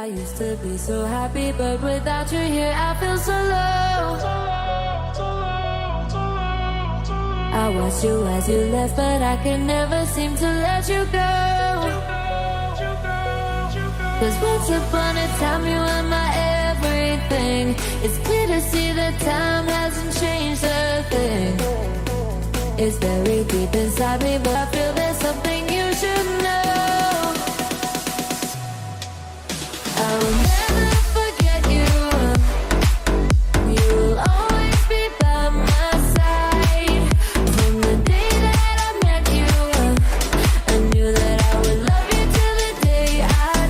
I used to be so happy, but without you here I feel so low. I watched you as you left, but I could never seem to let you go. Cause once upon a time you were my everything. It's clear to see that time hasn't changed a thing. It's very deep inside me, but I feel there's something you should know. I will never forget you. You will always be by my side. From the day that I met you, I knew that I would love you till the day I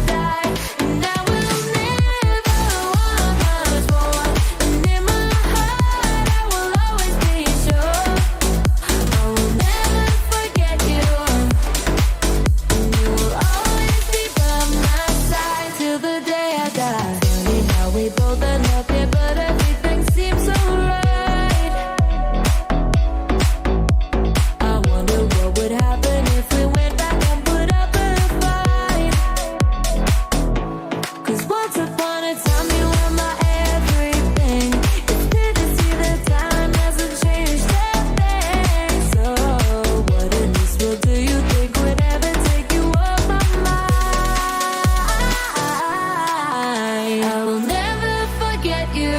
die. And I will never want much more. And in my heart I will always be sure. I will never forget you. And you will always be by my side till the day I die. Funny how we both end up here, but everything seems so right. I wonder what would happen if we went back and put up a fight. Cause once upon a time you were my everything. It's clear to see that time hasn't changed a thing. So what in this world do you think would ever take you off my mind? I will never forget you.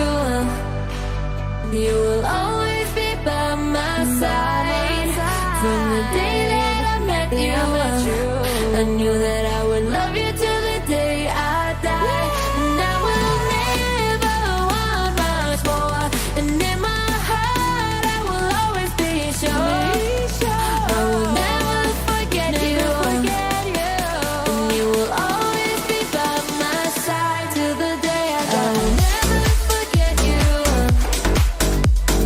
You will always be by my side. From the day that I met you, I knew that I would love you till the day I die. And I will never want much more. And in my heart I will always be sure. I will never forget you. And you will always be by my side till the day I die. I will never forget you.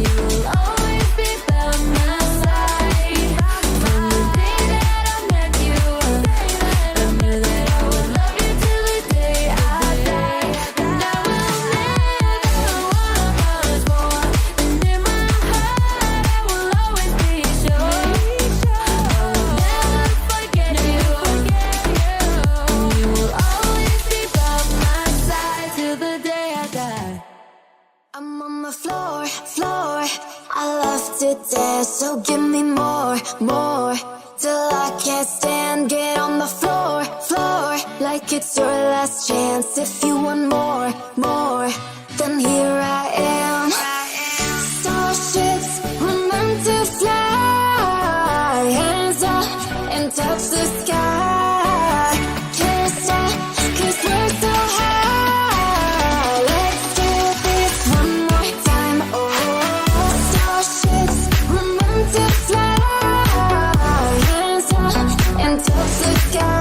You will always be by my side. From the day that I met you, I knew that I would love you till the day I die. And I will never want much more. And in my heart I will always be sure. I will never forget you. And you will always be by my side till the day I die. I'm on the floor, floor. I love to dance, so give me more, more. Till I can't stand, get on the floor, floor. Like it's your last chance. If you want more, more, then here I am. Starships were meant to fly. Hands up and touch the sky. Can't stop, cause we're so high. Let's do this one more time. Oh, starships were meant to fly. Hands up and touch the sky.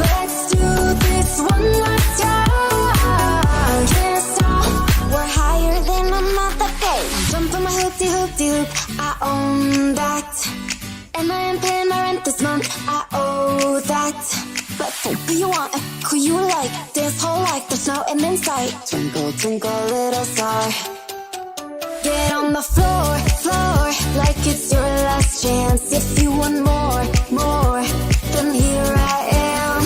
Let's do this one more time. Can't stop, we're higher than a mother page. Jump on my hoop-de-hoop-de-hoop, I own that. And I am paying my rent this month, I owe that. But who you want, who you like, dance whole life, there's no end in sight. Twinkle, twinkle, little star. Get on the floor, floor, like it's your last chance. If you want more, more, then here I am.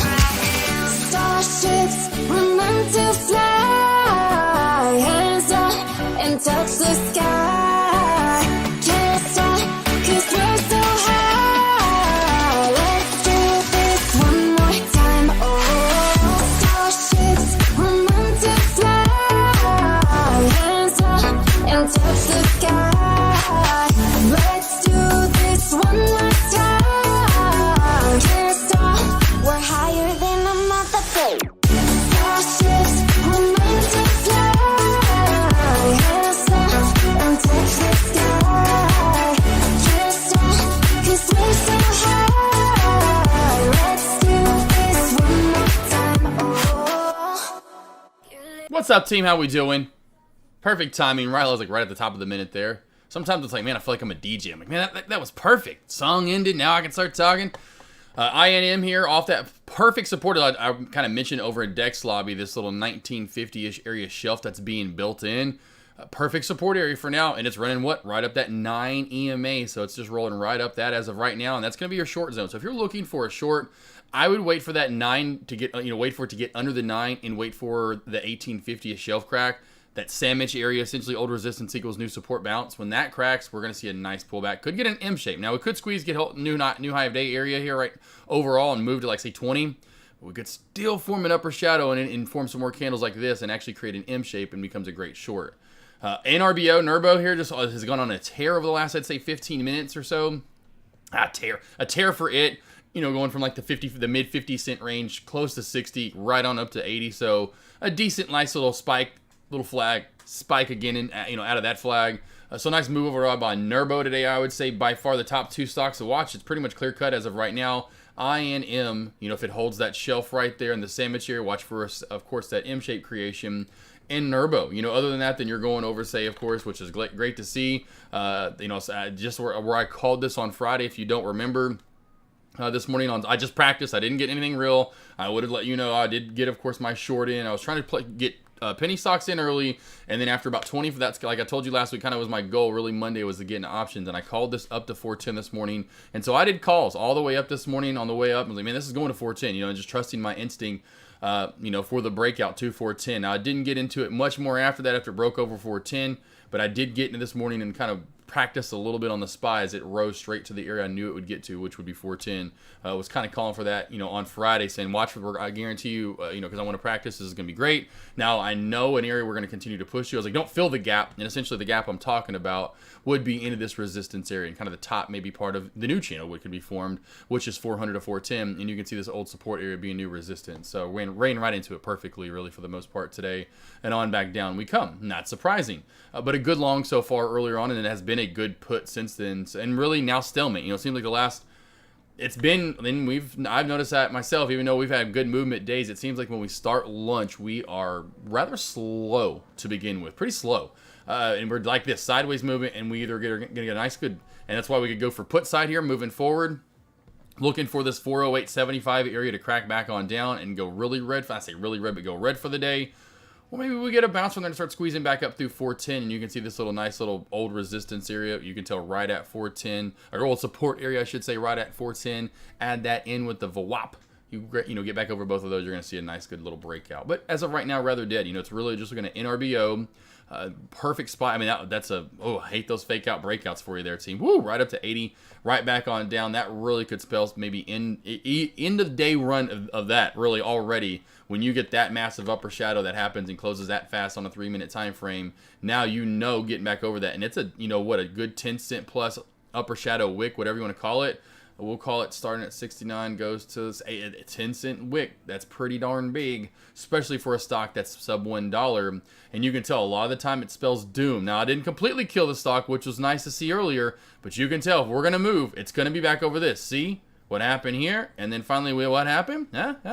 Starships were meant to fly. Hands up and touch the sky. Can't stop, cause we're so high. Let's do this one more time. Oh, starships were meant to fly. Hands up and touch the sky. Let's do this one more time. Can't stop, we're higher than a mother page. Starships were meant to fly. Hands up and touch the sky. Can't stop, cause we're so high. Let's do this one more time. Oh. What's up, team? How we doing? Perfect timing. Right, I was like right at the top of the minute there. Sometimes it's like, man, I feel like I'm a DJ. I'm like, man, that was perfect. Song ended. Now I can start talking. INM here off that perfect support I kind of mentioned over in Dex Lobby, this little 1950-ish area shelf that's being built in. Perfect support area for now, and it's running what? Right up that 9 EMA, so it's just rolling right up that as of right now, and that's going to be your short zone. So if you're looking for a short, I would wait for that 9 to get, wait for it to get under the 9 and wait for the 1850 shelf crack. That sandwich area, essentially old resistance equals new support bounce. When that cracks, we're going to see a nice pullback. Could get an M shape. Now, we could squeeze, get new high of day area here right overall and move to like, say, 20. We could still form an upper shadow and form some more candles like this and actually create an M shape and becomes a great short. NRBO, Nurbo here just has gone on a tear over the last, I'd say, 15 minutes or so. A tear for it. Going from like the mid 50 cent range, close to 60, right on up to 80. So a decent, nice little spike, little flag, spike again, out of that flag. So nice move overall by Nurbo today. I would say by far the top 2 stocks to watch. It's pretty much clear cut as of right now. INM, if it holds that shelf right there in the sandwich area, watch for, of course, that M shape creation. And Nurbo, other than that, then you're going over, say, of course, which is great to see. Just where I called this on Friday, if you don't remember. This morning I just practiced. I didn't get anything real. I would have let you know. I did get, of course, my short in. I was trying to get penny stocks in early, and then after about 20 for that, like I told you last week, kind of was my goal. Really, Monday was to get into options, and I called this up to 410 this morning. And so I did calls all the way up this morning. On the way up, I was like, man, this is going to 410. And just trusting my instinct. For the breakout to 410. Now, I didn't get into it much more after that, after it broke over 410, but I did get into this morning and kind of practice a little bit on the SPY as it rose straight to the area I knew it would get to, which would be 410. Was kind of calling for that, on Friday, saying watch for, I guarantee you, because I want to practice, this is going to be great. Now, I know an area we're going to continue to push you. I was like, don't fill the gap, and essentially the gap I'm talking about would be into this resistance area, and kind of the top maybe part of the new channel which could be formed, which is 400 to 410, and you can see this old support area being new resistance. So ran right into it perfectly, really, for the most part today, and on back down we come. Not surprising, but a good long so far earlier on, and it has been a good put since then, and really now stalemate. It seems like the last, I've noticed that myself, even though we've had good movement days, it seems like when we start lunch, we are rather slow to begin with, pretty slow. And we're like this sideways movement, and we either going to get a nice good, and that's why we could go for put side here, moving forward, looking for this 408.75 area to crack back on down and go really red. I say really red, but go red for the day. Well, maybe we get a bounce from there and start squeezing back up through 410, and you can see this nice little old resistance area. You can tell right at 410, or old support area, I should say, right at 410. Add that in with the VWAP. You get back over both of those, you're going to see a nice, good little breakout. But as of right now, rather dead. It's really just looking at NRBO. Perfect spot. I mean, that's I hate those fake out breakouts for you there, team. Woo, right up to 80, right back on down. That really could spell maybe end of day run of that, really, already. When you get that massive upper shadow that happens and closes that fast on a 3-minute time frame, now getting back over that. And it's a good 10 cent plus upper shadow wick, whatever you want to call it. We'll call it starting at 69, goes to a 10 cent wick. That's pretty darn big, especially for a stock that's sub $1. And you can tell a lot of the time it spells doom. Now, I didn't completely kill the stock, which was nice to see earlier, but you can tell if we're going to move, it's going to be back over this. See what happened here? And then finally, what happened?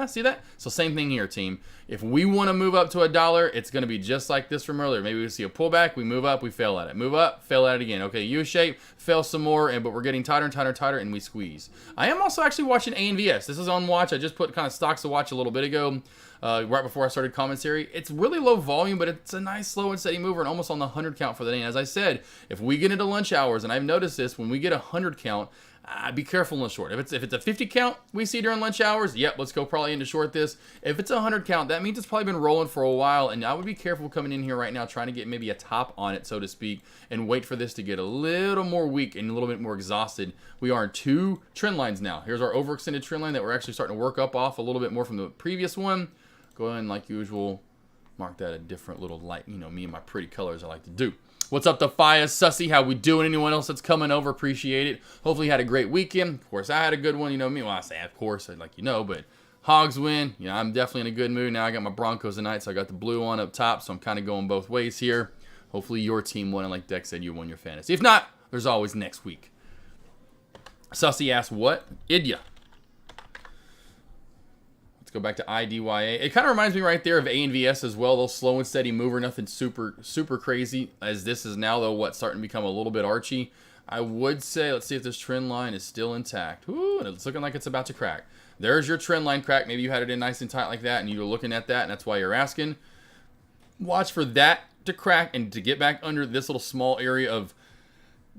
See that? So same thing here, team. If we want to move up to $1, it's going to be just like this from earlier. Maybe we see a pullback, we move up, we fail at it. Move up, fail at it again. Okay, U-shape, fail some more, but we're getting tighter and tighter and tighter, and we squeeze. I am also actually watching ANVS. This is on watch. I just put kind of stocks to watch a little bit ago, right before I started commentary. It's really low volume, but it's a nice, slow and steady mover, and almost on the 100 count for the day. And as I said, if we get into lunch hours, and I've noticed this, when we get a 100 count, be careful in the short. If it's a 50 count we see during lunch hours, yep, let's go probably into short this. If it's a 100 count, that means it's probably been rolling for a while, and I would be careful coming in here right now, trying to get maybe a top on it, so to speak, and wait for this to get a little more weak and a little bit more exhausted. We are in 2 trend lines now. Here's our overextended trend line that we're actually starting to work up off a little bit more from the previous one. Go ahead and, like usual, mark that a different little light. Me and my pretty colors I like to do. What's up, Defia, Sussy? How we doing? Anyone else that's coming over? Appreciate it. Hopefully you had a great weekend. Of course, I had a good one. Me. Well, I say, of course, but Hogs win. I'm definitely in a good mood now. I got my Broncos tonight, so I got the blue on up top, so I'm kind of going both ways here. Hopefully your team won, and like Dex said, you won your fantasy. If not, there's always next week. Sussy asked, what? Idya. Let's go back to IDYA. It kind of reminds me right there of ANVS as well. Those slow and steady mover, nothing super crazy. As this is now, though, starting to become a little bit archy. I would say, let's see if this trend line is still intact. Ooh, and it's looking like it's about to crack. There's your trend line crack. Maybe you had it in nice and tight like that, and you were looking at that, and that's why you're asking. Watch for that to crack and to get back under this little small area of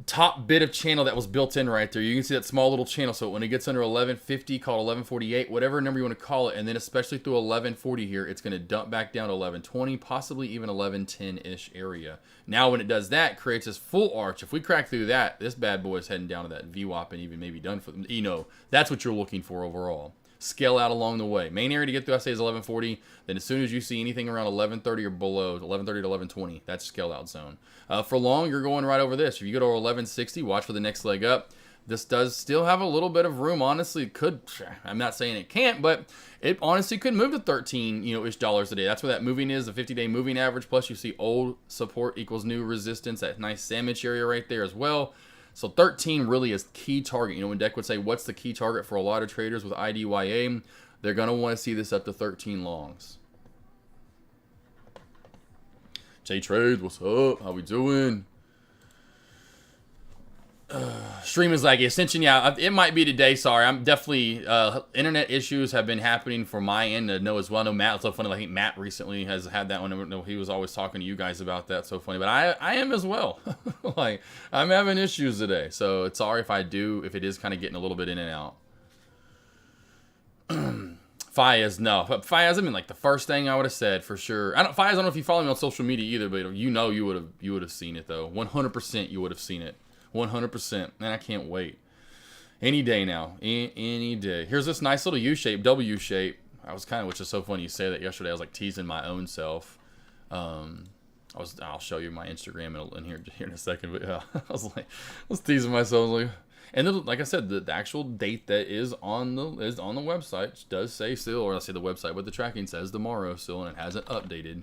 top bit of channel that was built in right there. You can see that small little channel. So when it gets under 1150, call it 1148, whatever number you want to call it, and then especially through 1140 here, it's going to dump back down to 1120, possibly even 1110-ish area. Now when it does that, creates this full arch. If we crack through that, this bad boy is heading down to that VWAP and even maybe done for them. You know, that's what you're looking for overall. Scale out along the way. Main area to get through, I say, is 1140. Then as soon as you see anything around 1130 or below, 1130 to 1120, that's scale out zone. For long, you're going right over this. If you go to 1160, watch for the next leg up. This does still have a little bit of room. Honestly, it could. I'm not saying it can't, but it honestly could move to 13, ish dollars a day. That's where that moving is, the 50-day moving average. Plus, you see old support equals new resistance. That nice sandwich area right there as well. So 13 really is key target. When Deck would say, what's the key target for a lot of traders with IDYA? They're going to want to see this up to 13 longs. J Trades, what's up? How we doing? Stream is like Ascension. Yeah, it might be today. Sorry, I'm definitely internet issues have been happening for my end. To know as well. No, Matt. It's so funny. I think Matt recently has had that one. He was always talking to you guys about that. So funny, but I am as well. Like I'm having issues today. So it's sorry if it is kind of getting a little bit in and out. Fayez, no. Fayez, I mean, like the first thing I would have said for sure. Fayez, I don't know if you follow me on social media either, but you would have seen it though. 100% you would have seen it. 100%. Man, I can't wait. Any day now. Any day. Here's this nice little U-shape, W shape. Which is so funny you say that yesterday. I was like teasing my own self. I'll show you my Instagram in here in a second. But yeah, I was teasing myself. Like, and then, like I said, the actual date that is on the website does say still, or I say the website, but the tracking says tomorrow still, and it hasn't updated.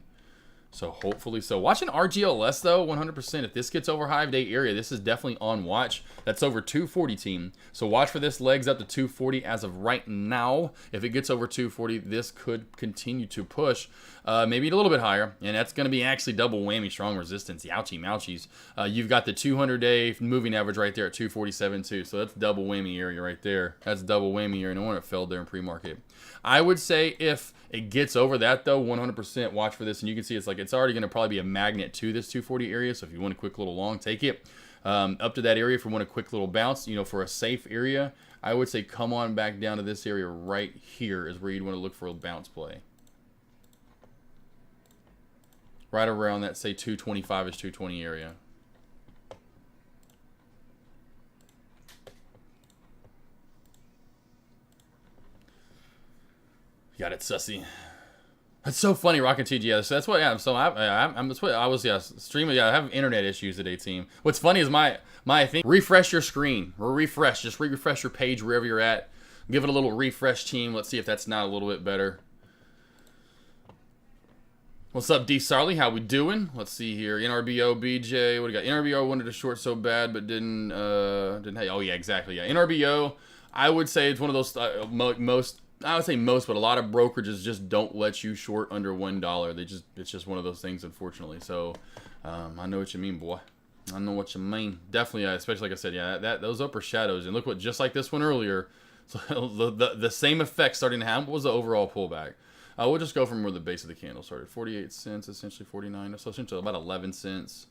So hopefully so. Watching RGLS though, 100%. If this gets over Hive Day area, this is definitely on watch. That's over 240 team. So watch for this legs up to 240 as of right now. If it gets over 240, this could continue to push. Maybe a little bit higher. And that's going to be actually double whammy strong resistance. Ouchie mouchies. You've got the 200-day moving average right there at 247 too. So that's double whammy area right there. That's double whammy area. No wonder it fell there in pre-market. I would say if it gets over that though, 100% watch for this, and you can see it's already going to probably be a magnet to this 240 area. So if you want a quick little long, take it up to that area. If you want a quick little bounce, for a safe area, I would say come on back down to this area right here is where you'd want to look for a bounce play. Right around that, say 225-ish, 220 area. Got it, sussy. That's so funny, Rocket TG. Yeah, so that's what. Yeah, so that's what I was. Yeah, streaming. Yeah, I have internet issues today, team. What's funny is my thing. Refresh your screen or refresh. Just refresh your page wherever you're at. Give it a little refresh, team. Let's see if that's not a little bit better. What's up, D Sarley? How we doing? Let's see here. NRBO BJ. What do you got? NRBO wanted to short so bad, but didn't. Oh yeah, exactly. Yeah, NRBO. I would say it's one of those most. I would say most, but a lot of brokerages just don't let you short under $1. It's just one of those things, unfortunately. So, I know what you mean, boy. I know what you mean. Definitely, especially like I said, yeah, those upper shadows, and look what, just like this one earlier, so the same effect starting to happen. What was the overall pullback? We'll just go from where the base of the candle started. 48 cents, essentially 49, so essentially about 11 cents.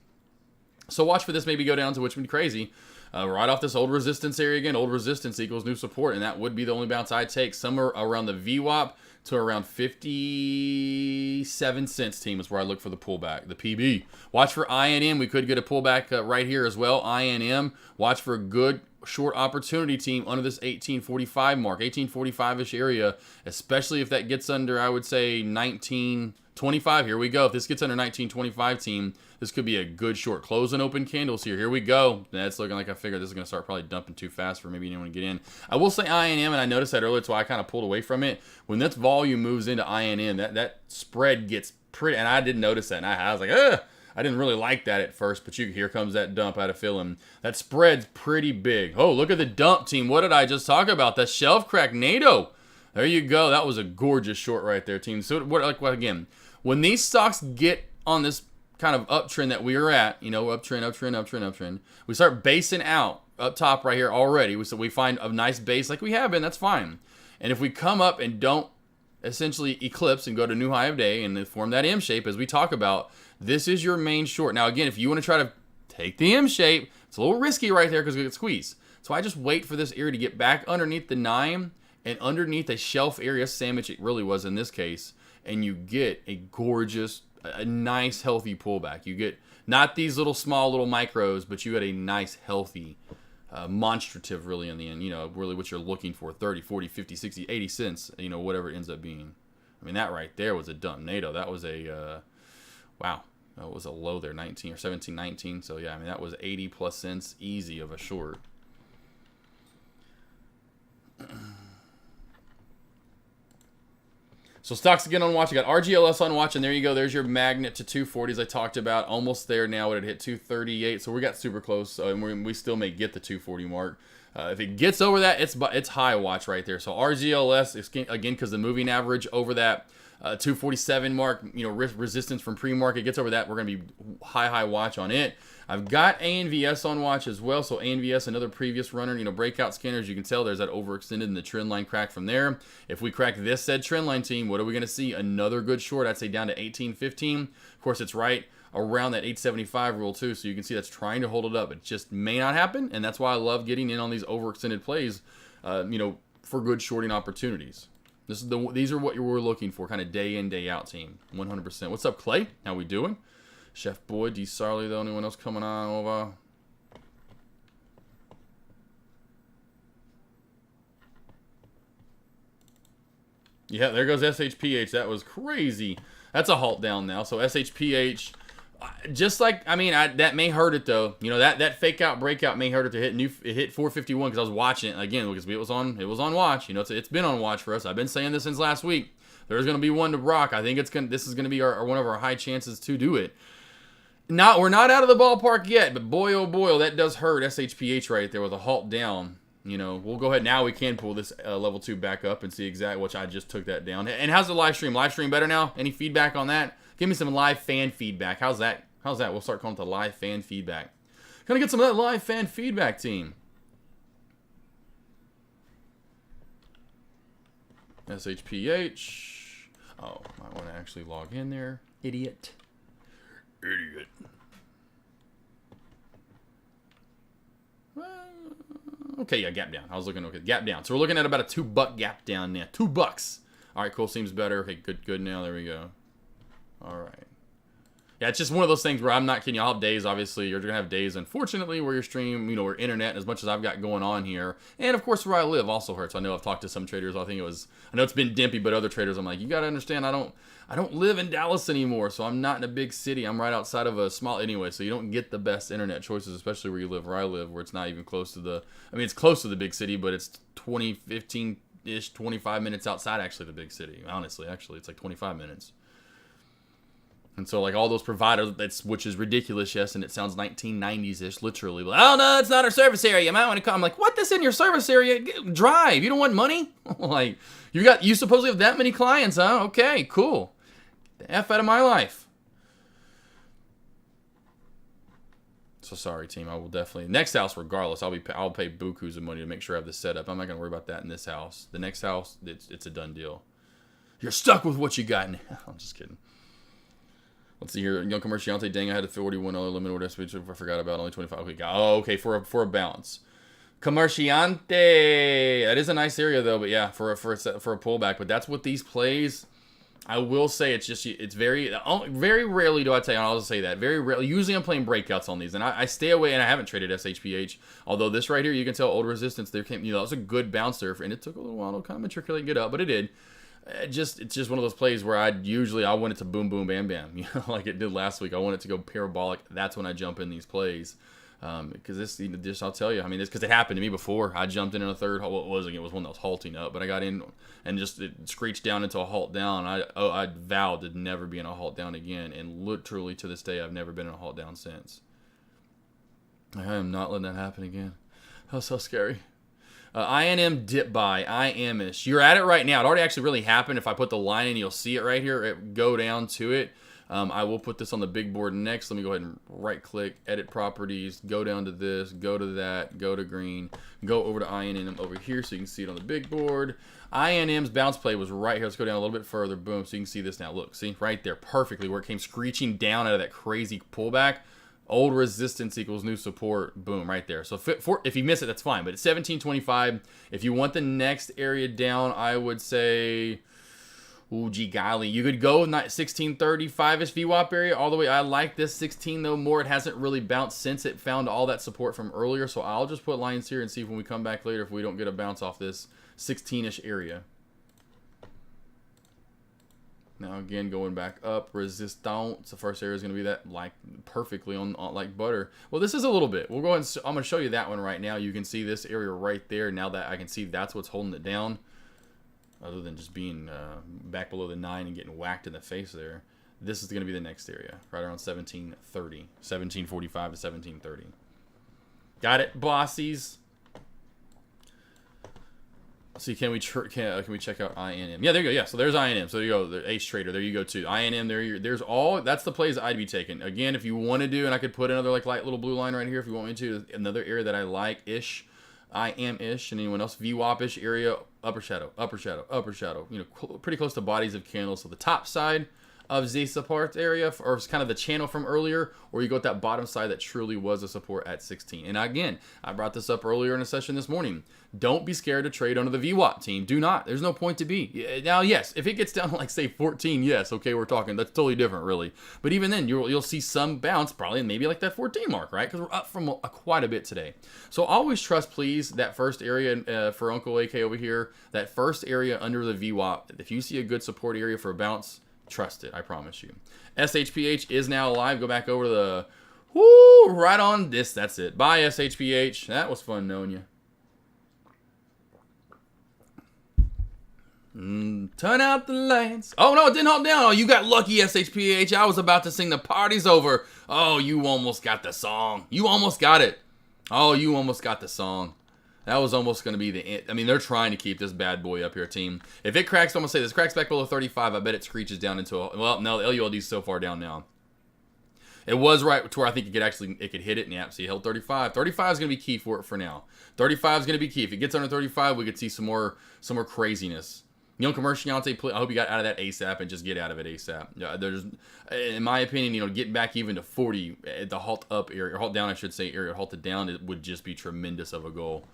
So watch for this maybe go down to, which would be crazy. Right off this old resistance area again. Old resistance equals new support, and that would be the only bounce I'd take. Somewhere around the VWAP to around 57 cents, team, is where I look for the pullback. The PB. Watch for INM. We could get a pullback right here as well. INM. Watch for a good short opportunity, team, under this 1845 mark. 1845-ish area, especially if that gets under, I would say, 1925. Here we go. If this gets under 1925, team, this could be a good short. Close and open candles here. Here we go. That's looking like I figured this is going to start probably dumping too fast for maybe anyone to get in. I will say INM, and I noticed that earlier, that's why I kind of pulled away from it. When this volume moves into INM, that spread gets pretty, and I didn't notice that. And I was like, ugh. I didn't really like that at first, but here comes that dump out of film. That spread's pretty big. Oh, look at the dump, team. What did I just talk about? That shelf crack NATO. There you go. That was a gorgeous short right there, team. So, again, when these stocks get on this kind of uptrend that we are at, uptrend, we start basing out up top right here already. So we find a nice base like we have been, that's fine. And if we come up and don't essentially eclipse and go to new high of day and form that M shape as we talk about. This is your main short. Now, again, if you want to try to take the M shape, it's a little risky right there because we get squeezed. So I just wait for this area to get back underneath the 9 and underneath a shelf area sandwich it really was in this case, and you get a gorgeous, a nice healthy pullback. You get not these little small little micros, but you get a nice healthy monstrative really in the end, really what you're looking for, 30, 40, 50, 60, 80 cents, whatever it ends up being. I mean, that right there was a dump NATO. That was a, wow, that was a low there, 19 or 17, 19. So yeah, I mean, that was 80 plus cents easy of a short. So stocks again on watch. I got RGLS on watch, and there you go. There's your magnet to 240s I talked about. Almost there now. It hit 238, so we got super close, and we still may get the 240 mark. If it gets over that, it's high watch right there. So RGLS, again, because the moving average over that 247 mark, resistance from pre-market gets over that, we're going to be high watch on it. I've got ANVS on watch as well. So ANVS, another previous runner, breakout scanners. You can tell there's that overextended and the trend line crack from there. If we crack this said trend line, team, what are we going to see? Another good short, I'd say down to 1815. Of course, it's right around that 875 rule too. So you can see that's trying to hold it up. It just may not happen. And that's why I love getting in on these overextended plays, for good shorting opportunities. These are what we're looking for, kind of day in, day out, team. 100%. What's up, Clay? How we doing? Chef Boy, D. Sarley, though. Anyone else coming on over? Yeah, there goes SHPH. That was crazy. That's a halt down now. So SHPH, just like, that may hurt it, though. That fake out breakout may hurt it to hit it hit 451 because I was watching it again because it was on watch. It's been on watch for us. I've been saying this since last week. There's going to be one to rock. I think this is going to be one of our high chances to do it. We're not out of the ballpark yet, but boy, oh boy, that does hurt SHPH right there with a halt down. We'll go ahead now. We can pull this level 2 back up and see exactly, which I just took that down. And how's the live stream? Live stream better now? Any feedback on that? Give me some live fan feedback. How's that? We'll start calling it the live fan feedback. Gonna get some of that live fan feedback, team. SHPH. Oh, I want to actually log in there. Idiot. Okay, yeah, gap down. I was looking okay. Gap down. So we're looking at about a $2 gap down now. $2. All right, cool. Seems better. Okay, good now. There we go. All right. Yeah, it's just one of those things where I'm not kidding you. I'll have days, obviously. You're going to have days, unfortunately, where your stream, where internet, as much as I've got going on here, and of course where I live also hurts. I know I've talked to some traders. I know it's been dimpy, but other traders, I'm like, you got to understand, I don't live in Dallas anymore, so I'm not in a big city. I'm right outside of a small, anyway, so you don't get the best internet choices, especially where you live, where I live, where it's not even close to it's close to the big city, but it's 15-ish, 25 minutes outside, actually, the big city. Honestly, it's like 25 minutes. And so, like, all those providers, which is ridiculous, yes, and it sounds 1990s-ish, literally. But, oh, no, it's not our service area. You might want to come. I'm like, what? This in your service area? Drive. You don't want money? Like, you supposedly have that many clients, huh? Okay, cool. The F out of my life. So, sorry, team. I will definitely... Next house, regardless, I'll pay bukus of money to make sure I have this set up. I'm not going to worry about that in this house. The next house, it's a done deal. You're stuck with what you got now. I'm just kidding. Let's see here. Young Commerciante, dang, I had a 41 limit order speech. I forgot about only 25. Okay, okay, for a bounce. Commerciante. That is a nice area though, but yeah, for a pullback. But that's what these plays. I will say it's very rarely do I tell you. I'll just say that very rarely. Usually I'm playing breakouts on these, and I stay away. And I haven't traded SHPH. Although this right here, you can tell old resistance. There came, that was a good bounce there, and it took a little while to kind of matriculate and get up, but it did. It's just one of those plays where I want it to boom, boom, bam, bam, like it did last week. I want it to go parabolic. That's when I jump in these plays, because this I'll tell you. This because it happened to me before. I jumped in a third. What was it? It was one that was halting up, but I got in and just it screeched down into a halt down. I vowed to never be in a halt down again, and literally to this day, I've never been in a halt down since. I am not letting that happen again. That was so scary. INM dip buy, IM-ish. You're at it right now. It already actually really happened. If I put the line in, you'll see it right here. Go down to it. I will put this on the big board next. Let me go ahead and right click, edit properties, go down to this, go to that, go to green, go over to INM over here so you can see it on the big board. INM's bounce play was right here. Let's go down a little bit further. Boom. So you can see this now. Look, see right there perfectly where it came screeching down out of that crazy pullback. Old resistance equals new support. Boom, right there. So if you miss it, that's fine. But it's 1725. If you want the next area down, I would say, ooh, gee golly, you could go 1635-ish VWAP area all the way. I like this 16 though more. It hasn't really bounced since it found all that support from earlier. So I'll just put lines here and see if when we come back later if we don't get a bounce off this 16-ish area. Now again, going back up, resistance. The first area is going to be that like perfectly on like butter. Well, this is a little bit. We'll go ahead and I'm going to show you that one right now. You can see this area right there. Now that I can see that's what's holding it down, other than just being back below the 9 and getting whacked in the face there. This is going to be the next area, right around 1730, 1745 to 1730. Got it, bossies. See, can we check out INM? Yeah, there you go. Yeah, so there's INM. So there you go. The Ace Trader. There you go too. INM. There's all. That's the plays I'd be taking. Again, if you want to do, and I could put another like light little blue line right here if you want me to. Another area that I like ish, IM-ish, and anyone else VWAP-ish area. Upper shadow, upper shadow, upper shadow. You know, pretty close to bodies of candles. So the top side of the support area, or kind of the channel from earlier, or you go with that bottom side that truly was a support at 16. And again, I brought this up earlier in a session this morning. Don't be scared to trade under the VWAP team. Do not. There's no point to be. Now, yes, if it gets down to like say 14, yes, okay, we're talking. That's totally different, really. But even then, you'll see some bounce, probably maybe like that 14 mark, right? Because we're up from quite a bit today. So always trust, please, that first area for Uncle AK over here. That first area under the VWAP. If you see a good support area for a bounce, trust it, I promise you. SHPH is now alive. Go back over to the, whoo, right on this. That's it. Bye, SHPH. That was fun knowing you. Turn out the lights. Oh, no, it didn't hold down. Oh, you got lucky, SHPH. I was about to sing the party's over. Oh, you almost got the song. You almost got it. Oh, you almost got the song. That was almost going to be the end. I mean, they're trying to keep this bad boy up here, team. If it cracks, I'm going to say this cracks back below 35, I bet it screeches down into a, well, no, the LULD is so far down now. It was right to where I think it could hit it, and yeah, see, it held 35. 35 is going to be key for it for now. 35 is going to be key. If it gets under 35, we could see some more craziness. Young Commerciante, I hope you got out of that ASAP and just get out of it ASAP. Yeah, there's, in my opinion, getting back even to 40 at the halt up area, or halt down, I should say, area, halted down, it would just be tremendous of a goal.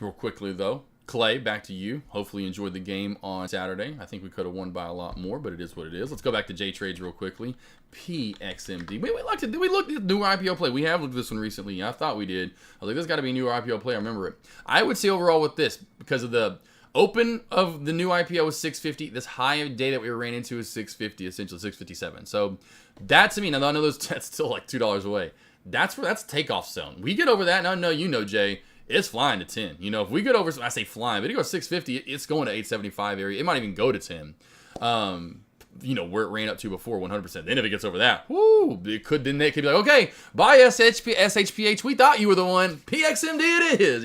Real quickly, though, Clay, back to you. Hopefully you enjoyed the game on Saturday. I think we could have won by a lot more, but it is what it is. Let's go back to J-Trades real quickly. PXMD. Did we look at the new IPO play? We have looked at this one recently. I thought we did. I was like, this got to be a new IPO play. I remember it. I would say overall with this, because of the open of the new IPO was 650. This high of day that we ran into is 650, essentially 657. So that to me, now I know that's still like $2 away. That's takeoff zone. We get over that, and I know you know, Jay, it's flying to 10. If we get over, I say flying, but it goes 650, it's going to 875 area. It might even go to 10. Where it ran up to before, 100%. Then if it gets over that, whoo, they could be like, okay, bye SHPH, we thought you were the one. PXMD it is,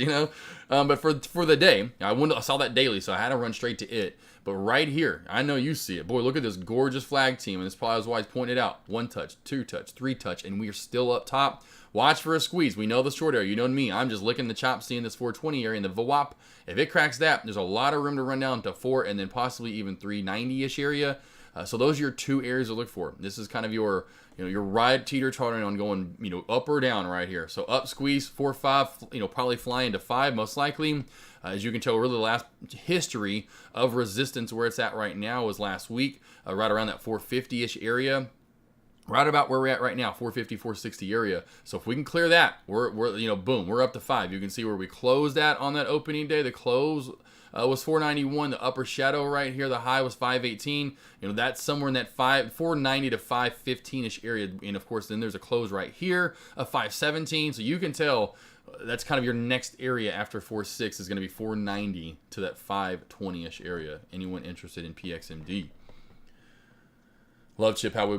But for the day, I saw that daily, so I had to run straight to it. But right here, I know you see it. Boy, look at this gorgeous flag team, and this probably is why it's pointed out. 1 touch, 2 touch, 3 touch, and we are still up top. Watch for a squeeze. We know the short area. You know me. I'm just licking the chops, seeing this 420 area in the VWAP. If it cracks that, there's a lot of room to run down to 4 and then possibly even 390-ish area. So those are your 2 areas to look for. This is kind of your ride teeter-tottering on going, up or down right here. So up, squeeze, 4, 5, probably flying to 5 most likely. As you can tell, really the last history of resistance where it's at right now was last week, right around that 450-ish area. Right about where we're at right now, 450, 460 area. So if we can clear that, we're boom, we're up to 5. You can see where we closed at on that opening day. The close was 491. The upper shadow right here, the high was 518. That's somewhere in that 490 to 515-ish area. And of course, then there's a close right here of 517. So you can tell that's kind of your next area after 4.6 is going to be 490 to that 520-ish area. Anyone interested in PXMD? Love Chip, how we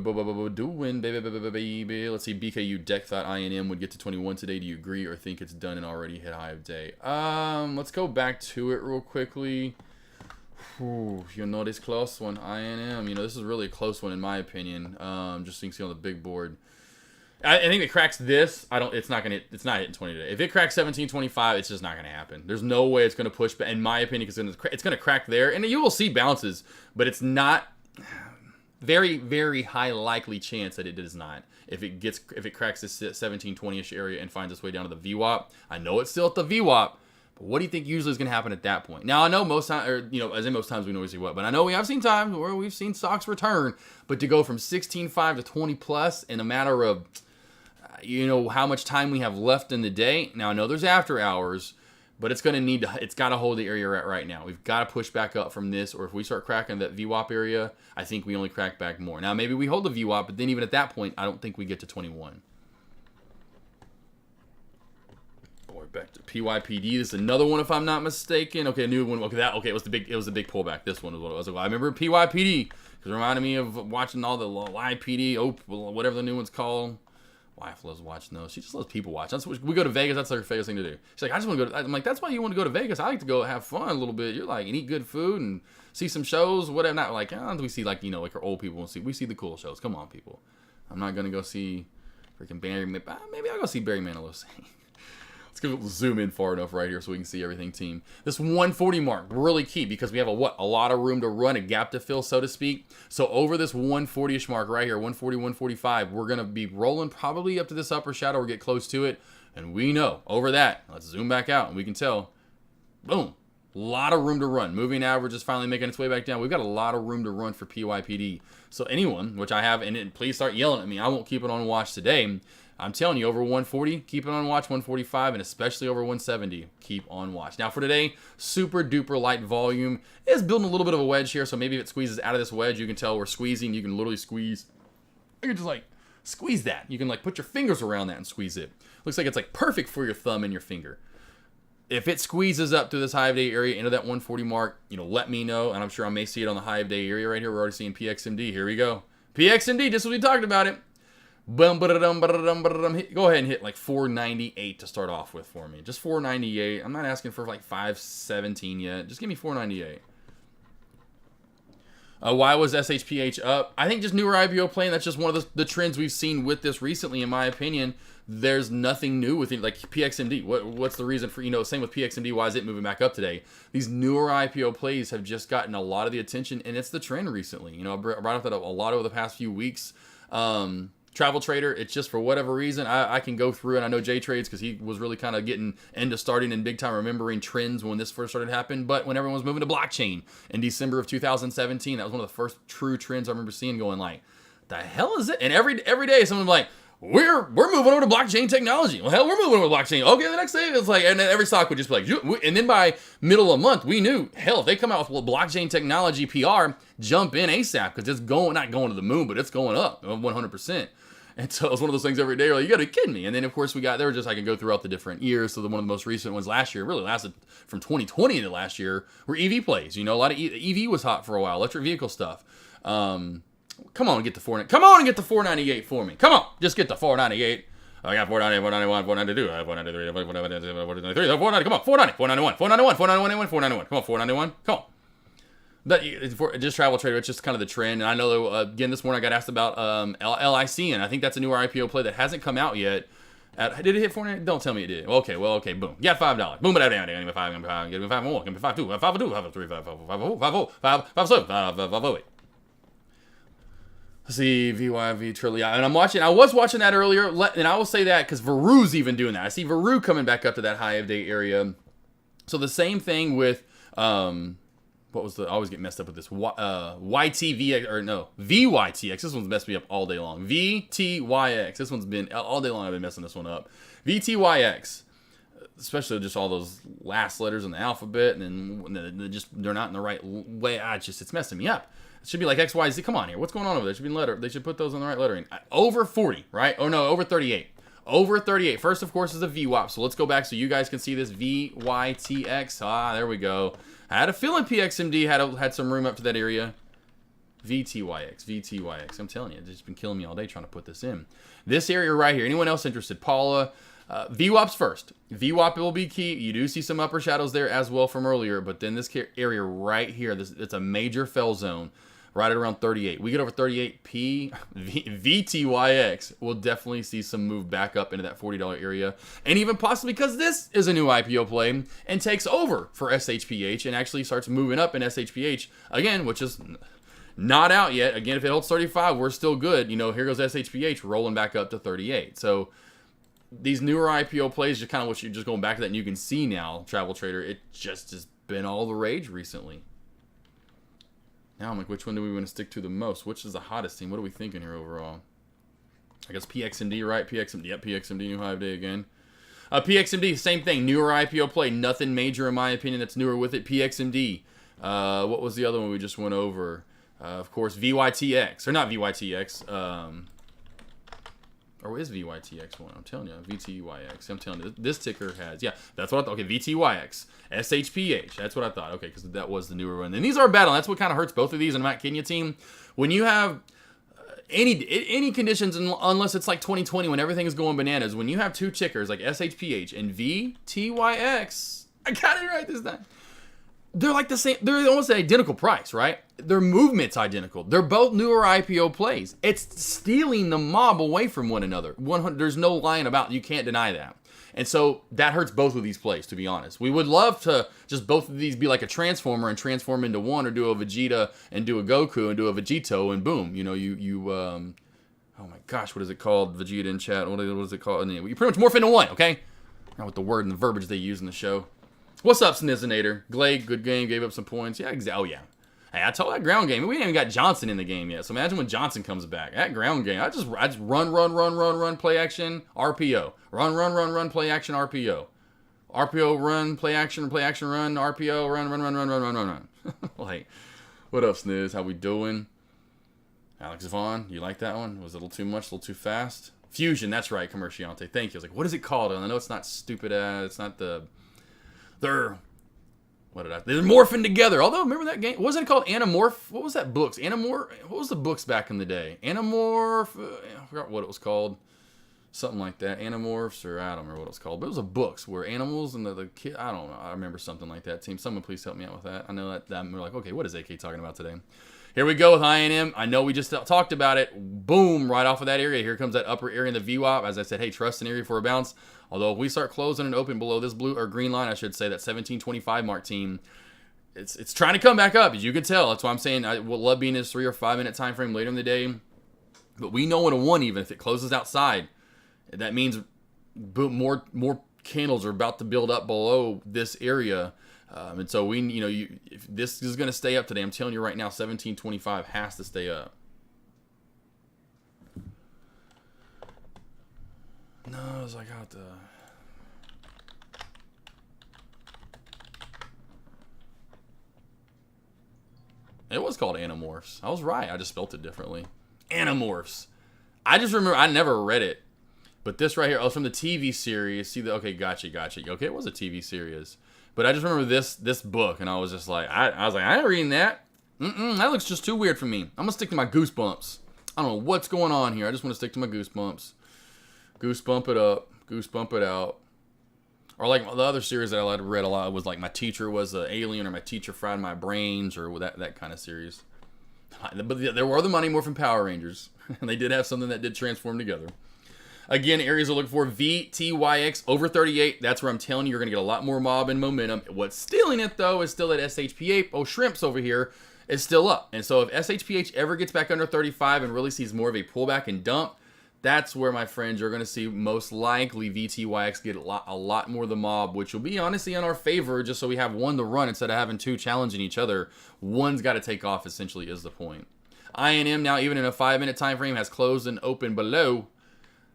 doing, baby. Let's see, BKU Deck thought INM would get to 21 today. Do you agree or think it's done and already hit high of day? Let's go back to it real quickly. Ooh, you know this close one. INM. You know, this is really a close one in my opinion. Just so you can see on the big board. I think if it cracks this, it's not hitting 20 today. If it cracks 17.25, it's just not gonna happen. There's no way it's gonna push, but in my opinion, because it's gonna crack there, and you will see bounces, but it's not very, very high likely chance that it does not. If it cracks this 17.20ish area and finds its way down to the VWAP, I know it's still at the VWAP. What do you think usually is going to happen at that point? Now, I know most times, or, you know, as in most times we know we see what, but I know we have seen times where we've seen stocks return, but to go from 16.5 to 20 plus in a matter of, you know, how much time we have left in the day. Now, I know there's after hours, but it's got to hold the area we're at right now. We've got to push back up from this, or if we start cracking that VWAP area, I think we only crack back more. Now, maybe we hold the VWAP, but then even at that point, I don't think we get to 21. Back to PYPD. This is another one, if I'm not mistaken. Okay, a new one. Okay, it was the big pullback. This one is what it was. I remember PYPD because it reminded me of watching all the YPD, whatever the new one's called. Wife loves watching those. She just loves people watch. We go to Vegas. That's her favorite thing to do. She's like, I just want to go. I'm like, that's why you want to go to Vegas. I like to go have fun a little bit. You're like, and eat good food and see some shows, whatever. Not like, we see like, you know, like our old people we see the cool shows. Come on, people. I'm not gonna go see freaking Barry. Maybe I'll go see Barry Manilow sing. Let's go zoom in far enough right here so we can see everything, team. This 140 mark, really key because we have a lot of room to run, a gap to fill, so to speak. So over this 140-ish mark right here, 140, 145, we're going to be rolling probably up to this upper shadow or get close to it. And we know over that, let's zoom back out and we can tell, boom, a lot of room to run. Moving average is finally making its way back down. We've got a lot of room to run for PYPD. So anyone, which I have, and please start yelling at me. I won't keep it on watch today. I'm telling you, over 140, keep it on watch, 145, and especially over 170, keep on watch. Now for today, super duper light volume. It's building a little bit of a wedge here, so maybe if it squeezes out of this wedge, you can tell we're squeezing. You can literally squeeze. You can just like squeeze that. You can like put your fingers around that and squeeze it. Looks like it's like perfect for your thumb and your finger. If it squeezes up to this high of day area into that 140 mark, you know, let me know, and I'm sure I may see it on the high of day area right here. We're already seeing PXMD. Here we go. PXMD, just as we talked about it. Go ahead and hit like 498 to start off with for me. Just 498. I'm not asking for like 517 yet. Just give me 498. Why was SHPH up? I think just newer IPO play, and that's just one of the trends we've seen with this recently, in my opinion. There's nothing new with it, like PXMD. What's the reason for, you know, same with PXMD, why is it moving back up today? These newer IPO plays have just gotten a lot of the attention, and it's the trend recently. You know, I brought up that a lot over the past few weeks. Travel Trader, it's just for whatever reason, I can go through, and I know Jay trades because he was really kind of getting into starting in big time remembering trends when this first started happening. But when everyone was moving to blockchain in December of 2017, that was one of the first true trends I remember seeing, going like, the hell is it? And every day someone's like, we're moving over to blockchain technology. Well, hell, we're moving over to blockchain. Okay, the next day it's like, and then every stock would just be like, and then by middle of the month, we knew, hell, if they come out with blockchain technology PR, jump in ASAP, because it's not going to the moon, but it's going up 100%. And so it's one of those things every day, like, you gotta be kidding me. And then of course I can go throughout the different years. So one of the most recent ones last year, really lasted from 2020 into last year, were EV plays. You know, a lot of EV was hot for a while, electric vehicle stuff. Come on and get the 498 for me. Come on, just get the 498. I got 498, 491, 492, 493, 493, 490. Come on, 490, 491, 491, 491, 491. Come on, 491. Come on. Just Travel Trader, it's just kind of the trend. And I know, again, this morning I got asked about LIC, and I think that's a newer IPO play that hasn't come out yet. Did it hit 490? Don't tell me it did. Okay, boom. Got $5. Boom, give me 5, give me 5 more, give me 5, 2, 5, 2, 5, 3, 5, 4, 5, 4, 5, 5, 7, 5, 8. Let's see, VYV Trillion. And I was watching that earlier, and I will say that because Veru's even doing that. I see Veru coming back up to that high of day area. So the same thing with, I always get messed up with this, VYTX. This one's messed me up all day long. VTYX. This one's been, all day long I've been messing this one up. VTYX. Especially just all those last letters in the alphabet, and then they're not in the right way. It's messing me up. It should be like XYZ. Come on here. What's going on over there? It should be letter. They should put those in the right lettering. Over 40, right? Oh no, over 38. Over 38. First, of course, is a VWAP. So let's go back so you guys can see this VYTX. There we go. I had a feeling PXMD had some room up to that area. VTYX. I'm telling you, it's just been killing me all day trying to put this in. This area right here. Anyone else interested? Paula, VWAP's first. VWAP will be key. You do see some upper shadows there as well from earlier, but then this area right here, it's a major fell zone right at around 38. We get over 38p, VTYX will definitely see some move back up into that $40 area, and even possibly because this is a new IPO play and takes over for SHPH and actually starts moving up in SHPH again, which is not out yet. Again, if it holds 35, we're still good. You know, here goes SHPH rolling back up to 38. So these newer IPO plays, just kind of what you're just going back to that, and you can see now, Travel Trader, it just has been all the rage recently. Now I'm like, which one do we want to stick to the most? Which is the hottest team? What are we thinking here overall? I guess PXMD, right? PXMD, yep, PXMD, new high of day again. PXMD, same thing, newer IPO play, nothing major in my opinion that's newer with it. PXMD, what was the other one we just went over? Of course, VYTX, or not VYTX, or is VYTX one? I'm telling you, VTYX. I'm telling you, this ticker has, yeah, that's what I thought. Okay, VTYX, SHPH. That's what I thought. Okay, because that was the newer one. And these are battle. That's what kind of hurts both of these. And I'm not kidding you, team. When you have any conditions, unless it's like 2020 when everything is going bananas, when you have two tickers like SHPH and VTYX, I got it right this time. They're like the same. They're almost the identical price, right? Their movement's identical. They're both newer IPO plays. It's stealing the mob away from one another. There's no lying about it. You can't deny that. And so that hurts both of these plays, to be honest. We would love to just both of these be like a transformer and transform into one, or do a Vegeta and do a Goku and do a Vegito, and boom, you know, oh my gosh, what is it called? Vegeta in chat. What is it called? You pretty much morph into one, okay? Not with the word and the verbiage they use in the show. What's up, Snizinator? Glade, good game, gave up some points. Yeah, oh yeah. Hey, I told that ground game. We ain't even got Johnson in the game yet. So imagine when Johnson comes back. That ground game, I just run, play action, RPO. Run, play action, RPO. RPO, run, play action, run, RPO, run. Like, what up, Sniz? How we doing? Alex Vaughn, you like that one? Was it a little too much, a little too fast? Fusion, that's right, Commerciante. Thank you. I was like, what is it called? And I know it's not stupid it's not the... They're morphing together. Although, remember that game? Wasn't it called Animorph? What was that books? Animorph? What was the books back in the day? Animorph? I forgot what it was called. Something like that. Animorphs, or I don't remember what it was called. But it was a books where animals and the kid, I don't know. I remember something like that. Team, someone please help me out with that. I know that we're like, okay, what is AK talking about today? Here we go with INM. I know we just talked about it. Boom, right off of that area. Here comes that upper area in the VWAP. As I said, hey, trust an area for a bounce. Although if we start closing and open below this blue or green line, I should say, that 1725 mark, team, it's trying to come back up, as you can tell. That's why I'm saying I would love being in this 3 or 5 minute time frame later in the day. But we know in a 1, even if it closes outside, that means more candles are about to build up below this area. And so if this is going to stay up today, I'm telling you right now, 1725 has to stay up. No, it's like out the... It was called Animorphs. I was right. I just spelt it differently. Animorphs. I just remember, I never read it. But this right here, oh, it's from the TV series. See the, okay, gotcha. Okay, it was a TV series. But I just remember this book, and I was just like, I was like, I ain't reading that. That looks just too weird for me. I'm going to stick to my Goosebumps. I don't know what's going on here. I just want to stick to my Goosebumps. Goosebump it up. Goosebump it out. Or like the other series that I read a lot was like My Teacher Was an Alien, or My Teacher Fried My Brains, or that kind of series. But there were the Mighty Morphin Power Rangers. And they did have something that did transform together. Again, areas to look for, VTYX over 38. That's where I'm telling you, you're going to get a lot more mob and momentum. What's stealing it, though, is still at SHPH. Oh, Shrimps over here is still up. And so if SHPH ever gets back under 35 and really sees more of a pullback and dump, that's where, my friends, you're going to see most likely VTYX get a lot more of the mob, which will be honestly in our favor, just so we have one to run instead of having two challenging each other. One's got to take off, essentially, is the point. INM now, even in a 5-minute time frame, has closed and opened below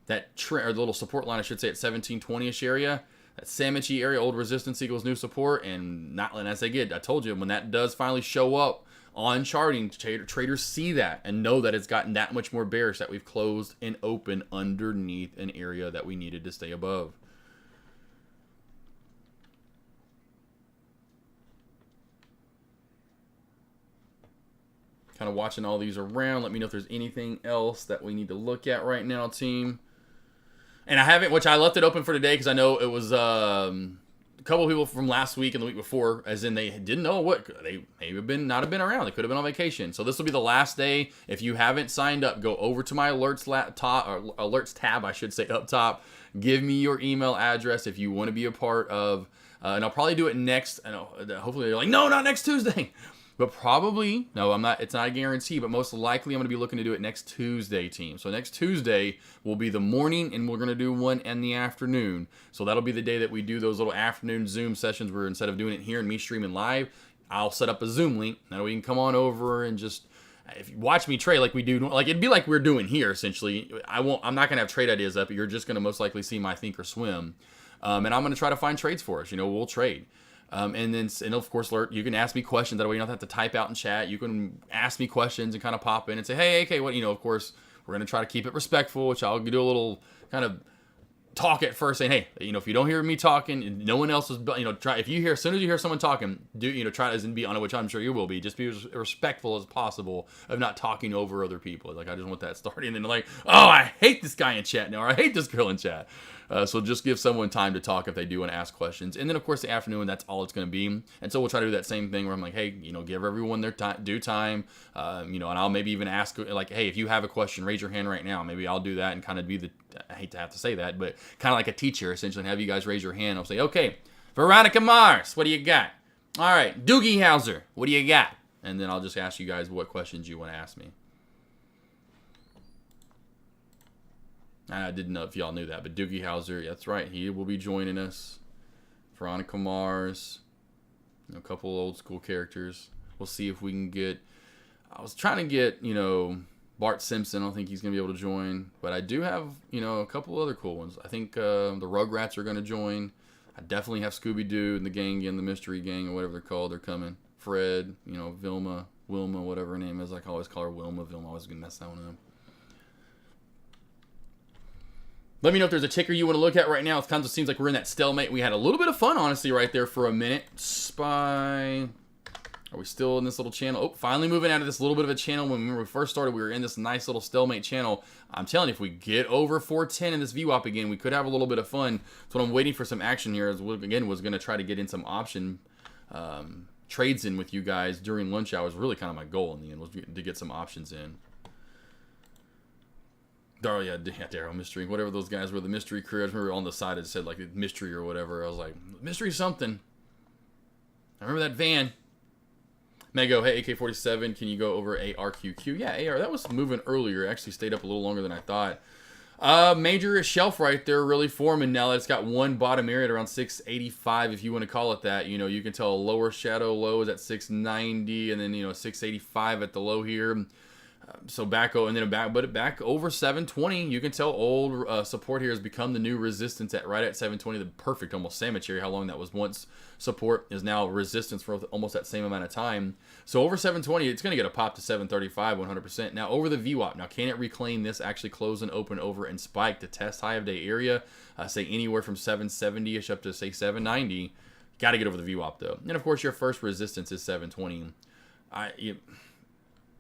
that or the little support line, I should say, at 1720-ish area. That Samichi area, old resistance equals new support, and not as I told you, when that does finally show up on charting, traders see that and know that it's gotten that much more bearish, that we've closed and opened underneath an area that we needed to stay above. Kind of watching all these around. Let me know if there's anything else that we need to look at right now, team. And I haven't, which I left it open for today because I know it was a couple of people from last week and the week before, as in they didn't know what, they may not have been around. They could have been on vacation. So this will be the last day. If you haven't signed up, go over to my alerts tab, I should say, up top. Give me your email address if you want to be a part of, and I'll probably do it next. I know, hopefully they're like, no, not next Tuesday. But probably, no, I'm not, it's not a guarantee, but most likely I'm going to be looking to do it next Tuesday, team. So next Tuesday will be the morning, and we're going to do one in the afternoon. So that'll be the day that we do those little afternoon Zoom sessions where instead of doing it here and me streaming live, I'll set up a Zoom link. That way you can come on over and just, if you watch me trade like we do, like it'd be like we're doing here, essentially. I'm not going to have trade ideas up, but you're just going to most likely see my think or swim. And I'm going to try to find trades for us. You know, we'll trade. And of course, you can ask me questions. That way you don't have to type out in chat. You can ask me questions and kind of pop in and say, hey, AK, what, of course, we're going to try to keep it respectful, which I'll do a little kind of talk at first saying, hey, if you don't hear me talking, no one else is, try, if you hear, as soon as you hear someone talking, try to be on it, which I'm sure you will be, just be as respectful as possible of not talking over other people. Like, I just want that starting. And then like, oh, I hate this guy in chat now, or I hate this girl in chat. So just give someone time to talk if they do want to ask questions. And then, of course, the afternoon, that's all it's going to be. And so we'll try to do that same thing where I'm like, hey, give everyone their due time. And I'll maybe even ask, like, hey, if you have a question, raise your hand right now. Maybe I'll do that and kind of be I hate to have to say that, but kind of like a teacher, essentially, and have you guys raise your hand. I'll say, okay, Veronica Mars, what do you got? All right, Doogie Howser, what do you got? And then I'll just ask you guys what questions you want to ask me. I didn't know if y'all knew that, but Doogie Howser, that's right. He will be joining us. Veronica Mars, a couple old school characters. We'll see if we can get. I was trying to get, Bart Simpson. I don't think he's gonna be able to join, but I do have, a couple other cool ones. I think the Rugrats are gonna join. I definitely have Scooby Doo and the gang again, the mystery gang or whatever they're called. They're coming. Fred, Wilma, whatever her name is. I always call her Wilma. I always gonna mess that one up. Let me know if there's a ticker you want to look at right now. It kind of seems like we're in that stalemate. We had a little bit of fun, honestly, right there for a minute. Spy. Are we still in this little channel? Oh, finally moving out of this little bit of a channel. When we first started, we were in this nice little stalemate channel. I'm telling you, if we get over 410 in this VWAP again, we could have a little bit of fun. So I'm waiting for some action here. Again, was going to try to get in some option trades in with you guys during lunch hours. Really kind of my goal in the end was to get some options in. Oh, yeah, Daryl Mystery, whatever those guys were, the Mystery Crew. I remember on the side it said, like, Mystery or whatever. I was like, Mystery something. I remember that van. Mego, hey, AK47, can you go over ARQQ? Yeah, AR, that was moving earlier. It actually stayed up a little longer than I thought. Major shelf right there really forming now that it's got one bottom area at around 685, if you want to call it that. You can tell a lower shadow low is at 690, and then, 685 at the low here. So back over 720. You can tell old support here has become the new resistance at right at 720. The perfect, almost sandwich how long that was once support is now resistance for almost that same amount of time. So over 720, it's going to get a pop to 735, 100%. Now over the VWAP. Now can it reclaim this? Actually close and open over and spike to test high of day area. Say anywhere from 770ish up to say 790. Got to get over the VWAP though. And of course your first resistance is 720.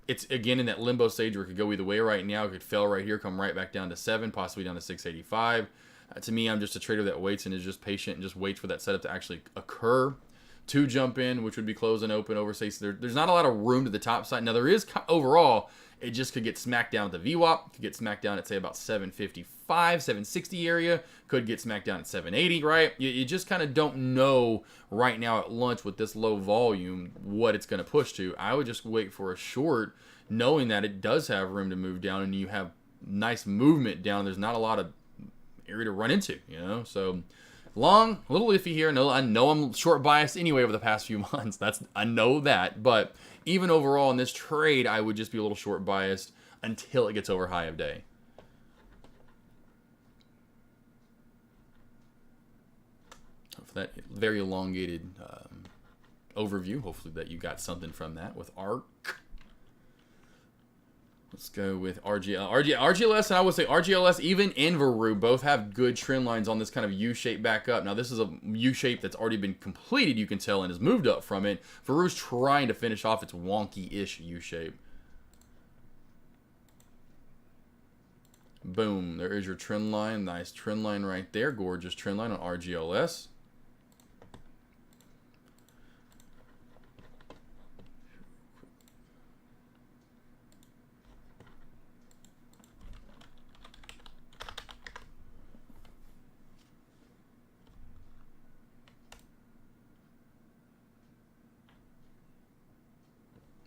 It's, again, in that limbo stage where it could go either way right now. It could fail right here, come right back down to 7, possibly down to 685. To me, I'm just a trader that waits and is just patient and just waits for that setup to actually occur to jump in, which would be close and open over, say, there's not a lot of room to the top side. Now, there is overall, it just could get smacked down at the VWAP, could get smacked down at, say, about 755, 760 area, could get smacked down at 780, right? You just kind of don't know right now at lunch with this low volume what it's going to push to. I would just wait for a short, knowing that it does have room to move down and you have nice movement down. There's not a lot of area to run into, So long, a little iffy here. No, I know I'm short biased anyway over the past few months. I know that, but even overall in this trade, I would just be a little short biased until it gets over high of day. For that very elongated overview, hopefully that you got something from that with ARC. Let's go with RGLS, and I would say RGLS, even in Veru, both have good trend lines on this kind of U-shape back up. Now, this is a U-shape that's already been completed, you can tell, and has moved up from it. Veru's trying to finish off its wonky-ish U-shape. Boom. There is your trend line. Nice trend line right there. Gorgeous trend line on RGLS.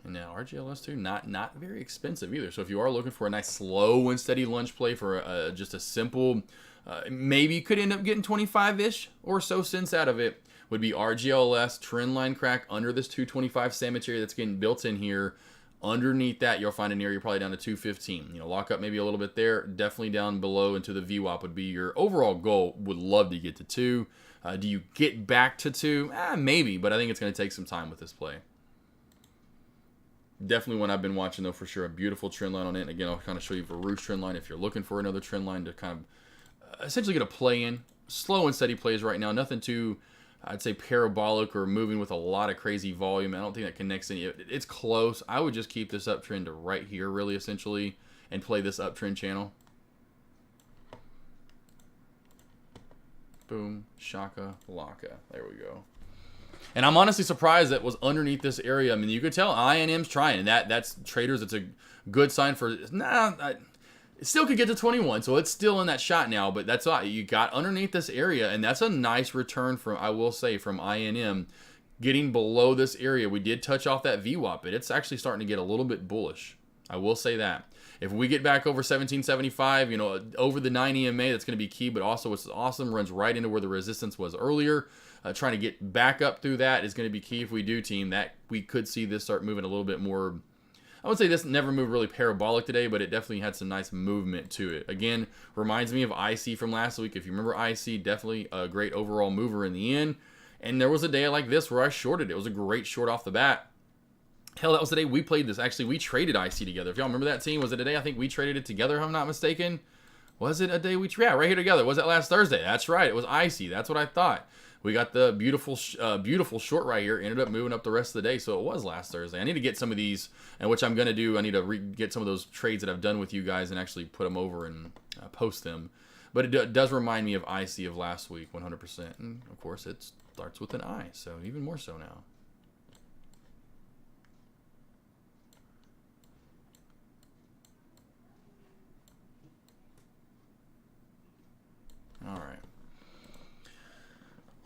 And now RGLS 2, not very expensive either. So if you are looking for a nice slow and steady lunge play for just a simple, maybe you could end up getting 25-ish or so cents out of it, would be RGLS trend line crack under this 225 sandwich area that's getting built in here. Underneath that, you'll find an area probably down to 215. You know, lock up maybe a little bit there. Definitely down below into the VWAP would be your overall goal. Would love to get to 2. Do you get back to 2? Maybe, but I think it's going to take some time with this play. Definitely one I've been watching, though, for sure. A beautiful trend line on it. And again, I'll kind of show you Varouche trend line if you're looking for another trend line to kind of essentially get a play in. Slow and steady plays right now. Nothing too, I'd say, parabolic or moving with a lot of crazy volume. I don't think that connects any. It's close. I would just keep this uptrend to right here, really, essentially, and play this uptrend channel. Boom. Shaka. Laka. There we go. And I'm honestly surprised that was underneath this area. I mean, you could tell INM's trying. That's traders. It's a good sign for. It still could get to 21, so it's still in that shot now. But that's all you got underneath this area, and that's a nice return from, I will say, from INM getting below this area. We did touch off that VWAP, but it's actually starting to get a little bit bullish. I will say that. If we get back over 1775, you know, over the 9 EMA, that's going to be key. But also, it's awesome. Runs right into where the resistance was earlier. Trying to get back up through that is going to be key if we do, team. That we could see this start moving a little bit more. I would say this never moved really parabolic today, but it definitely had some nice movement to it. Again, reminds me of IC from last week. If you remember IC, definitely a great overall mover in the end. And there was a day like this where I shorted it. It was a great short off the bat. Hell, that was the day we played this. Actually, we traded IC together. If y'all remember that, team, was it a day I think we traded it together, if I'm not mistaken? Was it a day we traded? Yeah, right here together. Was it last Thursday? That's right. It was IC. That's what I thought. We got the beautiful short right here. Ended up moving up the rest of the day, so it was last Thursday. I need to get some of these, and which I'm going to do. I need to get some of those trades that I've done with you guys and actually put them over and post them. But it does remind me of IC of last week, 100%. And, of course, it starts with an I, so even more so now. All right.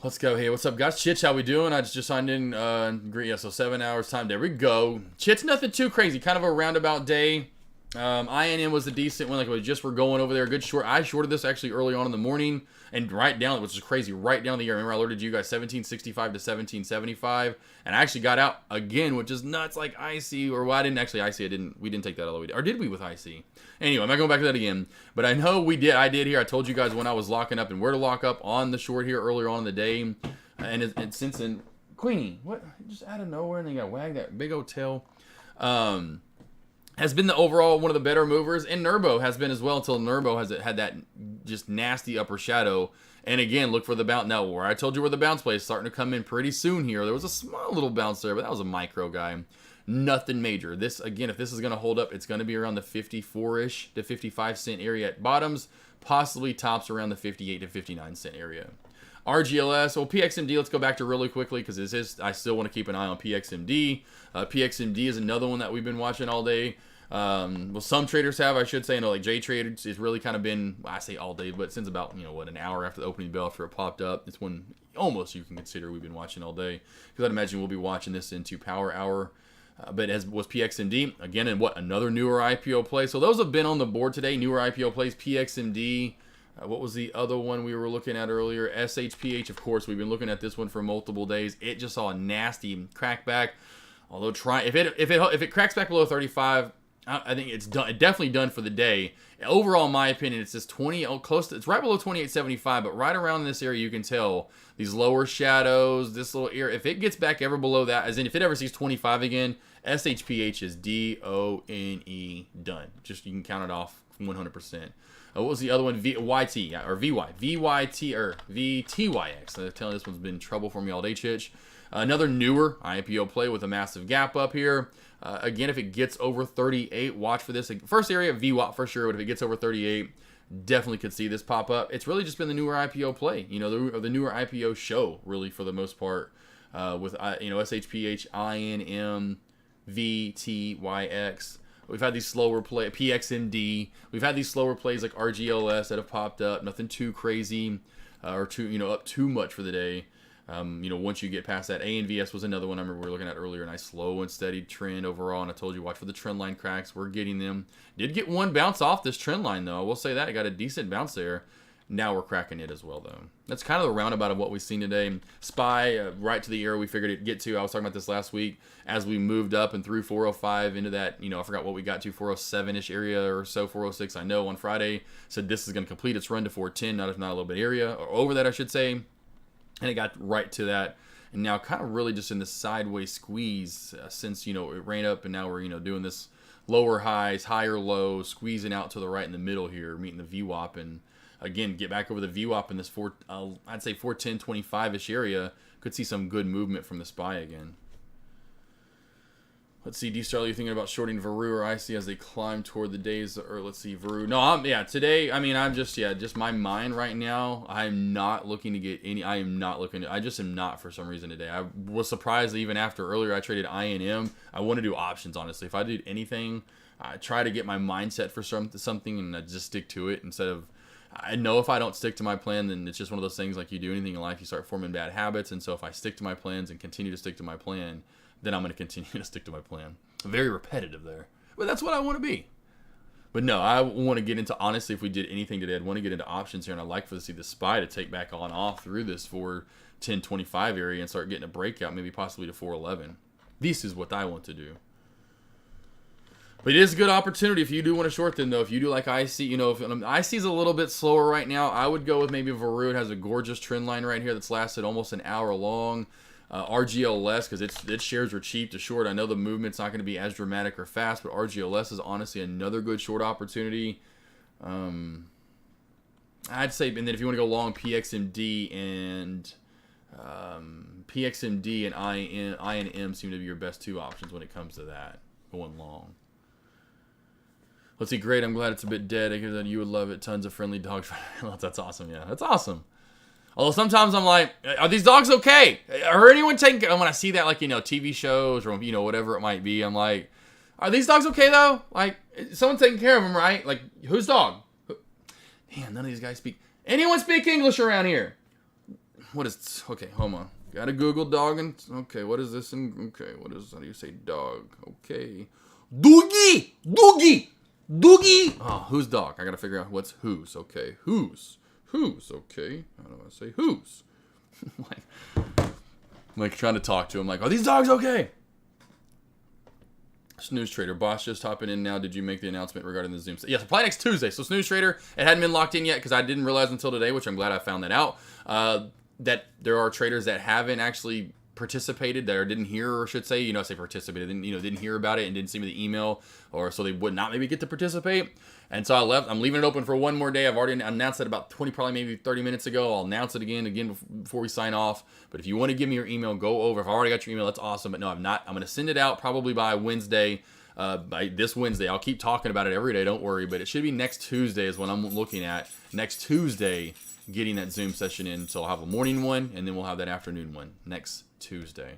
Let's go. Hey, what's up, guys? Chitch, how we doing? I just signed in. Yeah, so 7 hours time. There we go. Chitch, nothing too crazy. Kind of a roundabout day. INM was a decent one. Like we just were going over there. Good short. I shorted this actually early on in the morning and right down, which is crazy, right down the year. Remember I alerted you guys 1765 to 1775, and I actually got out again, which is nuts. Like IC, or well, I didn't actually IC. We didn't take that all the way down. Or did we with IC? Anyway, I'm not going back to that again. But I know we did. I did here. I told you guys when I was locking up and where to lock up on the short here earlier on in the day, and since then, Queenie, what? Just out of nowhere, and they got wagged that big old tail. Has been the overall one of the better movers, and Nurbo has been as well until Nurbo has had that just nasty upper shadow. And again, look for the bounce. Now, where I told you where the bounce play is starting to come in pretty soon here. There was a small little bounce there, but that was a micro guy. Nothing major. This, again, if this is going to hold up, it's going to be around the 54-ish to 55 cent area at bottoms, possibly tops around the 58 to 59 cent area. RGLS, well, PXMD, let's go back to really quickly because I still want to keep an eye on PXMD. PXMD is another one that we've been watching all day. Well, some traders have, I should say. Like J Traders, it's really kind of been, I say all day, but since about, an hour after the opening bell after it popped up, it's when almost you can consider we've been watching all day. Because I'd imagine we'll be watching this into Power Hour. But as was PXMD, again, and another newer IPO play. So those have been on the board today, newer IPO plays, PXMD. What was the other one we were looking at earlier? SHPH, of course. We've been looking at this one for multiple days. It just saw a nasty crackback. Although if it cracks back below 35, I think it's done. Definitely done for the day. Overall, in my opinion, it's just it's right below 28.75, but right around this area, you can tell these lower shadows, this little area. If it gets back ever below that, as in if it ever sees 25 again, SHPH is DONE, done. Just you can count it off 100%. What was the other one? VYT or VYT or VTYX. I'm telling you, this one's been trouble for me all day, Chitch. Another newer IPO play with a massive gap up here. Again, if it gets over 38, watch for this. First area, VWAP for sure, but if it gets over 38, definitely could see this pop up. It's really just been the newer IPO play, you know, the newer IPO show, really, for the most part, with, you know, SHPH, INM, VTYX. We've had these slower play, PXMD. We've had these slower plays like RGLS that have popped up. Nothing too crazy or too, you know, up too much for the day. You know, once you get past that, ANVS was another one I remember we were looking at earlier. Nice slow and steady trend overall, and I told you watch for the trend line cracks. We're getting them. Did get one bounce off this trend line though. I will say that it got a decent bounce there. Now we're cracking it as well though. That's kind of the roundabout of what we've seen today. SPY right to the area we figured it'd get to. I was talking about this last week as we moved up and through 405 into that, you know, I forgot what we got to, 407-ish area or so, 406. I know on Friday said this is going to complete its run to 410, not if not a little bit area or over that I should say. And it got right to that, and now kind of really just in this sideways squeeze since, you know, it ran up, and now we're, you know, doing this lower highs, higher lows, squeezing out to the right in the middle here, meeting the VWAP, and again, get back over the VWAP in this I'd say 410-25-ish area. Could see some good movement from the SPY again. Let's see, D-Star, you thinking about shorting Veru or IC as they climb toward the days, or let's see, Veru. No, yeah, today, I mean, I'm just, yeah, just my mind right now, I'm not looking to get any, I just am not for some reason today. I was surprised that even after earlier I traded INM, I want to do options, honestly. If I did anything, I try to get my mindset for something and I just stick to it instead of, I know if I don't stick to my plan, then it's just one of those things like you do anything in life, you start forming bad habits, and so if I stick to my plans and continue to stick to my plan, then I'm going to continue to stick to my plan. Very repetitive there. But that's what I want to be. But no, I want to get into, honestly, if we did anything today, I'd want to get into options here, and I'd like to see the SPY to take back on off through this 410-25 area and start getting a breakout, maybe possibly to 411. This is what I want to do. But it is a good opportunity if you do want to short them, though. If you do like IC, you know, if IC is a little bit slower right now, I would go with maybe Veru. It has a gorgeous trend line right here that's lasted almost an hour long. RGLS, because its shares are cheap to short. I know the movement's not going to be as dramatic or fast, but RGLS is honestly another good short opportunity. I'd say, and then if you want to go long, PXMD and INM seem to be your best two options when it comes to that, going long. Let's see, great. I'm glad it's a bit dead. Because you would love it. Tons of friendly dogs. That's awesome. Yeah, that's awesome. Although sometimes I'm like, are these dogs okay? Or anyone taking care? When I see that, like, you know, TV shows or, you know, whatever it might be, I'm like, are these dogs okay though? Like, someone's taking care of them, right? Like, whose dog? Damn, none of these guys speak. Anyone speak English around here? What is? Okay, hold on. Got to Google dog and okay, what is this? Okay, what is? How do you say dog? Okay, Doogie, Doogie, Doogie. Oh, whose dog? I gotta figure out what's whose. Okay, whose. Who's okay? How do I say who's? like trying to talk to him. Like, are these dogs okay? Snooze Trader, boss just hopping in now. Did you make the announcement regarding the Zoom? Yes, apply next Tuesday. So Snooze Trader, it hadn't been locked in yet because I didn't realize until today, which I'm glad I found that out. That there are traders that haven't actually participated, that or didn't hear, or should say, you know, say participated, didn't hear about it and didn't see me the email, or so they would not maybe get to participate. And so I'm leaving it open for one more day. I've already announced it about 20, probably maybe 30 minutes ago. I'll announce it again before we sign off. But if you want to give me your email, go over. If I already got your email, that's awesome. But no, I'm not. I'm going to send it out probably by Wednesday. By this Wednesday. I'll keep talking about it every day. Don't worry. But it should be next Tuesday is what I'm looking at. Next Tuesday, getting that Zoom session in. So I'll have a morning one, and then we'll have that afternoon one next Tuesday.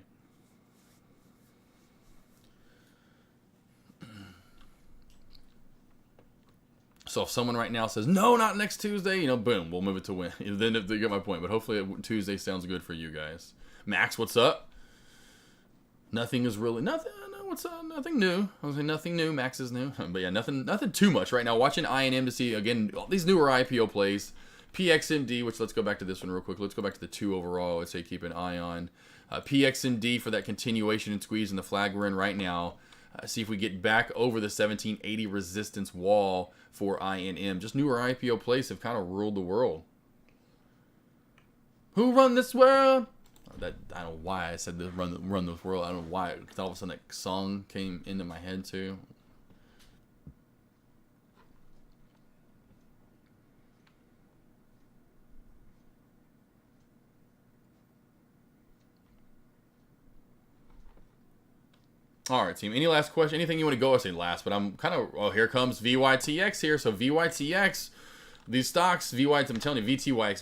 So if someone right now says, no, not next Tuesday, you know, boom, we'll move it to when. Then if they get my point. But hopefully Tuesday sounds good for you guys. Max, what's up? Nothing is really, nothing, no, what's up? Nothing new. I was saying nothing new. Max is new. But yeah, nothing too much right now. Watching INM to see, again, all these newer IPO plays. PXMD, which let's go back to this one real quick. Let's go back to the two overall. I'd say keep an eye on. PXMD for that continuation and squeeze in the flag we're in right now. See if we get back over the 1780 resistance wall for INM. Just newer IPO plays have kind of ruled the world. Who run this world? I don't know why I said this, run this world. I don't know why. Because all of a sudden that song came into my head too. All right, team. Any last question? Anything you want to go? I say last, but I'm kind of. Oh, here comes VYTX here. So VYTX, these stocks, I'm telling you, VTYX.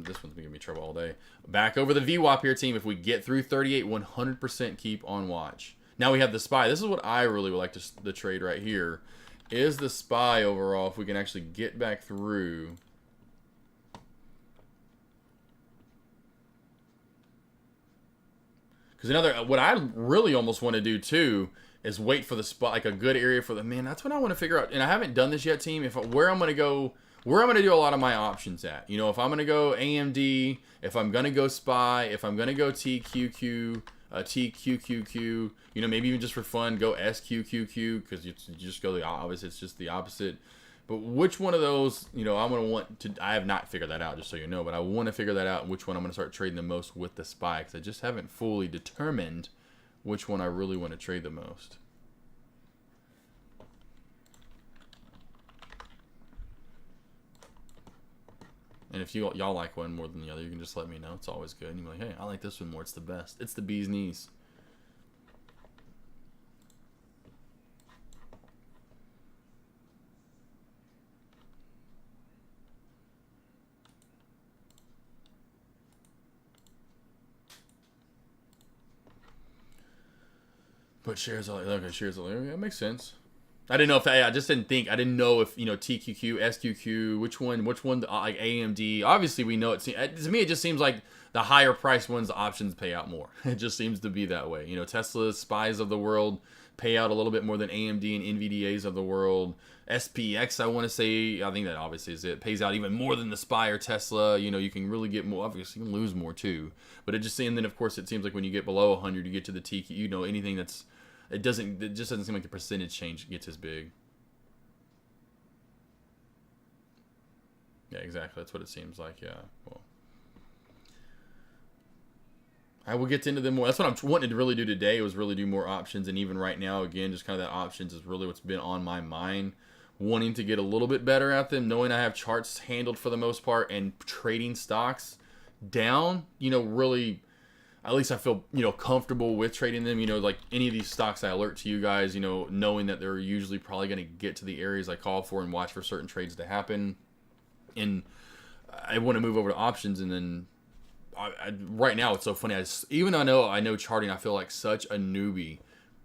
This one's giving me trouble all day. Back over the VWAP here, team. If we get through 38, 100% keep on watch. Now we have the SPY. This is what I really would like to trade right here. Is the SPY overall? If we can actually get back through. Because what I really almost want to do too is wait for the spot, like a good area for the, man, that's what I want to figure out. And I haven't done this yet, team. Where I'm going to do a lot of my options at. You know, if I'm going to go AMD, if I'm going to go SPY, if I'm going to go TQQQ, you know, maybe even just for fun, go SQQQ, because you just go the opposite. It's just the opposite. But which one of those, you know, I'm going to want to, I have not figured that out, just so you know, but I want to figure that out, which one I'm going to start trading the most with the SPY, because I just haven't fully determined which one I really want to trade the most. And if y'all like one more than the other, you can just let me know. It's always good. And you're like, hey, I like this one more. It's the best. It's the bee's knees. But shares, okay, shares, that makes sense. I didn't know if I just didn't think. I didn't know if, you know, TQQ, SQQ, which one, like AMD. Obviously, we know to me, it just seems like the higher price ones, the options pay out more. It just seems to be that way. You know, Tesla, SPYs of the world pay out a little bit more than AMD and NVDAs of the world. SPX, I want to say, I think that obviously is it. Pays out even more than the SPY or Tesla. You know, you can really get more. Obviously, you can lose more too. But it just, and then of course, it seems like when you get below 100, you get to the TQ. You know, anything that's, it just doesn't seem like the percentage change gets as big. Yeah, exactly. That's what it seems like. Yeah. Well, I will get into them more. That's what I'm wanting to really do today, was really do more options. And even right now, again, just kind of that options is really what's been on my mind. Wanting to get a little bit better at them, knowing I have charts handled for the most part, and trading stocks down, you know, really, at least I feel, you know, comfortable with trading them. You know, like any of these stocks, I alert to you guys, you know, knowing that they're usually probably going to get to the areas I call for and watch for certain trades to happen. And I want to move over to options. And then right now it's so funny. Even though I know charting, I feel like such a newbie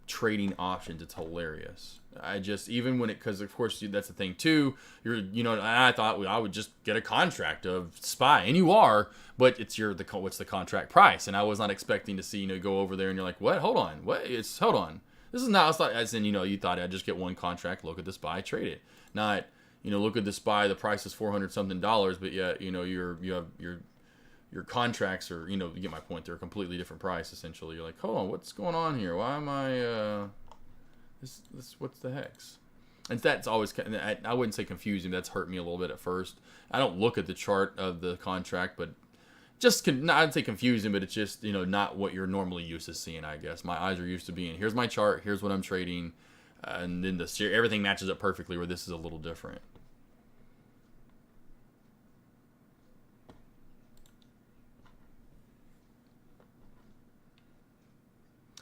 trading options. It's hilarious. I just, even when because of course that's the thing too. You know, I thought I would just get a contract of SPY, and you are, but it's what's the contract price? And I was not expecting to see, you know, go over there and you're like, what? Hold on, what? Hold on. This is not. As in, you know, you thought I'd just get one contract, look at the SPY, trade it. Not, you know, look at the SPY, the price is $400 something, but yet, you know, you have your contracts are, you know, you get my point. They're a completely different price essentially. You're like, hold on, what's going on here? Why am I this what's the hex? And that's always, I wouldn't say confusing. That's hurt me a little bit at first. I don't look at the chart of the contract, but just I'd say confusing, but it's just, you know, not what you're normally used to seeing. I guess my eyes are used to being, here's my chart, here's what I'm trading, and then everything matches up perfectly. Where this is a little different.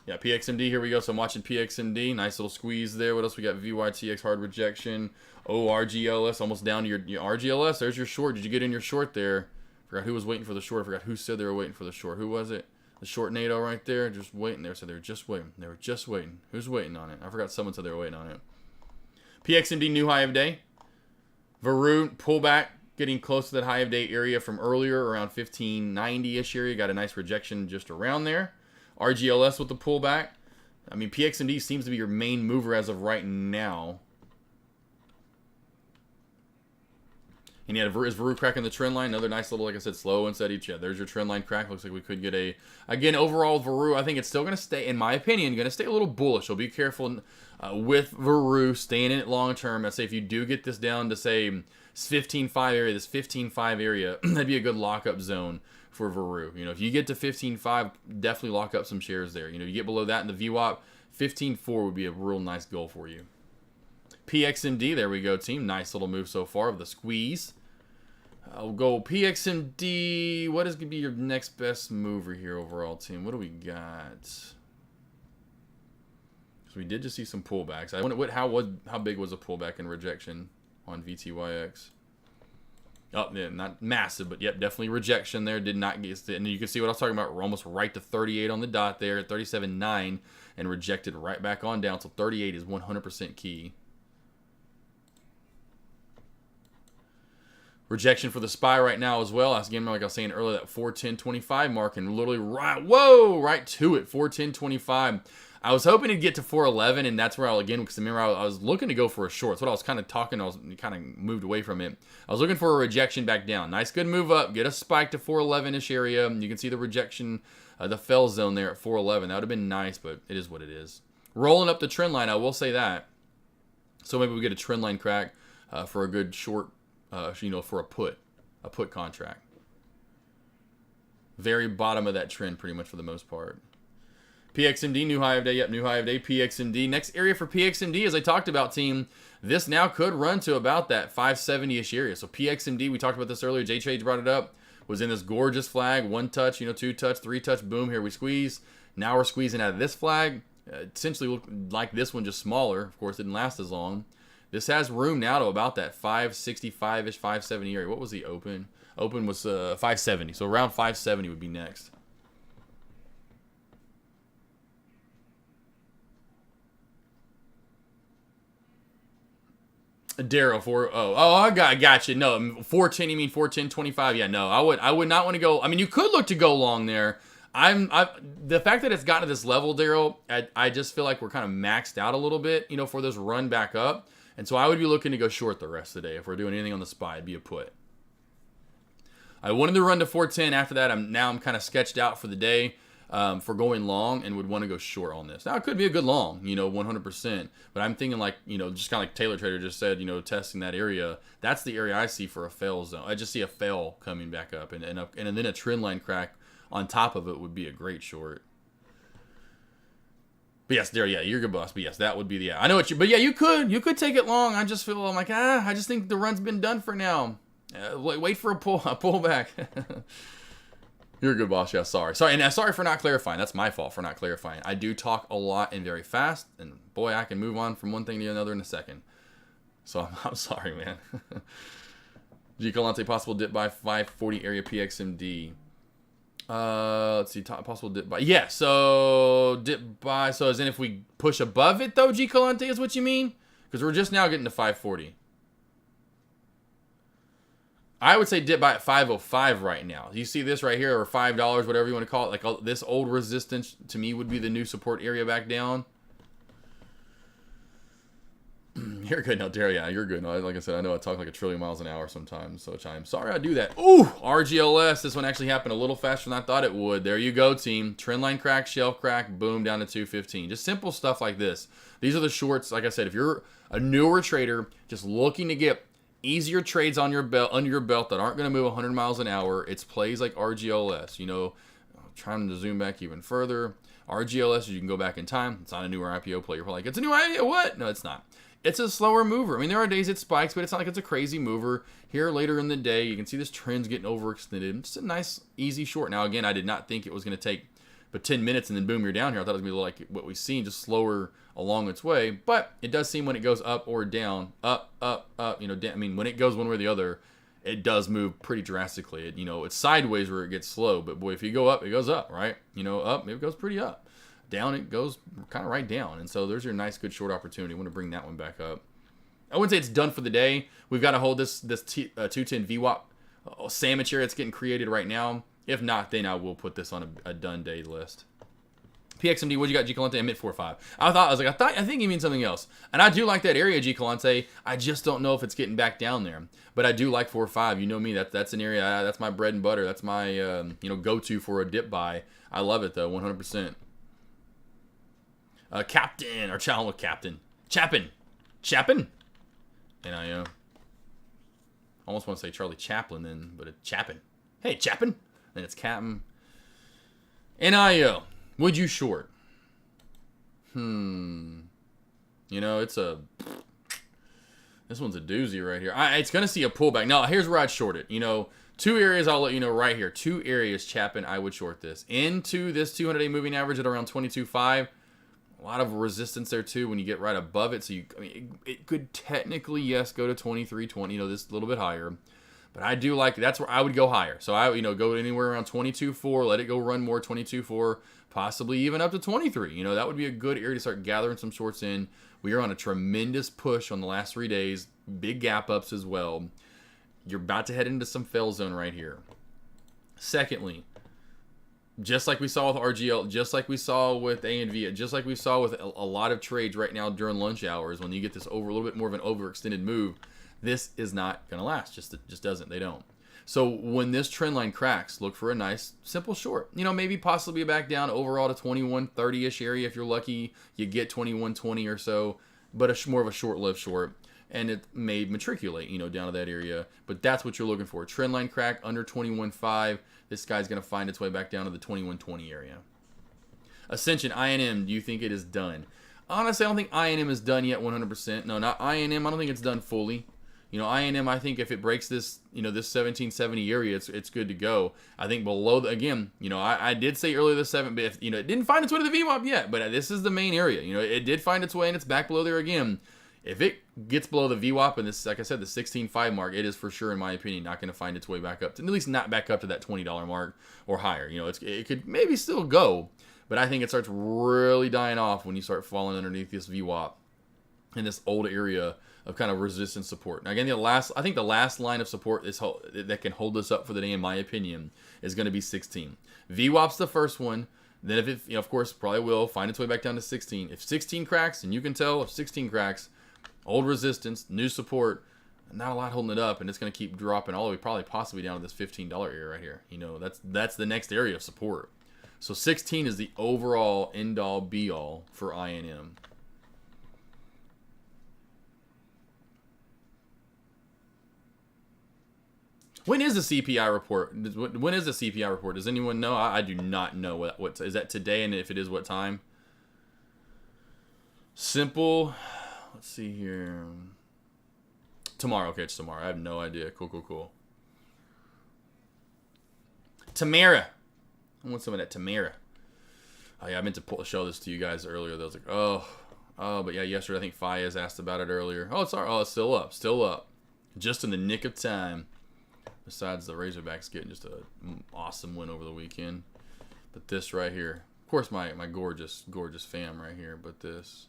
Yeah, PXMD, here we go. So I'm watching PXMD. Nice little squeeze there. What else we got? VYTX, hard rejection. Oh, RGLS, almost down to your RGLS. There's your short. Did you get in your short there? Forgot who was waiting for the short. Forgot who said they were waiting for the short. Who was it? The short NATO right there. Just waiting there. So they were just waiting. They were just waiting. Who's waiting on it? I forgot someone said they were waiting on it. PXMD, new high of day. Varun, pullback. Getting close to that high of day area from earlier, around 1590-ish area. Got a nice rejection just around there. RGLS with the pullback. I mean, PXMD seems to be your main mover as of right now. And yeah, is Varu cracking the trend line? Another nice little, like I said, slow and steady. Yeah, there's your trend line crack. Looks like we could get a, again, overall Varu, I think it's still going to stay, in my opinion, going to stay a little bullish. So be careful with Varu, staying in it long term. I'd say if you do get this down to, say, 15.5 area, this 15.5 area, that'd be a good lockup zone for Varu. You know, if you get to 15.5, definitely lock up some shares there. You know, you get below that in the VWAP, 15.4 would be a real nice goal for you. PXMD, there we go, team. Nice little move so far of the squeeze. I'll go PXMD. What is going to be your next best mover here overall, team? What do we got? So we did just see some pullbacks. I wonder how big was a pullback in rejection on VTYX? Oh, yeah, not massive, but yep, definitely rejection there. Did not get, and you can see what I was talking about. We're almost right to 38 on the dot there at 37.9 and rejected right back on down. So 38 is 100% key. Rejection for the SPY right now as well. Again, like I was saying earlier, that 410.25 mark and literally right to it, 410.25. I was hoping to get to 411, and that's where because remember I was looking to go for a short. That's what I was kind of talking. I was kind of moved away from it. I was looking for a rejection back down. Nice, good move up. Get a spike to 411-ish area. You can see the rejection, the fell zone there at 411. That would have been nice, but it is what it is. Rolling up the trend line, I will say that. So maybe we get a trend line crack for a good short, for a put contract. Very bottom of that trend, pretty much for the most part. PXMD, new high of day. Yep, new high of day. PXMD. Next area for PXMD, as I talked about, team, this now could run to about that 570-ish area. So PXMD, we talked about this earlier. J-Trade brought it up. Was in this gorgeous flag. 1 touch, 2 touch, 3 touch. Boom, here we squeeze. Now we're squeezing out of this flag. Essentially looked like this one, just smaller. Of course, didn't last as long. This has room now to about that 565-ish, 570 area. What was the open? Open was 570. So around 570 would be next. Daryl, I got you. No, 410. You mean 410.25? Yeah, no, I would not want to go. I mean, you could look to go long there. The fact that it's gotten to this level, Daryl, I just feel like we're kind of maxed out a little bit, for this run back up, and so I would be looking to go short the rest of the day if we're doing anything on the SPY. It'd be a put. I wanted to run to 410. After that, I'm kind of sketched out for the day. For going long and would want to go short on this. Now, it could be a good long, 100%. But I'm thinking just kind of like Taylor Trader just said, testing that area. That's the area I see for a fail zone. I just see a fail coming back up. And then a trend line crack on top of it would be a great short. But yes, there, yeah, you're a good boss. But yes, that would be the, I know what but yeah, you could take it long. I just feel, I just think the run's been done for now. Wait for a pullback. You're a good boss. Yeah, sorry. And sorry for not clarifying. That's my fault for not clarifying. I do talk a lot and very fast, and boy, I can move on from one thing to another in a second. So I'm sorry, man. G. Calante, possible dip by 540 area PXMD. Let's see, possible dip by. Yeah, so dip by. So as in if we push above it, though, G. Calante is what you mean? Because we're just now getting to 540. I would say dip by at 505 right now. You see this right here, or $5, whatever you want to call it. Like this old resistance to me would be the new support area back down. You're good now, Terry. Yeah, you're good. No, like I said, I know I talk like a trillion miles an hour sometimes, so I'm sorry I do that. Ooh, RGLS. This one actually happened a little faster than I thought it would. There you go, team. Trendline crack, shelf crack, boom, down to 215. Just simple stuff like this. These are the shorts. Like I said, if you're a newer trader just looking to get easier trades on your belt, under your belt that aren't going to move 100 miles an hour, it's plays like RGLS. Trying to zoom back even further. RGLS, you can go back in time. It's not a newer IPO play. You're like, it's a new IPO. What? No, it's not. It's a slower mover. I mean, there are days it spikes, but it's not like it's a crazy mover. Here later in the day, you can see this trend's getting overextended. It's a nice, easy short. Now, again, I did not think it was going to take but 10 minutes and then boom, you're down here. I thought it was going to be like what we've seen, just slower along its way. But it does seem when it goes up or down, up, down. I mean, when it goes one way or the other, it does move pretty drastically. It's sideways where it gets slow. But boy, if you go up, it goes up, right? Up, it goes pretty up. Down, it goes kind of right down. And so there's your nice, good short opportunity. I want to bring that one back up. I wouldn't say it's done for the day. We've got to hold this 210 VWAP sandwich here that's getting created right now. If not, then I will put this on a done day list. PXMD, what you got, G. Calante? I'm at 4.5. I think you mean something else. And I do like that area, G. Calante. I just don't know if it's getting back down there. But I do like 4.5. You know me. That's an area. That's my bread and butter. That's my go-to for a dip buy. I love it though, 100%. Captain or Captain Chapin. And I almost want to say Charlie Chaplin then, but it's Chapin. Hey, Chapin. Then it's Captain. NIO. Would you short? It's this one's a doozy right here. It's going to see a pullback. Now, here's where I'd short it. 2 areas I'll let you know right here. 2 areas, Chapin, I would short this. Into this 200-day moving average at around 22.5. A lot of resistance there too when you get right above it. So I mean, it could technically, yes, go to 23.20, this a little bit higher. But I do like, that's where I would go higher. So I, go anywhere around 22.4, let it go run more, 22.4, possibly even up to 23. That would be a good area to start gathering some shorts in. We are on a tremendous push on the last 3 days, big gap ups as well. You're about to head into some fail zone right here. Secondly, just like we saw with RGL, just like we saw with ANV, just like we saw with a lot of trades right now during lunch hours, when you get this a little bit more of an overextended move, this is not going to last. Just doesn't. They don't. So when this trend line cracks, look for a nice, simple short. Maybe possibly back down overall to 21.30-ish area. If you're lucky, you get 21.20 or so, but more of a short-lived short. And it may matriculate, down to that area. But that's what you're looking for. Trend line crack under 21.5. This guy's going to find its way back down to the 21.20 area. Ascension, INM, do you think it is done? Honestly, I don't think INM is done yet 100%. No, not INM. I don't think it's done fully. INM, I think if it breaks this, this 1770 area, it's good to go. I think below, again, I did say earlier the 7, but if, it didn't find its way to the VWAP yet, but this is the main area. It did find its way and it's back below there again. If it gets below the VWAP and this, like I said, the 16.5 mark, it is for sure, in my opinion, not going to find its way back up to, at least not back up to that $20 mark or higher. It could maybe still go, but I think it starts really dying off when you start falling underneath this VWAP in this old area of kind of resistance support. Now, again, I think the last line of support that can hold us up for the day, in my opinion, is going to be 16. VWAP's the first one. Then if it, of course, probably will find its way back down to 16. If 16 cracks, and you can tell if 16 cracks, old resistance, new support, not a lot holding it up, and it's going to keep dropping all the way, probably possibly down to this $15 area right here. That's the next area of support. So 16 is the overall end-all, be-all for INM. When is the CPI report? When is the CPI report? Does anyone know? I do not know. What is that today? And if it is, what time? Simple. Let's see here. Tomorrow. Okay, it's tomorrow. I have no idea. Cool. Tamara. I want some of that Tamara. Oh, yeah, I meant to show this to you guys earlier. I was like, oh, but yeah, yesterday I think Fayez asked about it earlier. Oh, it's still up. Just in the nick of time. Besides the Razorbacks getting just an awesome win over the weekend. But this right here. Of course, my gorgeous fam right here. But this.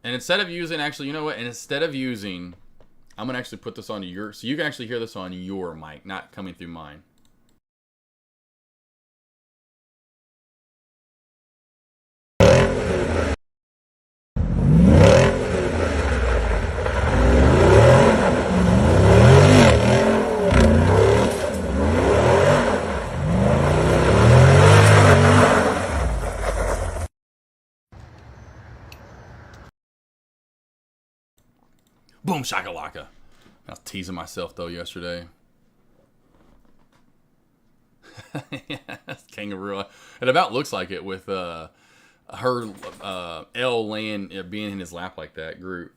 And instead of using, actually, you know what? And instead of using, I'm going to actually put this onto your, so you can actually hear this on your mic, not coming through mine. Boom shakalaka. I was teasing myself though yesterday. Yeah, that's kangaroo. It about looks like it with her L laying being in his lap like that. Groot.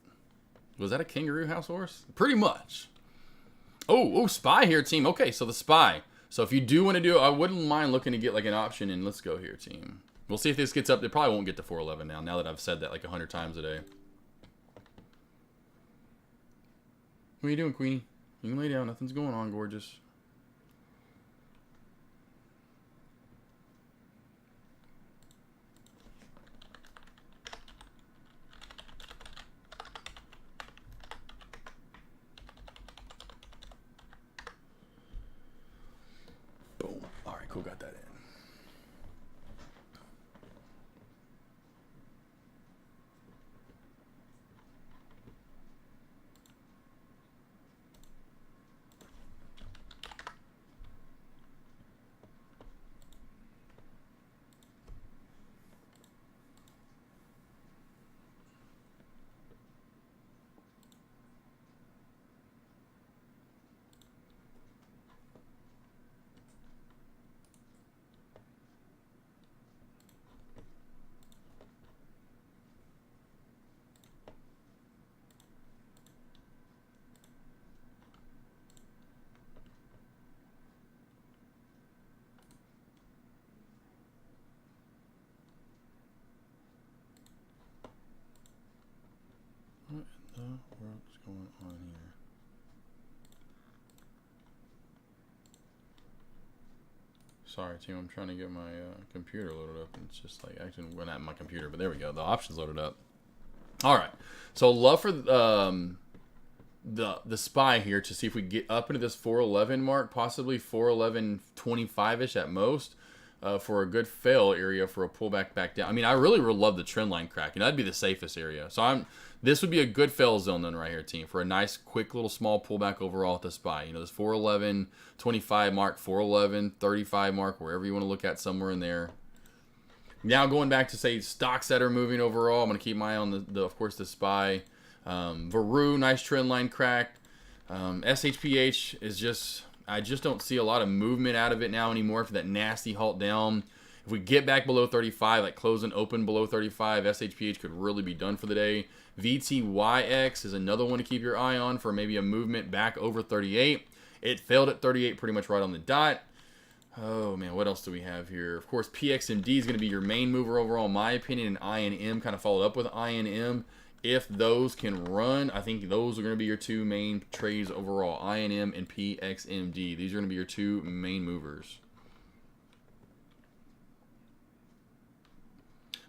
Was that a kangaroo house horse? Pretty much. Oh, spy here, team. Okay, so the spy. So if you do want to do it, I wouldn't mind looking to get like an option in. Let's go here, team. We'll see if this gets up. It probably won't get to 411 now that I've said that like 100 times a day. What are you doing, Queenie? You can lay down. Nothing's going on, gorgeous. Boom. All right, cool. Got that in. Sorry, team. I'm trying to get my computer loaded up. And it's just like acting, well, not my computer, but there we go. The options loaded up. All right. So love for the SPY here to see if we get up into this 411 mark, possibly 411.25ish at most, for a good fail area for a pullback back down. I mean, I really would love the trend line crack, and that'd be the safest area. So this would be a good fail zone then right here, team, for a nice, quick little small pullback overall at the SPY. You know, this 411.25 mark, 411.35 mark, wherever you want to look at, somewhere in there. Now going back to, say, stocks that are moving overall, I'm going to keep my eye on, of course, the SPY. Veru, nice trend line crack. SHPH is just, I just don't see a lot of movement out of it now anymore for that nasty halt down. If we get back below 35, like close and open below 35, SHPH could really be done for the day. VTYX is another one to keep your eye on for maybe a movement back over 38. It failed at 38 pretty much right on the dot. Oh, man, what else do we have here? Of course, PXMD is going to be your main mover overall, in my opinion, and INM kind of followed up with INM. If those can run, I think those are going to be your two main trades overall, INM and PXMD. These are going to be your two main movers.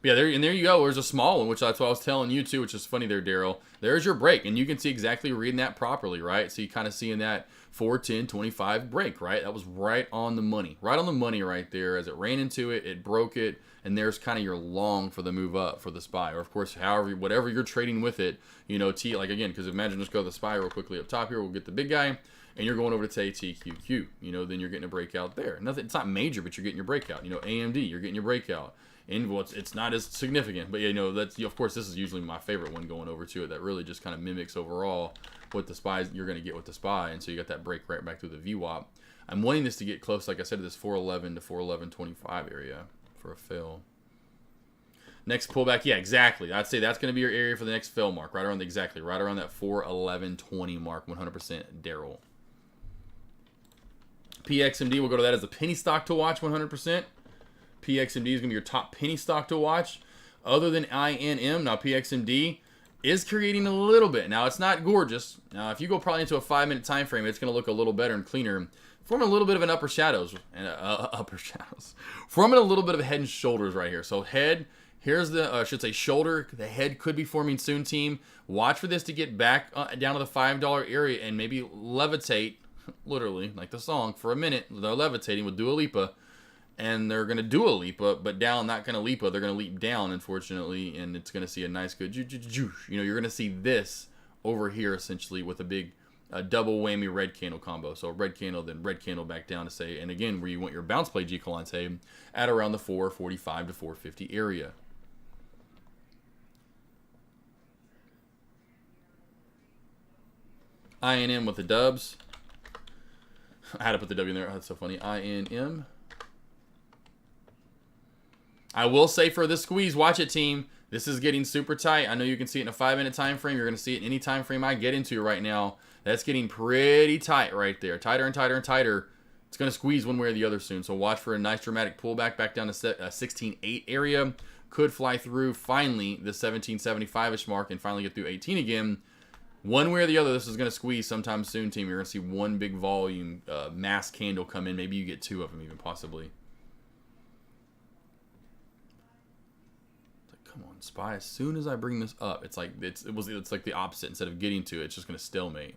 But yeah, there you go. There's a small one, which that's what I was telling you too, which is funny there, Daryl. There's your break, and you can see exactly reading that properly, right? So you kind of seeing that 410.25 break, right? That was right on the money. Right on the money right there. As it ran into it, it broke it, and there's kind of your long for the move up for the SPY. Or, of course, however, whatever you're trading with it, you know, like again, because imagine just go to the SPY real quickly up top here. We'll get the big guy, and you're going over to say TQQ. You know, then you're getting a breakout there. Nothing, it's not major, but you're getting your breakout. You know, AMD, you're getting your breakout. And well, it's not as significant, but you know, that's, of course, this is usually my favorite one going over to it. That really just kind of mimics overall what the SPY you're going to get with the SPY, and so you got that break right back through the VWAP. I'm wanting this to get close, like I said, to this 411 to 411.25 area for a fill. Next pullback, yeah, exactly. I'd say that's going to be your area for the next fill mark, right around right around that 411.20 mark, 100% Daryl. PXMD, we'll go to that as a penny stock to watch, 100%. PXMD is going to be your top penny stock to watch. Other than INM, now PXMD is creating a little bit. Now, it's not gorgeous. Now, if you go probably into a 5-minute time frame, it's going to look a little better and cleaner. Forming a little bit of an upper shadows. Forming a little bit of head and shoulders right here. So head, here's the, I should say shoulder. The head could be forming soon, team. Watch for this to get back down to the $5 area and maybe levitate, literally, like the song, for a minute. They're levitating with Dua Lipa. And they're going to do a Lipa, but down, not going to Lipa. They're going to leap down, unfortunately, and it's going to see a nice good, you know, you're going to see this over here, essentially, with a big double whammy red candle combo. So red candle, then red candle back down to say, and again, where you want your bounce play G-Colon, say, at around the 445 to 450 area. INM with the dubs. I had to put the W in there. Oh, that's so funny. INM. I will say for this squeeze, watch it, team. This is getting super tight. I know you can see it in a 5-minute time frame. You're going to see it in any time frame I get into right now. That's getting pretty tight right there. Tighter and tighter and tighter. It's going to squeeze one way or the other soon. So watch for a nice dramatic pullback back down to 16.8 area. Could fly through finally the 1775-ish mark and finally get through 18 again. One way or the other, this is going to squeeze sometime soon, team. You're going to see one big volume mass candle come in. Maybe you get two of them even, possibly. Come on, SPY. As soon as I bring this up, it's like it's like the opposite. Instead of getting to it, it's just going to stalemate.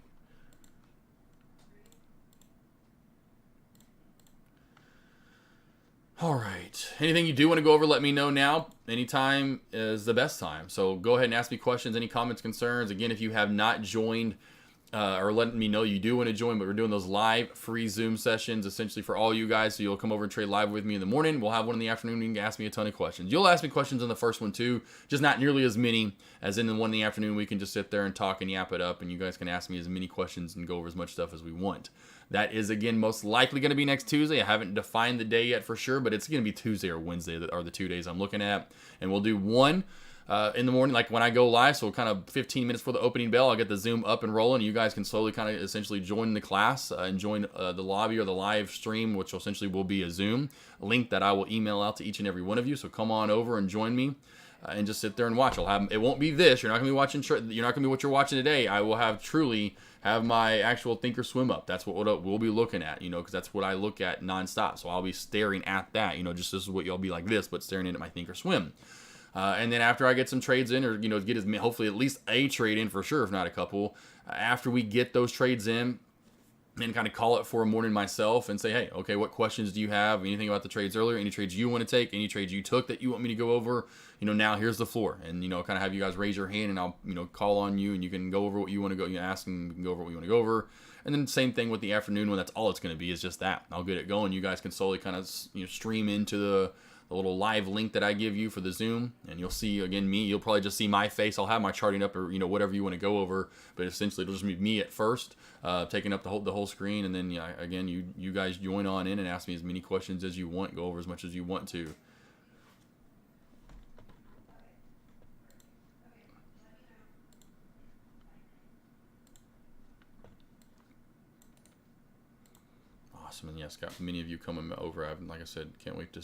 All right. Anything you do want to go over, let me know now. Anytime is the best time. So go ahead and ask me questions, any comments, concerns. Again, if you have not joined or letting me know you do want to join, but we're doing those live free Zoom sessions essentially for all you guys. So you'll come over and trade live with me in the morning. We'll have one in the afternoon. You can ask me a ton of questions. You'll ask me questions in the first one too, just not nearly as many as in the one in the afternoon. We can just sit there and talk and yap it up, and you guys can ask me as many questions and go over as much stuff as we want. That is, again, most likely going to be next Tuesday. I haven't defined the day yet for sure, but it's going to be Tuesday or Wednesday that are the 2 days I'm looking at. And we'll do one in the morning, like when I go live, so kind of 15 minutes before the opening bell, I'll get the Zoom up and rolling. You guys can slowly kind of essentially join the class and join the lobby or the live stream, which essentially will be a Zoom link that I will email out to each and every one of you. So come on over and join me. and just sit there and watch. I'll have, it won't be this. You're not gonna be watching. You're not gonna be what you're watching today. I will have truly have my actual Thinkorswim up. That's what we'll be looking at, you know, because that's what I look at nonstop. So I'll be staring at that, you know, just this is what y'all be like this, but staring into my Thinkorswim. And then after I get some trades in, or, you know, get as hopefully at least a trade in for sure, if not a couple, after we get those trades in, and kind of call it for a morning myself and say, hey, okay, what questions do you have? Anything about the trades earlier? Any trades you want to take? Any trades you took that you want me to go over? You know, now here's the floor. And, you know, kind of have you guys raise your hand and I'll, you know, call on you and you can go over what you want to go. You ask and we can go over what you want to go over. And then same thing with the afternoon when that's all it's going to be is just that. I'll get it going. You guys can slowly kind of, you know, stream into the little live link that I give you for the Zoom, and you'll see again me. You'll probably just see my face. I'll have my charting up, or, you know, whatever you want to go over. But essentially, it'll just be me at first, taking up the whole screen, and then, yeah, again, you guys join on in and ask me as many questions as you want. Go over as much as you want to. Awesome, and yes, got many of you coming over. Like I said, can't wait to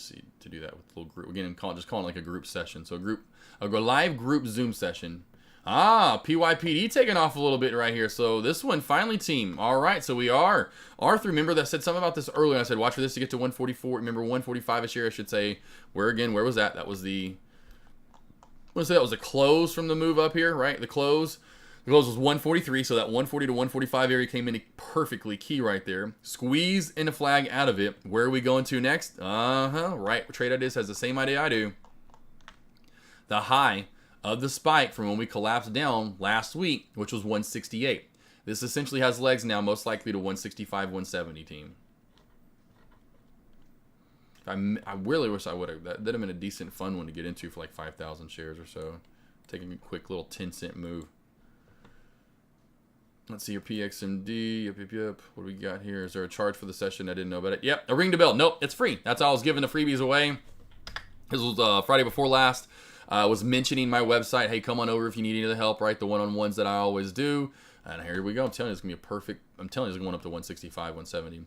do that with the little group again, and just calling like a group session. So a live group Zoom session. PYPD taking off a little bit right here. So this one finally, team. All right, so we are Arthur. Remember that said something about this earlier. I said watch for this to get to 144. Remember 145 ish here. I should say. Where was that? That was the. That was the close from the move up here, right? The close. The close was 143, so that 140 to 145 area came in perfectly key right there. Squeeze in a flag out of it. Where are we going to next? Right. Trade Ideas has the same idea I do. The high of the spike from when we collapsed down last week, which was 168. This essentially has legs now, most likely to 165, 170, team. I really wish I would have. That'd have been a decent fun one to get into for like 5,000 shares or so. Taking a quick little 10-cent move. Let's see your PXMD. Yep. What do we got here? Is there a charge for the session? I didn't know about it. Yep, a ring the bell. Nope, it's free. That's how I was giving the freebies away. This was Friday before last. I was mentioning my website. Hey, come on over if you need any of the help, right? The one-on-ones that I always do. And here we go. I'm telling you, it's going to be a perfect. I'm telling you, it's going up to 165, 170.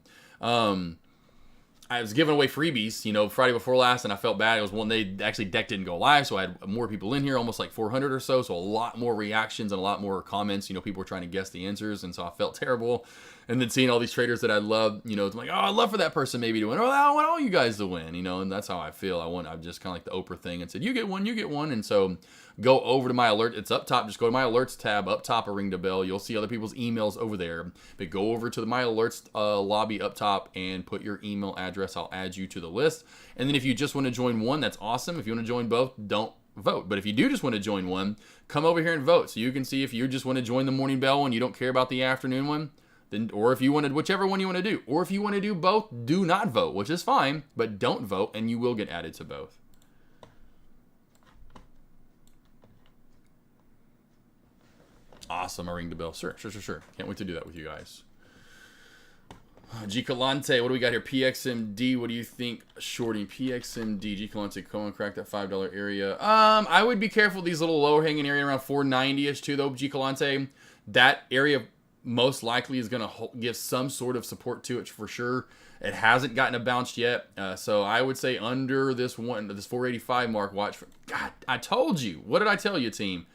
I was giving away freebies, you know, Friday before last, and I felt bad. It was one day, actually, deck didn't go live, so I had more people in here, almost like 400 or so, so a lot more reactions and a lot more comments. You know, people were trying to guess the answers, and so I felt terrible. And then seeing all these traders that I love, you know, it's like, oh, I'd love for that person maybe to win. Oh, I want all you guys to win, you know, and that's how I feel. I'm just kind of like the Oprah thing and said, you get one. And so go over to my alert. It's up top. Just go to my alerts tab up top or ring the bell. You'll see other people's emails over there. But go over to the my alerts lobby up top and put your email address. I'll add you to the list. And then if you just want to join one, that's awesome. If you want to join both, don't vote. But if you do just want to join one, come over here and vote. So you can see if you just want to join the morning bell one, you don't care about the afternoon one. Then, or if you wanted whichever one you want to do, or if you want to do both, do not vote, which is fine, but don't vote, and you will get added to both. Awesome, I ring the bell. Sure. Can't wait to do that with you guys. G Calante, what do we got here? PXMD, what do you think? Shorty, PXMD, G Calante, come on, crack that $5 area. I would be careful these little lower hanging area around 490-ish too, though, G Calante. That area most likely is going to give some sort of support to it for sure. It hasn't gotten a bounce yet, so I would say under this 485 mark. Watch for. God, I told you. What did I tell you, team?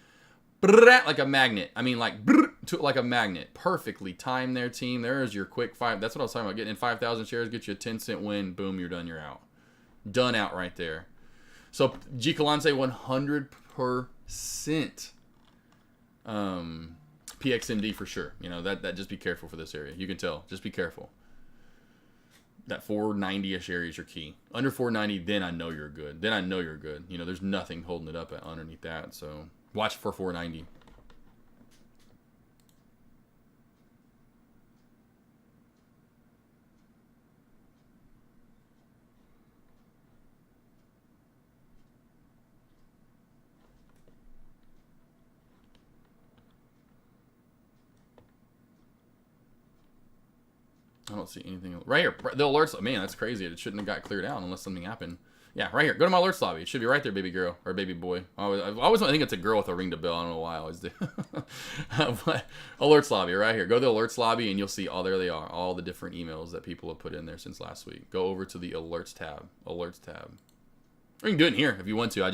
Like a magnet. I mean, like a magnet. Perfectly timed there, team. There's your quick five. That's what I was talking about. Getting in 5,000 shares, get you a 10-cent win. Boom, you're done. You're out. Done out right there. So G Calante 100%. PXMD for sure. You know, that just be careful for this area. You can tell. Just be careful. That 490-ish area is your key. Under 490, then I know you're good. You know, there's nothing holding it up underneath that. So watch for 490. I don't see anything. Right here. The alerts. Man, that's crazy. It shouldn't have got cleared out unless something happened. Yeah, right here. Go to my alerts lobby. It should be right there, baby girl. Or baby boy. I always think it's a girl with a ring to bell. I don't know why I always do. But alerts lobby right here. Go to the alerts lobby and you'll see, there they are. All the different emails that people have put in there since last week. Go over to the alerts tab. Alerts tab. Or you can do it in here if you want to.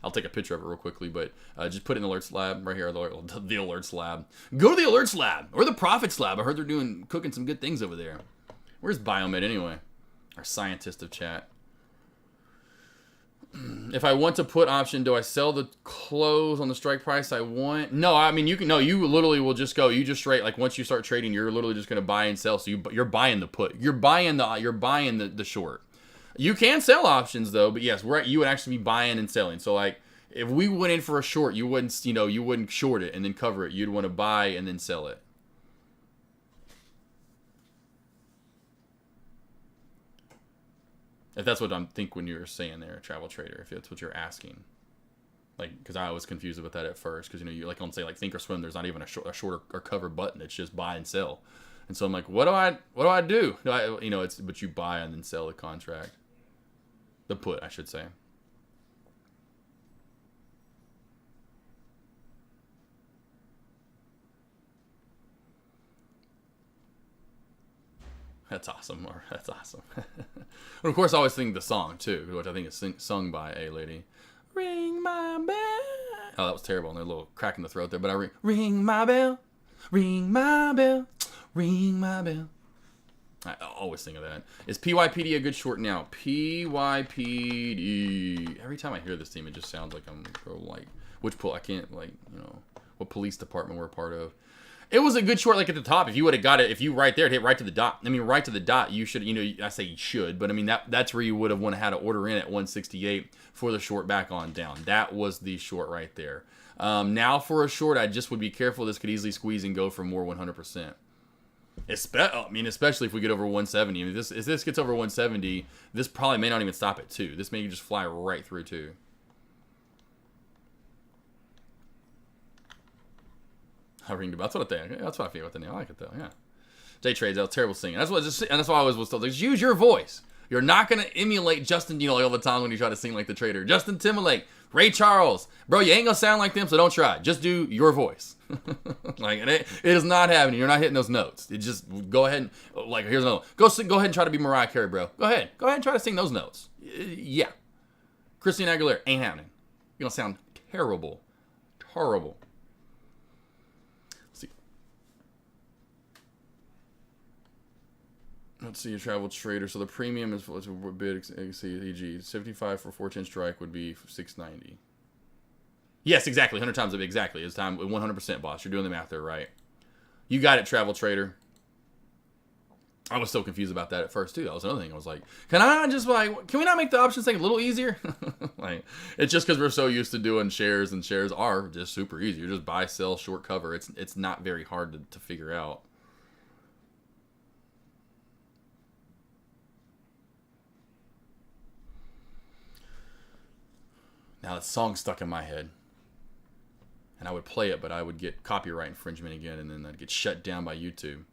I'll take a picture of it real quickly, but just put it in the alerts lab right here, the alerts lab. Go to the alerts lab or the profits lab. I heard they're cooking some good things over there. Where's Biomed anyway? Our scientist of chat. If I want to put option, do I sell the close on the strike price I want? No, I mean, you can. No, you literally will just go. You just straight, like, once you start trading, you're literally just going to buy and sell. So you're buying the put. You're buying the short. You can sell options though, but yes, right. You would actually be buying and selling. So like, if we went in for a short, you wouldn't short it and then cover it. You'd want to buy and then sell it. If that's what I'm think when you're saying there, travel trader, if that's what you're asking. Like, because I was confused about that at first, because you like on say like think or swim, there's not even a short or cover button. It's just buy and sell. And so I'm like, what do I do? But you buy and then sell the contract, the put, I should say. That's awesome. That's awesome. And of course, I always sing the song too, which I think is sung by a lady. Ring my bell. Oh, that was terrible. And a little crack in the throat there, but ring my bell, ring my bell, ring my bell. I always think of that. Is PYPD a good short now? PYPD. Every time I hear this team, it just sounds like I'm like which I can't what police department we're a part of. It was a good short, like at the top. If you would have got it, if you right there, hit right to the dot. I mean, right to the dot, you should, I say you should, but I mean, that's where you would have had to order in at 168 for the short back on down. That was the short right there. Now for a short, I just would be careful. This could easily squeeze and go for more 100%. Especially if we get over 170. I mean, if this gets over 170, this probably may not even stop at 2. This may just fly right through 2. I ringed about. That's what I think. That's what I feel with the name. I like it though. Yeah. J Trades out terrible singing. That's what I always was told. Like, use your voice. You're not gonna emulate Justin. Like all the time when you try to sing like the Trader. Justin Timberlake, Ray Charles, bro. You ain't gonna sound like them, so don't try. Just do your voice. Like it is not happening. You're not hitting those notes. It just go ahead and here's another one. Go ahead and try to be Mariah Carey, bro. Go ahead and try to sing those notes. Yeah. Christina Aguilera ain't happening. You're gonna sound terrible. Horrible. Let's see, a travel trader. So the premium is a bid, e.g. 75 for 410 strike would be 690. Yes, exactly. 100 times exactly. It's time 100%, boss. You're doing the math there, right? You got it, travel trader. I was so confused about that at first too. That was another thing. I was like, can we not make the options thing a little easier? Like, it's just because we're so used to doing shares, and shares are just super easy. You just buy, sell, short, cover. It's not very hard to figure out. Now that song's stuck in my head. And I would play it, but I would get copyright infringement again, and then I'd get shut down by YouTube.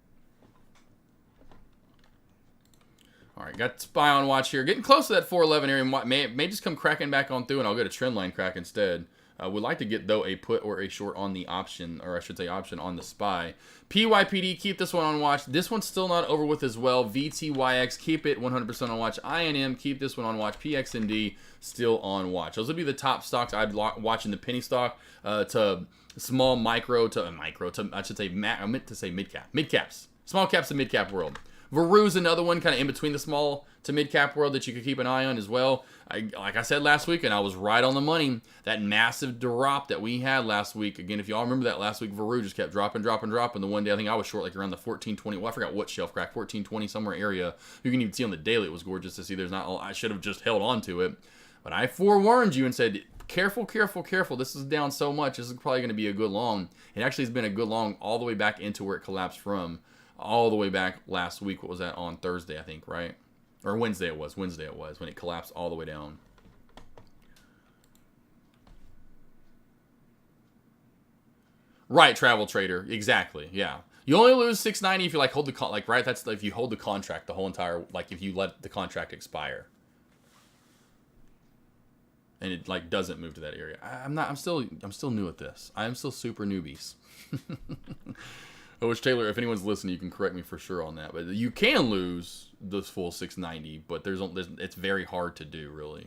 Alright, got Spy on watch here. Getting close to that 411 area. May just come cracking back on through, and I'll get a trend line crack instead. Would like to get, though, a put or a short on the option, or I should say option on the Spy. PYPD, keep this one on watch. This one's still not over with as well. VTYX, keep it 100% on watch. INM, keep this one on watch. PXND, still on watch. Those would be the top stocks I'd watch in the penny stock to small micro to I should say, I meant to say mid-cap. Mid-caps. Small caps to mid-cap world. Veru's another one kind of in between the small to mid-cap world that you could keep an eye on as well. Like I said last week, and I was right on the money, that massive drop that we had last week. Again, if y'all remember that last week, Veru just kept dropping. The one day, I think I was short like around the 1420. Well, I forgot what shelf crack, 1420 somewhere area. You can even see on the daily, it was gorgeous to see. I should have just held on to it. But I forewarned you and said, careful, careful, careful. This is down so much. This is probably going to be a good long. It actually has been a good long all the way back into where it collapsed from. All the way back last week. What was that, on Thursday, I think, right? Or Wednesday it was when it collapsed all the way down. Right, travel trader, exactly. Yeah, you only lose 690 if you hold the right. That's if you hold the contract the whole entire, if you let the contract expire, and it doesn't move to that area. I'm still new at this. I am still super newbies. Which, Taylor, if anyone's listening, you can correct me for sure on that. But you can lose this full 690, but it's very hard to do, really.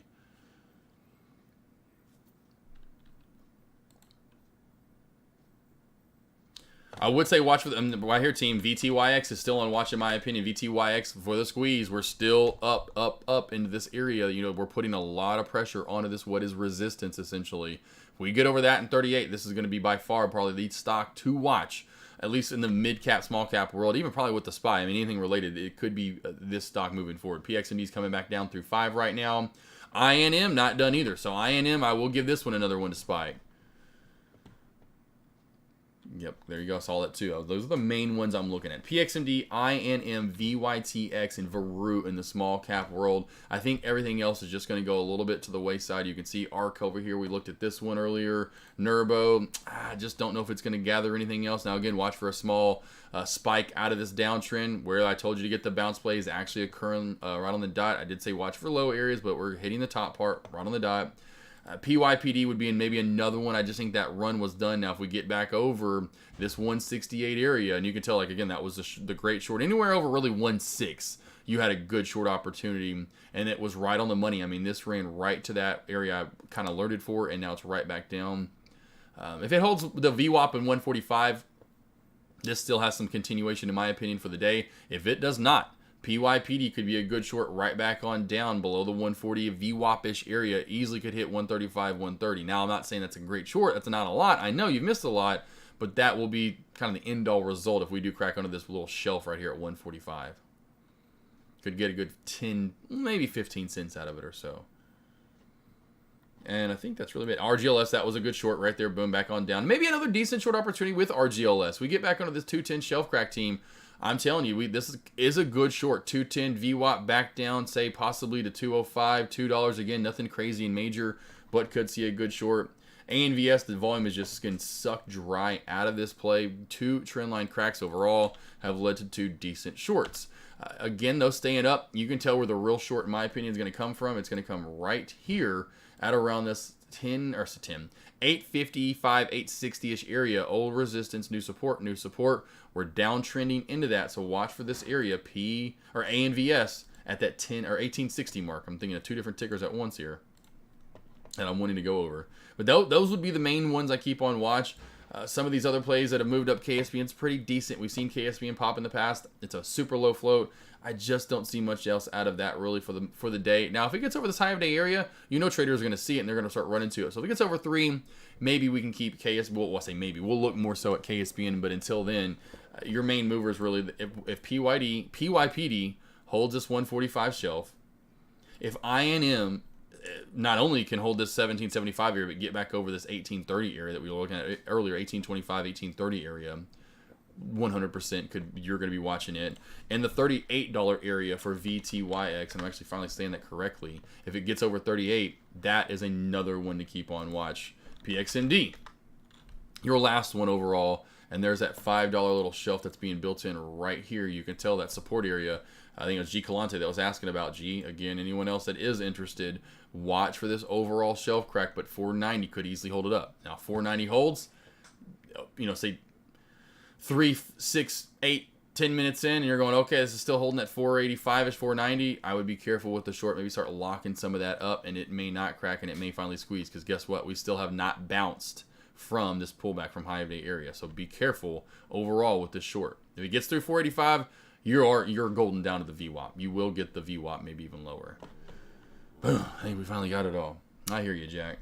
I would say watch for the right here, team. VTYX is still on watch, in my opinion. VTYX for the squeeze. We're still up into this area. You know, we're putting a lot of pressure onto this, what is resistance, essentially. If we get over that in 38, this is going to be by far probably the stock to watch, at least in the mid-cap, small-cap world, even probably with the SPY. I mean, anything related, it could be this stock moving forward. PXMD is coming back down through 5 right now. INM not done either. So INM, I will give this one another one to SPY. Yep, there you go. Saw that too. Those are the main ones I'm looking at. PXMD, INM, VYTX, and Veru in the small cap world. I think everything else is just going to go a little bit to the wayside. You can see ARC over here. We looked at this one earlier. Nurbo, I just don't know if it's going to gather anything else. Now, again, watch for a small spike out of this downtrend. Where I told you to get the bounce play is actually occurring right on the dot. I did say watch for low areas, but we're hitting the top part right on the dot. PYPD would be in maybe another one. I just think that run was done. Now, if we get back over this 168 area, and you can tell, like, again, that was the great short. Anywhere over really 1.6, you had a good short opportunity, and it was right on the money. I mean, this ran right to that area I kind of alerted for, and now it's right back down. If it holds the VWAP in 145, this still has some continuation, in my opinion, for the day. If it does not, PYPD could be a good short right back on down below the 140 VWAP-ish area. Easily could hit 135, 130. Now, I'm not saying that's a great short. That's not a lot. I know you've missed a lot, but that will be kind of the end-all result if we do crack under this little shelf right here at 145. Could get a good 10, maybe 15 cents out of it or so. And I think that's really it. RGLS, that was a good short right there. Boom, back on down. Maybe another decent short opportunity with RGLS. We get back under this 210 shelf crack team. I'm telling you, this is a good short. 210 VWAP back down, say possibly to 205, $2 again. Nothing crazy and major, but could see a good short. ANVS, the volume is just getting sucked dry out of this play. 2 trend line cracks overall have led to 2 decent shorts. Again, though, staying up, you can tell where the real short, in my opinion, is going to come from. It's going to come right here at around this 855, 860-ish area. Old resistance, new support, new support. We're downtrending into that, so watch for this area, P or ANVS, at that 10 or 1860 mark. I'm thinking of 2 different tickers at once here that I'm wanting to go over. But those would be the main ones I keep on watch. Some of these other plays that have moved up, KSPN's pretty decent. We've seen KSPN pop in the past. It's a super low float. I just don't see much else out of that really for the day. Now, if it gets over this high of day area, you know traders are going to see it and they're going to start running to it. So if it gets over 3, maybe we can keep Well, I say maybe. We'll look more so at KSPN, but until then, your main mover is really if PYPD holds this 145 shelf, if INM not only can hold this 1775 area, but get back over this 1830 area that we were looking at earlier, 1825, 1830 area, 100% you're going to be watching it. And the $38 area for VTYX, I'm actually finally saying that correctly. If it gets over 38, that is another one to keep on watch. PXMD, your last one overall, and there's that $5 little shelf that's being built in right here. You can tell that support area. I think it was G. Calante that was asking about G. Again, anyone else that is interested, watch for this overall shelf crack, but 490 could easily hold it up. Now, 490 holds, you know, say 3, 6, 8, 10 minutes in, and you're going, okay, this is still holding at 485-ish, 490. I would be careful with the short. Maybe start locking some of that up, and it may not crack, and it may finally squeeze, because guess what? We still have not bounced from this pullback from high of day area. So be careful overall with this short. If it gets through 485, you're golden down to the VWAP. You will get the VWAP, maybe even lower. I think we finally got it all. I hear you, Jack.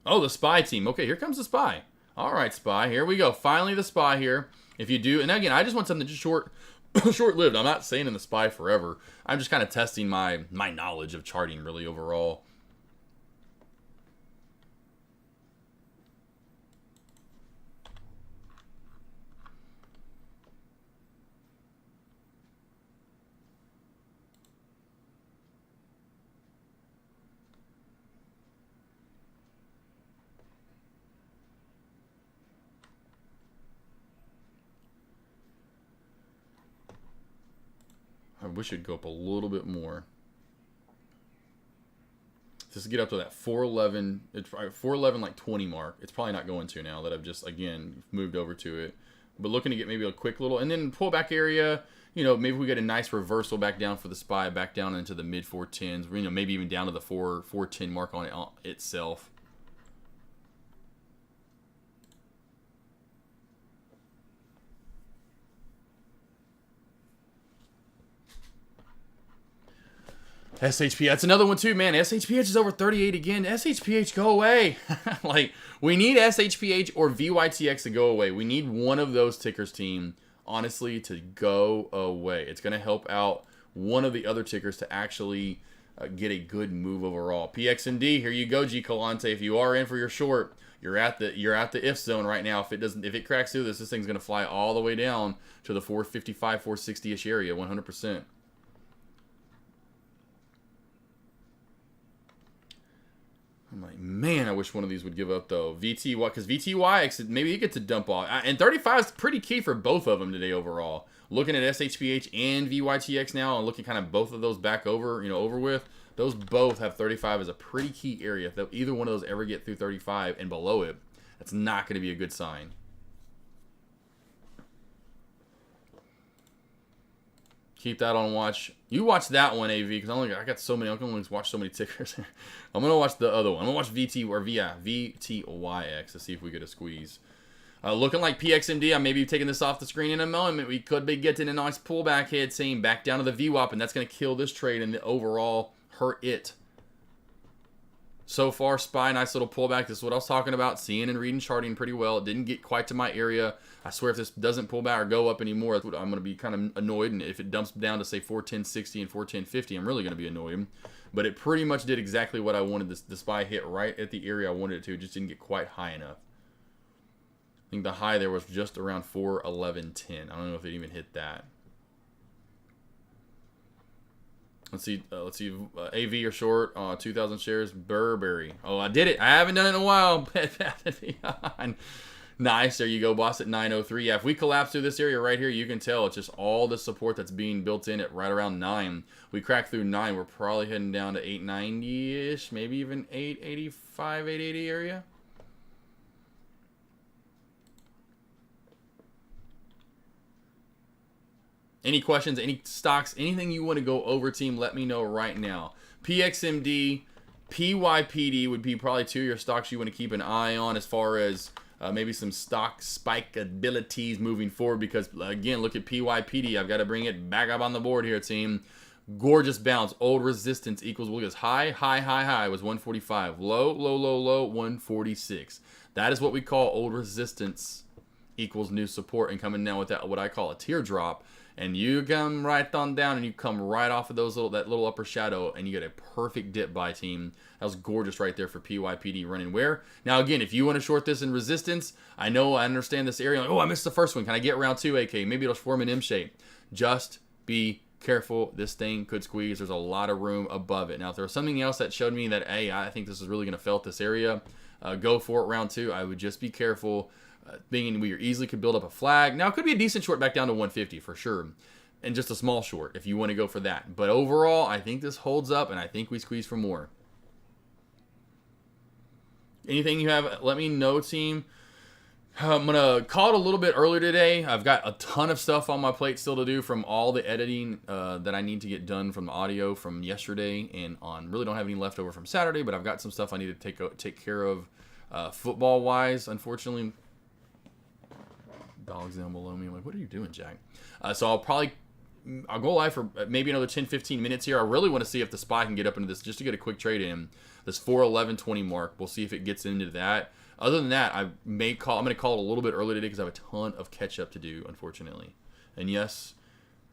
Oh, the SPY team. Okay, here comes the SPY. All right, SPY. Here we go. Finally, the SPY here. If you do, and again, I just want something just short-lived. I'm not saying in the SPY forever. I'm just kind of testing my knowledge of charting really overall. I wish it'd go up a little bit more. Just to get up to that 411, it's probably 411 like 20 mark. It's probably not going to now that I've just again moved over to it. But looking to get maybe a quick little, and then pullback area. You know, maybe we get a nice reversal back down for the SPY, back down into the mid 410s. You know, maybe even down to the 410 mark on it itself. SHP, that's another one too, man. SHPH is over 38 again. SHPH, go away. Like, we need SHPH or VYTX to go away. We need one of those tickers, team, honestly, to go away. It's going to help out one of the other tickers to actually get a good move overall. PXMD, here you go, G Calante. If you are in for your short, you're at the if zone right now. If it cracks through this thing's going to fly all the way down to the 455, 460-ish area, 100%. I'm like, man, I wish one of these would give up, though. VTY, because VTY, maybe he gets a dump off. And 35 is pretty key for both of them today overall. Looking at SHPH and VYTX now and looking kind of both of those back over, over with, those both have 35 as a pretty key area. If either one of those ever get through 35 and below it, that's not going to be a good sign. Keep that on watch. You watch that one, AV, because I got so many. I can only watch so many tickers. I'm gonna watch the other one. I'm gonna watch VTYX to see if we get a squeeze. Looking like PXMD. I may be taking this off the screen in a moment. We could be getting a nice pullback hit, saying back down to the VWAP, and that's gonna kill this trade and the overall hurt it. So far, SPY, nice little pullback. This is what I was talking about. Seeing and reading charting pretty well. It didn't get quite to my area. I swear if this doesn't pull back or go up anymore, I'm going to be kind of annoyed. And if it dumps down to, say, 410.60 and 410.50, I'm really going to be annoyed. But it pretty much did exactly what I wanted. The SPY hit right at the area I wanted it to. It just didn't get quite high enough. I think the high there was just around 411.10. I don't know if it even hit that. Let's see, AV or short, 2,000 shares, Burberry. Oh, I did it. I haven't done it in a while. Nice, there you go, boss, at 903. Yeah, if we collapse through this area right here, you can tell it's just all the support that's being built in at right around 9. We crack through 9, we're probably heading down to 890-ish, maybe even 885, 880 area. Any questions, any stocks, anything you want to go over, team, let me know right now. PXMD, PYPD would be probably two of your stocks you want to keep an eye on as far as maybe some stock spike abilities moving forward because, again, look at PYPD. I've got to bring it back up on the board here, team. Gorgeous bounce. Old resistance equals, look at this. High was 145. Low, 146. That is what we call old resistance equals new support, and coming down with that, what I call a teardrop. And you come right on down and you come right off of that little upper shadow and you get a perfect dip buy, team. That was gorgeous right there for PYPD running where. Now, again, if you want to short this in resistance, I understand this area. Like, oh, I missed the first one. Can I get round 2, AK? Maybe it'll form an M shape. Just be careful. This thing could squeeze. There's a lot of room above it. Now, if there was something else that showed me that, hey, I think this is really going to felt this area, go for it round 2. I would just be careful. Thinking we easily could build up a flag. Now, it could be a decent short back down to 150 for sure. And just a small short if you want to go for that. But overall, I think this holds up, and I think we squeeze for more. Anything you have, let me know, team. I'm going to call it a little bit earlier today. I've got a ton of stuff on my plate still to do from all the editing that I need to get done from the audio from yesterday and on. Really don't have any leftover from Saturday, but I've got some stuff I need to take care of football-wise, unfortunately. Dogs down below me. I'm like, what are you doing, Jack? So I'll go live for maybe another 10-15 minutes here. I really want to see if the SPY can get up into this just to get a quick trade in. This 411.20 mark. We'll see if it gets into that. Other than that, I'm going to call it a little bit early today because I have a ton of catch up to do, unfortunately. And yes,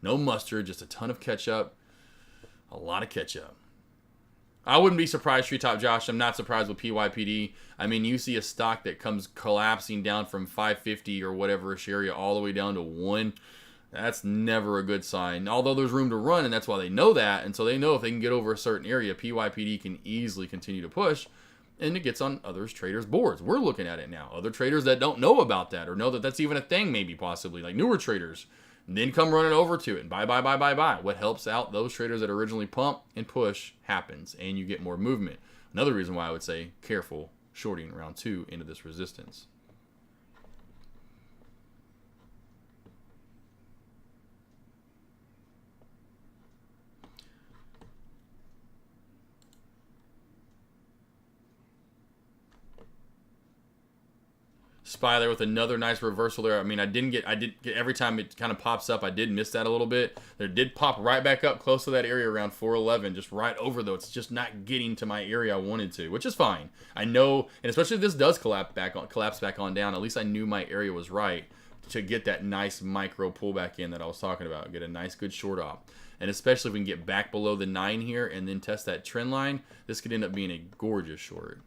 no mustard, just a ton of catch up. A lot of catch up. I wouldn't be surprised, Treetop Josh. I'm not surprised with PYPD. I mean, you see a stock that comes collapsing down from 550 or whatever-ish area all the way down to 1. That's never a good sign. Although there's room to run, and that's why they know that. And so they know if they can get over a certain area, PYPD can easily continue to push. And it gets on others traders' boards. We're looking at it now. Other traders that don't know about that or know that that's even a thing maybe possibly, like newer traders. And then come running over to it and buy. What helps out those traders that originally pump and push happens, and you get more movement. Another reason why I would say careful shorting round 2 into this resistance. SPY there with another nice reversal there. I mean, I did get every time it kind of pops up, I did miss that a little bit. There did pop right back up close to that area around 411, just right over though. It's just not getting to my area I wanted to, which is fine. I know, and especially if this does collapse back on down, at least I knew my area was right to get that nice micro pullback in that I was talking about. Get a nice good short op. And especially if we can get back below the 9 here and then test that trend line, this could end up being a gorgeous short.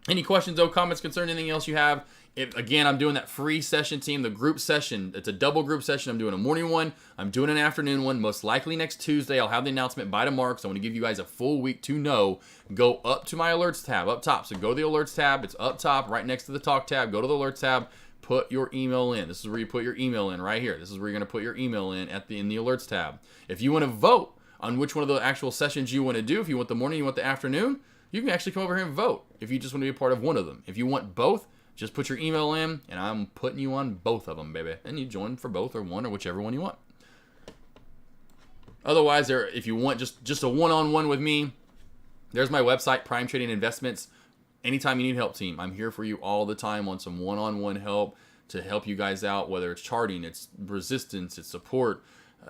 Any questions, though, comments, concerns, anything else you have? Again, I'm doing that free session, team, the group session. It's a double group session. I'm doing a morning one. I'm doing an afternoon one. Most likely next Tuesday. I'll have the announcement by tomorrow because I want to give you guys a full week to know. Go up to my alerts tab up top. So go to the alerts tab. It's up top right next to the talk tab. Go to the alerts tab. Put your email in. This is where you put your email in right here. This is where you're going to put your email in in the alerts tab. If you want to vote on which one of the actual sessions you want to do, if you want the morning, you want the afternoon, you can actually come over here and vote if you just want to be a part of one of them. If you want both, just put your email in, and I'm putting you on both of them, baby. And you join for both or one or whichever one you want. Otherwise, if you want just a one-on-one with me, there's my website, Prime Trading Investments. Anytime you need help, team, I'm here for you all the time on some one-on-one help to help you guys out, whether it's charting, it's resistance, it's support,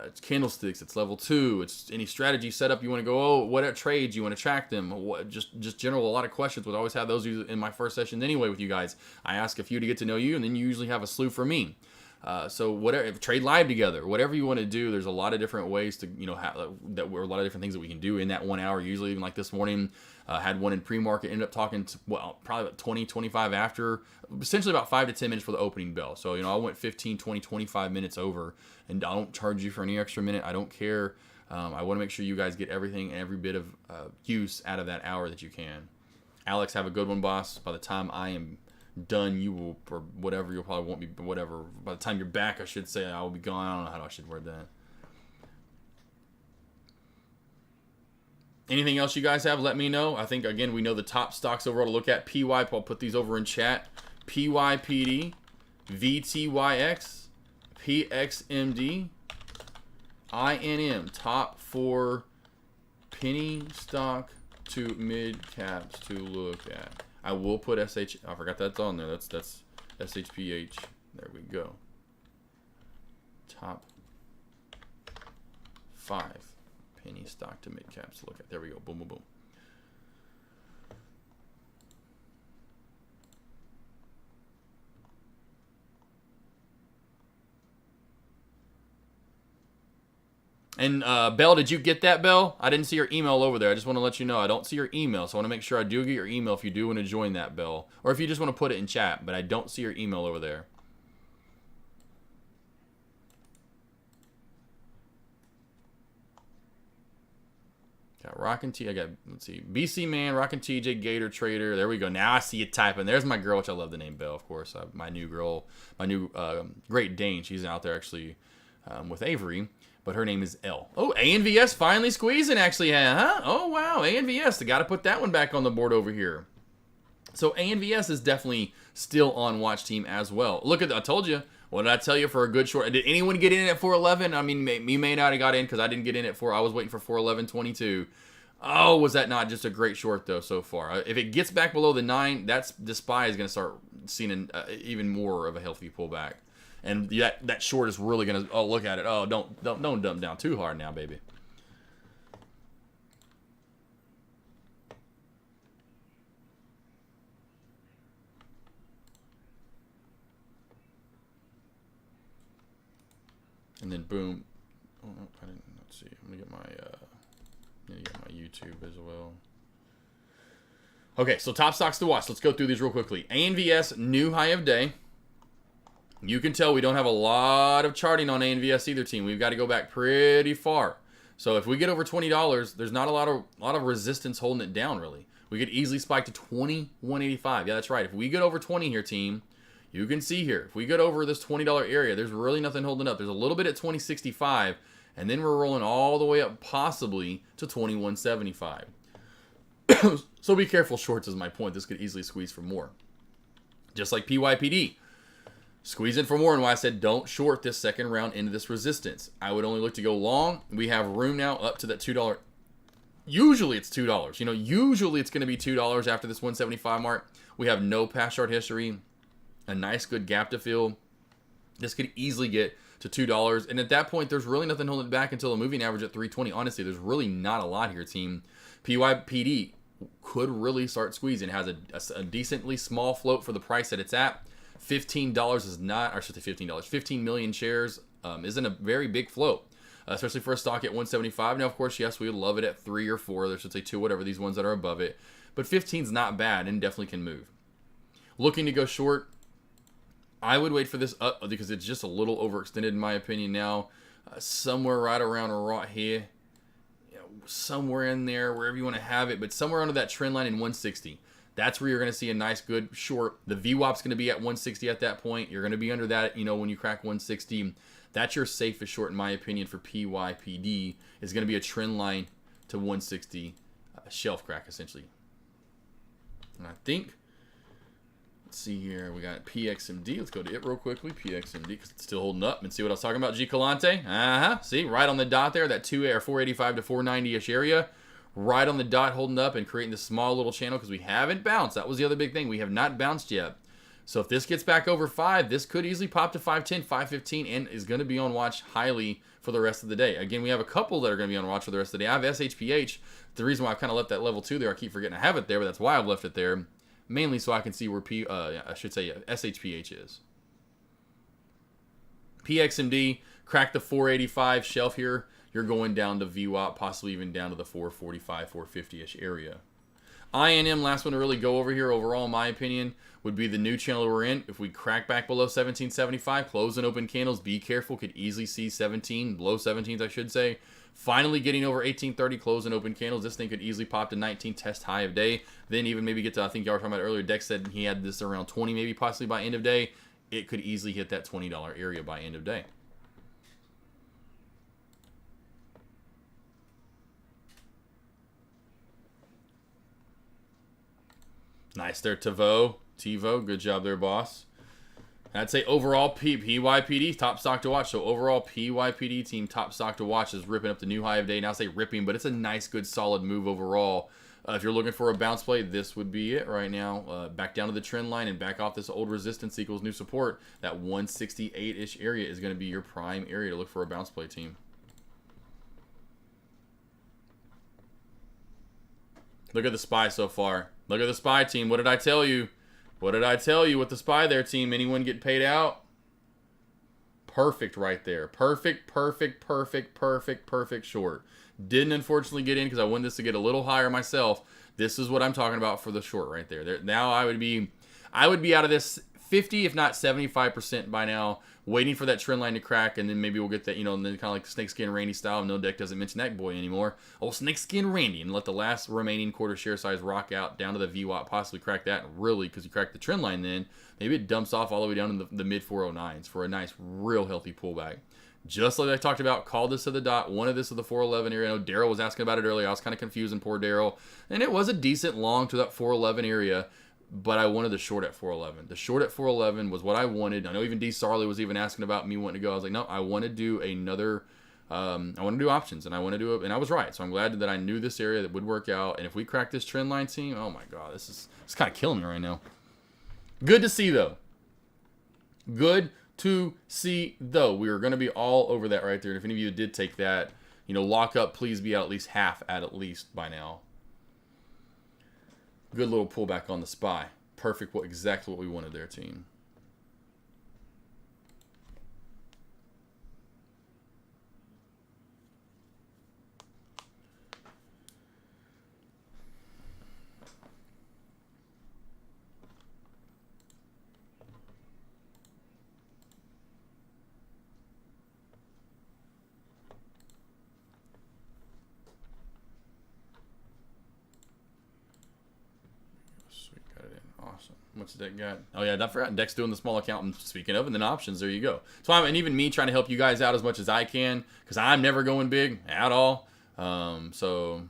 it's candlesticks, it's level 2, it's any strategy setup you want to go, what trades you want to track them, just general, a lot of questions. We'll always have those in my first sessions anyway with you guys. I ask a few to get to know you, and then you usually have a slew for me. So whatever, trade live together, whatever you want to do, there's a lot of different ways to, that were a lot of different things that we can do in that 1 hour. Usually, even like this morning, had one in pre-market, ended up talking to, probably about 20, 25 after, essentially about 5 to 10 minutes for the opening bell. So, I went 15, 20, 25 minutes over, and I don't charge you for any extra minute. I don't care. I want to make sure you guys get everything and every bit of use out of that hour that you can. Alex, have a good one, boss. By the time I am done, you will, or whatever, you'll probably won't be, whatever. By the time you're back, I should say, I will be gone. I don't know how I should word that. Anything else you guys have, let me know. I think, again, we know the top stocks overall to look at. PY, I'll put these over in chat. PYPD, VTYX, PXMD, INM. Top 4 penny stock to mid caps to look at. I will put SH. I forgot that's on there. That's SHPH. There we go. Top 5 penny stock to mid caps to look at. There we go. Boom, boom, boom. And Belle, did you get that, Belle? I didn't see your email over there. I just want to let you know I don't see your email, so I want to make sure I do get your email if you do want to join that, Belle, or if you just want to put it in chat. But I don't see your email over there. Got Rockin' T. I got, let's see, BC Man, Rockin' TJ, Gator Trader. There we go. Now I see you typing. There's my girl, which I love the name Belle, of course. My new girl, my new Great Dane. She's out there actually with Avery. But her name is L. Oh, ANVS finally squeezing, actually, huh? Oh, wow, ANVS. Got to put that one back on the board over here. So ANVS is definitely still on watch, team, as well. Look at that. I told you. What did I tell you for a good short? Did anyone get in at 411? I mean, me may not have got in because I didn't get in at 4. I was waiting for 411.22. Oh, was that not just a great short, though, so far? If it gets back below the 9, the SPY is going to start seeing even more of a healthy pullback. And that short is really going to, oh, look at it. Oh, don't dump down too hard now, baby. And then boom. Oh, no, I didn't, let's see. I'm going to get my YouTube as well. Okay, so top stocks to watch. Let's go through these real quickly. ANVS, new high of day. You can tell we don't have a lot of charting on ANVS either, team. We've got to go back pretty far. So if we get over $20, there's not a lot of resistance holding it down, really. We could easily spike to 21.85. Yeah, that's right. If we get over 20 here, team, you can see here. If we get over this $20 area, there's really nothing holding up. There's a little bit at 20.65, and then we're rolling all the way up possibly to 21.75. So be careful, shorts is my point. This could easily squeeze for more. Just like PYPD. Squeeze in for more, and why I said don't short this second round into this resistance. I would only look to go long. We have room now up to that $2 Usually it's $2. You know, usually it's going to be $2 after this 175 mark. We have no pass short history, a nice good gap to fill. This could easily get to $2. And at that point, there's really nothing holding it back until a moving average at 320. Honestly, there's really not a lot here, team. PYPD could really start squeezing. It has a decently small float for the price that it's at. $15 is not, or should I say $15, 15 million shares isn't a very big float, especially for a stock at 175. Now, of course, yes, we would love it at 3 or 4. There should say 2, whatever, these ones that are above it. But 15 is not bad and definitely can move. Looking to go short, I would wait for this up because it's just a little overextended in my opinion now. Somewhere right around right here. Somewhere in there, wherever you want to have it, but somewhere under that trend line in 160. That's where you're going to see a nice, good short. The VWAP's going to be at 160 at that point. You're going to be under that, when you crack 160. That's your safest short, in my opinion, for PYPD. Is going to be a trend line to 160 shelf crack, essentially. And I think, let's see here, we got PXMD. Let's go to it real quickly. PXMD, because it's still holding up. And see what I was talking about, G. Calante. See, right on the dot there, that 485 to 490-ish area. Right on the dot, holding up and creating this small little channel because we haven't bounced. That was the other big thing. We have not bounced yet. So if this gets back over 5, this could easily pop to 510, 515, and is going to be on watch highly for the rest of the day. Again, we have a couple that are going to be on watch for the rest of the day. I have SHPH. The reason why I've kind of left that level 2 there, I keep forgetting I have it there, but that's why I've left it there. Mainly so I can see where SHPH is. PXMD, crack the 485 shelf here. You're going down to VWAP, possibly even down to the 445, 450-ish area. INM, last one to really go over here overall, in my opinion, would be the new channel we're in. If we crack back below 1775, close and open candles, be careful, could easily see 17, below 17s, I should say. Finally getting over 1830, close and open candles. This thing could easily pop to 19, test high of day. Then even maybe get to, I think y'all were talking about earlier, Dex said he had this around 20 maybe possibly by end of day. It could easily hit that $20 area by end of day. Nice there, TiVo. Good job there, boss. I'd say overall PYPD, top stock to watch. So overall PYPD team, top stock to watch is ripping up the new high of day. Now I say ripping, but it's a nice, good, solid move overall. If you're looking for a bounce play, this would be it right now. Back down to the trend line and back off this old resistance equals new support. That 168-ish area is going to be your prime area to look for a bounce play, team. Look at the SPY so far. Look at the SPY, team. What did I tell you? What did I tell you with the SPY there, team? Anyone get paid out? Perfect right there. Perfect short. Didn't unfortunately get in because I wanted this to get a little higher myself. This is what I'm talking about for the short right there. Now I would be out of this 50, if not 75% by now, waiting for that trend line to crack, and then maybe we'll get that, and then kind of like Snakeskin Randy style. No deck doesn't mention that boy anymore. Oh, Snakeskin Randy, and let the last remaining quarter share size rock out down to the VWAP, possibly crack that, and really, because you crack the trend line then, maybe it dumps off all the way down in the mid 409s for a nice, real healthy pullback. Just like I talked about, call this to the dot, one of this to the 411 area. I know Daryl was asking about it earlier. I was kind of confusing poor Daryl, and it was a decent long to that 411 area. But I wanted the short at 411. The short at 411 was what I wanted. I know even D. Sarley was even asking about me wanting to go. I was like, no, I want to do another. I want to do options, and I want to do it. And I was right. So I'm glad that I knew this area that would work out. And if we crack this trend line, team, oh my God, it's kind of killing me right now. Good to see though. Good to see though. We are going to be all over that right there. And if any of you did take that, lock up. Please be at least half at least by now. Good little pullback on the SPY. Perfect. Exactly what we wanted there, team. What's Deck got? Oh yeah, I forgot. Deck's doing the small account. And speaking of, and then options. There you go. So and even me trying to help you guys out as much as I can, because I'm never going big at all. So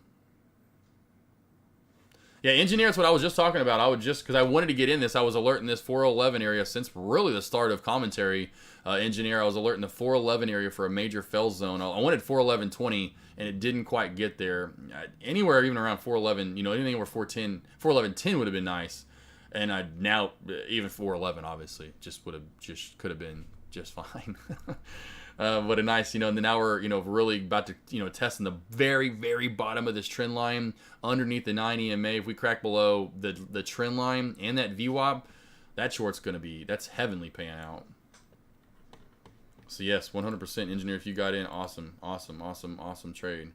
Yeah, engineer is what I was just talking about. I would just, because I wanted to get in this, I was alerting this 411 area since really the start of commentary. Engineer, I was alerting the 411 area for a major fell zone. I wanted 411.20, and it didn't quite get there. Anywhere even around 411, anything over 411.10 would have been nice. And now even 411 obviously could have been just fine. But a nice, and then now we're, really about to, testing the very, very bottom of this trend line underneath the 9 EMA. If we crack below the trend line and that VWAP, that short's that's heavenly paying out. So yes, 100% engineer. If you got in, awesome trade.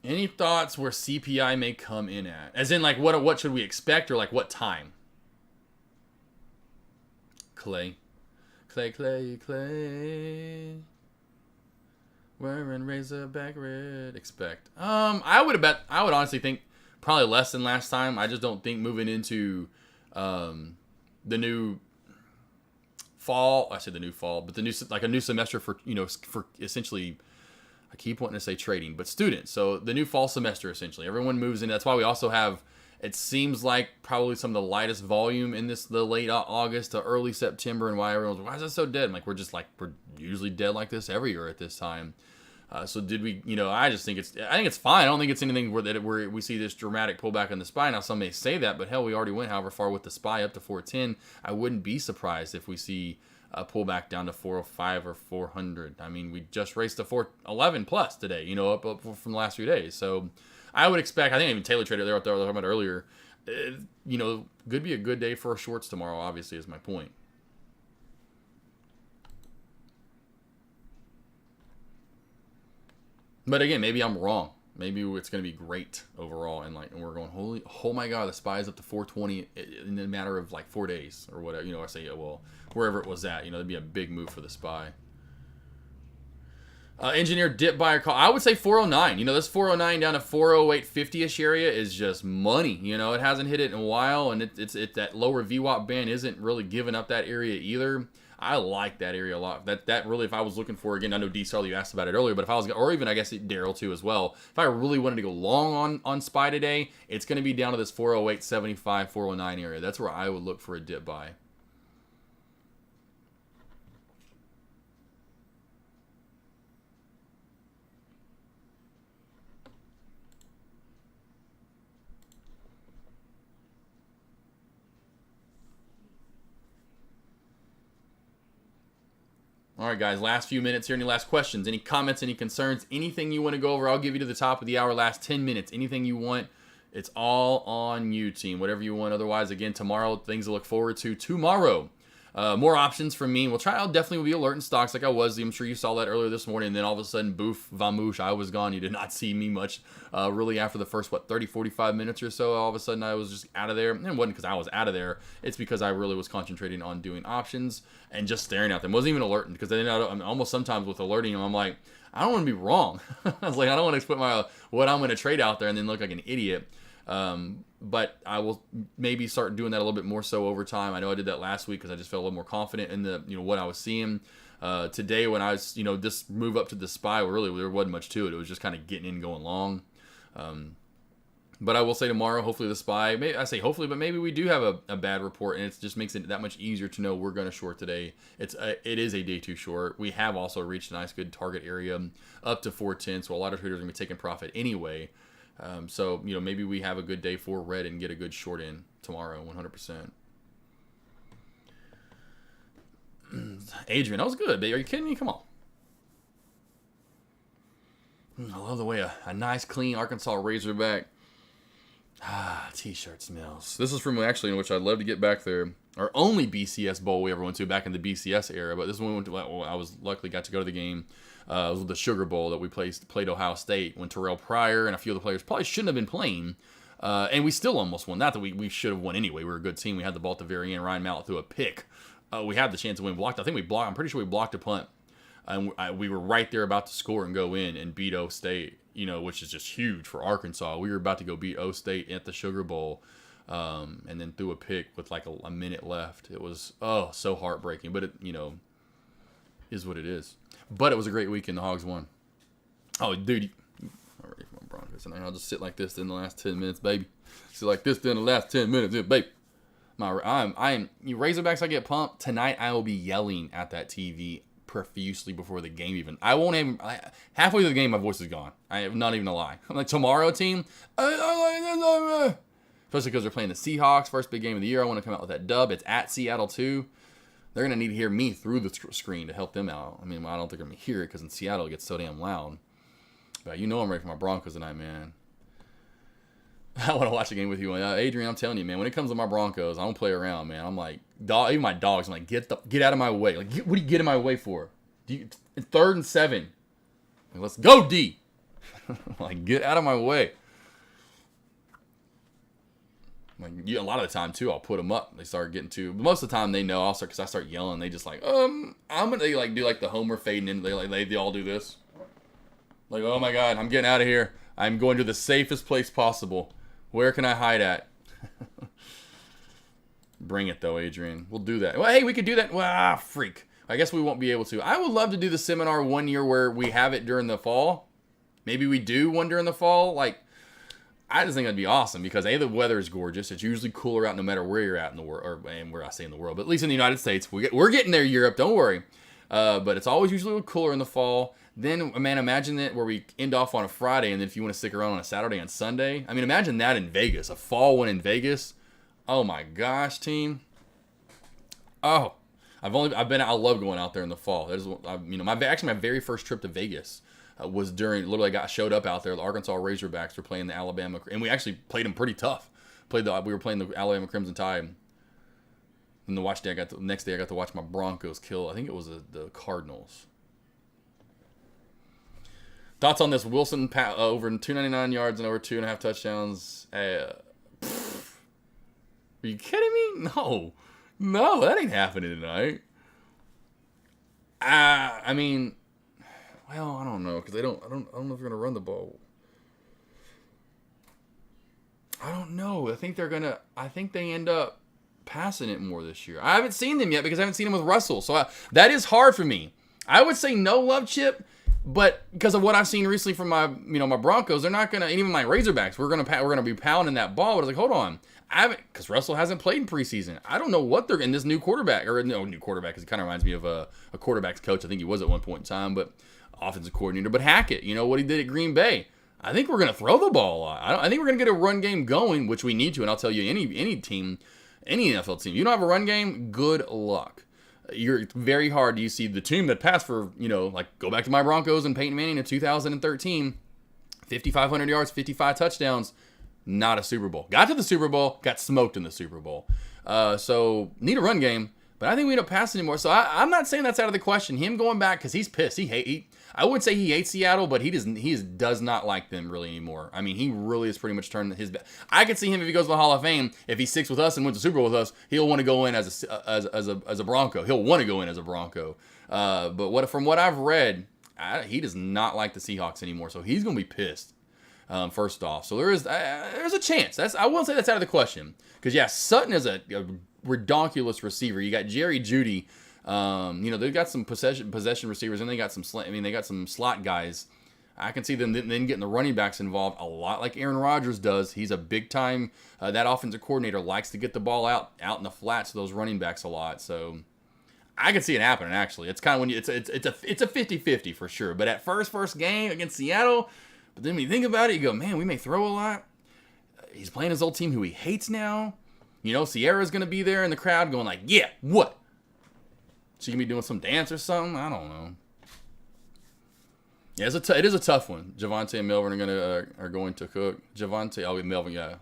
Any thoughts where CPI may come in at? As in, like, what should we expect, or like what time? Clay. Wearing Razorback red. Expect. I would honestly think probably less than last time. I just don't think moving into the new fall. I said the new fall, but a new semester for essentially. I keep wanting to say trading, but students. So the new fall semester, essentially, everyone moves in. That's why we also have. It seems like probably some of the lightest volume in the late August to early September, and why everyone's why is it so dead? I'm like, we're usually dead like this every year at this time. So did we? I think it's fine. I don't think it's anything where we see this dramatic pullback in the SPY. Now some may say that, but hell, we already went however far with the SPY up to 410. I wouldn't be surprised if we see a pullback down to 405 or 400. I mean, we just raced to 411 plus today. Up from the last few days. So I would expect. I think even Taylor traded there. What they were talking about earlier. Could be a good day for shorts tomorrow. Obviously, is my point. But again, maybe I'm wrong. Maybe it's going to be great overall, and we're going, oh my god, the SPY is up to 420 in a matter of like 4 days or whatever. I say, well, wherever it was at, it'd be a big move for the SPY. Engineer dip buyer call. I would say 409. This 409 down to 408.50ish area is just money. It hasn't hit it in a while, and it's that lower VWAP band isn't really giving up that area either. I like that area a lot. That really, if I was looking for, again, I know D-Star, you asked about it earlier, but if I was, or even I guess Daryl too as well, if I really wanted to go long on SPY today, it's going to be down to this 408.75, 409 area. That's where I would look for a dip buy. All right, guys, last few minutes here. Any last questions? Any comments? Any concerns? Anything you want to go over? I'll give you to the top of the hour, last 10 minutes. Anything you want. It's all on you, team. Whatever you want. Otherwise, again, tomorrow, things to look forward to. Tomorrow, more options from me. I'll definitely be alerting stocks like I was. I'm sure you saw that earlier this morning. And then all of a sudden, boof, vamoosh, I was gone. You did not see me much really after the first, 30, 45 minutes or so. All of a sudden, I was just out of there. And it wasn't because I was out of there. It's because I really was concentrating on doing options and just staring at them. Wasn't even alerting, because then almost sometimes with alerting them, I'm like, I don't want to be wrong. I was like, I don't want to put what I'm going to trade out there and then look like an idiot. But I will maybe start doing that a little bit more so over time. I know I did that last week because I just felt a little more confident in the what I was seeing. Today when I was this move up to the SPY, really there wasn't much to it. It was just kind of getting in, going long. But I will say tomorrow, hopefully the SPY, I say hopefully, but maybe we do have a bad report, and it just makes it that much easier to know we're going to short today. It is a day 2 short. We have also reached a nice good target area up to 410, so a lot of traders are going to be taking profit anyway. So maybe we have a good day for red and get a good short in tomorrow, 100%. Adrian, that was good, baby. Are you kidding me? Come on. I love the way a nice, clean Arkansas Razorback t-shirt smells. This is from actually in which I'd love to get back there. Our only BCS bowl we ever went to back in the BCS era, but this one we went to. Well, I was luckily got to go to the game. It was the Sugar Bowl that we played Ohio State when Terrell Pryor and a few of the players probably shouldn't have been playing, and we still almost won. Not that we should have won anyway. We were a good team. We had the ball at the very end. Ryan Mallett threw a pick. We had the chance to win. Blocked. I think we blocked. I'm pretty sure we blocked a punt, and we were right there about to score and go in and beat O State. Which is just huge for Arkansas. We were about to go beat O State at the Sugar Bowl, and then threw a pick with like a minute left. It was so heartbreaking, but it is what it is. But it was a great weekend. The Hogs won. Oh, dude, And I'll just sit like this in the last 10 minutes, baby. Sit like this in the last 10 minutes, yeah, baby. You Razorbacks, I get pumped. Tonight, I will be yelling at that TV profusely before the game even. I won't even, halfway through the game, my voice is gone. I am not even a lie. I'm like, tomorrow, team. Especially because they're playing the Seahawks. First big game of the year. I want to come out with that dub. It's at Seattle, too. They're going to need to hear me through the screen to help them out. I mean, I don't think they're going to hear it because in Seattle it gets so damn loud. But you know I'm ready for my Broncos tonight, man. I want to watch the game with you. Adrian, I'm telling you, man, when it comes to my Broncos, I don't play around, man. I'm like, even my dogs, I'm like, get out of my way. Like, what do you get in my way for? 3rd and 7. Like, let's go, D. Like, get out of my way. Like, a lot of the time, too, I'll put them up. They start getting to, but most of the time they know because I start yelling. They just like, I'm going to like do like the Homer fading in. They all do this. Like, oh my God, I'm getting out of here. I'm going to the safest place possible. Where can I hide at? Bring it, though, Adrian. We'll do that. Well, hey, we could do that. Well, freak. I guess we won't be able to. I would love to do the seminar one year where we have it during the fall. Maybe we do one during the fall. Like, I just think that'd be awesome because, A, the weather is gorgeous. It's usually cooler out no matter where you're at in the world, and where I say in the world, but at least in the United States. We're getting there, Europe. Don't worry. But it's always usually a little cooler in the fall. Then, man, imagine it where we end off on a Friday, and then if you want to stick around on a Saturday and Sunday. I mean, imagine that in Vegas, a fall one in Vegas. Oh my gosh, team. Oh, I love going out there in the fall. My very first trip to Vegas was literally I showed up out there. The Arkansas Razorbacks were playing the Alabama, and we actually played them pretty tough. We were playing the Alabama Crimson Tide. And the next day I got to watch my Broncos kill. I think it was the Cardinals. Thoughts on this Wilson over 299 yards and over 2.5 touchdowns? Are you kidding me? No, that ain't happening tonight. I mean, well, I don't know because I don't know if they're gonna run the ball. I don't know. I think they end up passing it more this year. I haven't seen them yet because I haven't seen them with Russell, so that is hard for me. I would say no love Chip. But because of what I've seen recently from my Broncos, they're not gonna, and even my Razorbacks, we're gonna be pounding that ball. But it's like, hold on, because Russell hasn't played in preseason. I don't know what they're in this new quarterback because it kind of reminds me of a quarterback's coach. I think he was at one point in time, but offensive coordinator. But Hackett, what he did at Green Bay. I think we're gonna throw the ball a lot. I think we're gonna get a run game going, which we need to. And I'll tell you, any team, any NFL team, you don't have a run game, good luck. You're very hard. You see the team that passed for, go back to my Broncos and Peyton Manning in 2013, 5,500 yards, 55 touchdowns, not a Super Bowl. Got to the Super Bowl, got smoked in the Super Bowl. So need a run game, but I think we end up passing him more. So I'm not saying that's out of the question. Him going back because he's pissed. I would say he hates Seattle, but he does not like them really anymore. I mean, he really has pretty much turned his back. I could see him if he goes to the Hall of Fame. If he sticks with us and wins the Super Bowl with us, he'll want to go in as a Bronco. He'll want to go in as a Bronco. But from what I've read, he does not like the Seahawks anymore. So he's going to be pissed. First off, so there's a chance. I won't say that's out of the question because Sutton is a redonkulous receiver. You got Jerry Jeudy. They've got some possession receivers, and they got some slot guys. I can see them then getting the running backs involved a lot, like Aaron Rodgers does. He's a big time. That offensive coordinator likes to get the ball out in the flats to those running backs a lot. So I can see it happening. Actually, it's kind of when it's a 50-50 for sure. But at first game against Seattle, but then when you think about it, you go, man, we may throw a lot. He's playing his old team who he hates now. Sierra's gonna be there in the crowd going like, yeah, what? She can be doing some dance or something. I don't know. Yeah, it is a tough one. Javonte and Melvin are going to cook. Javonte, Melvin, yeah.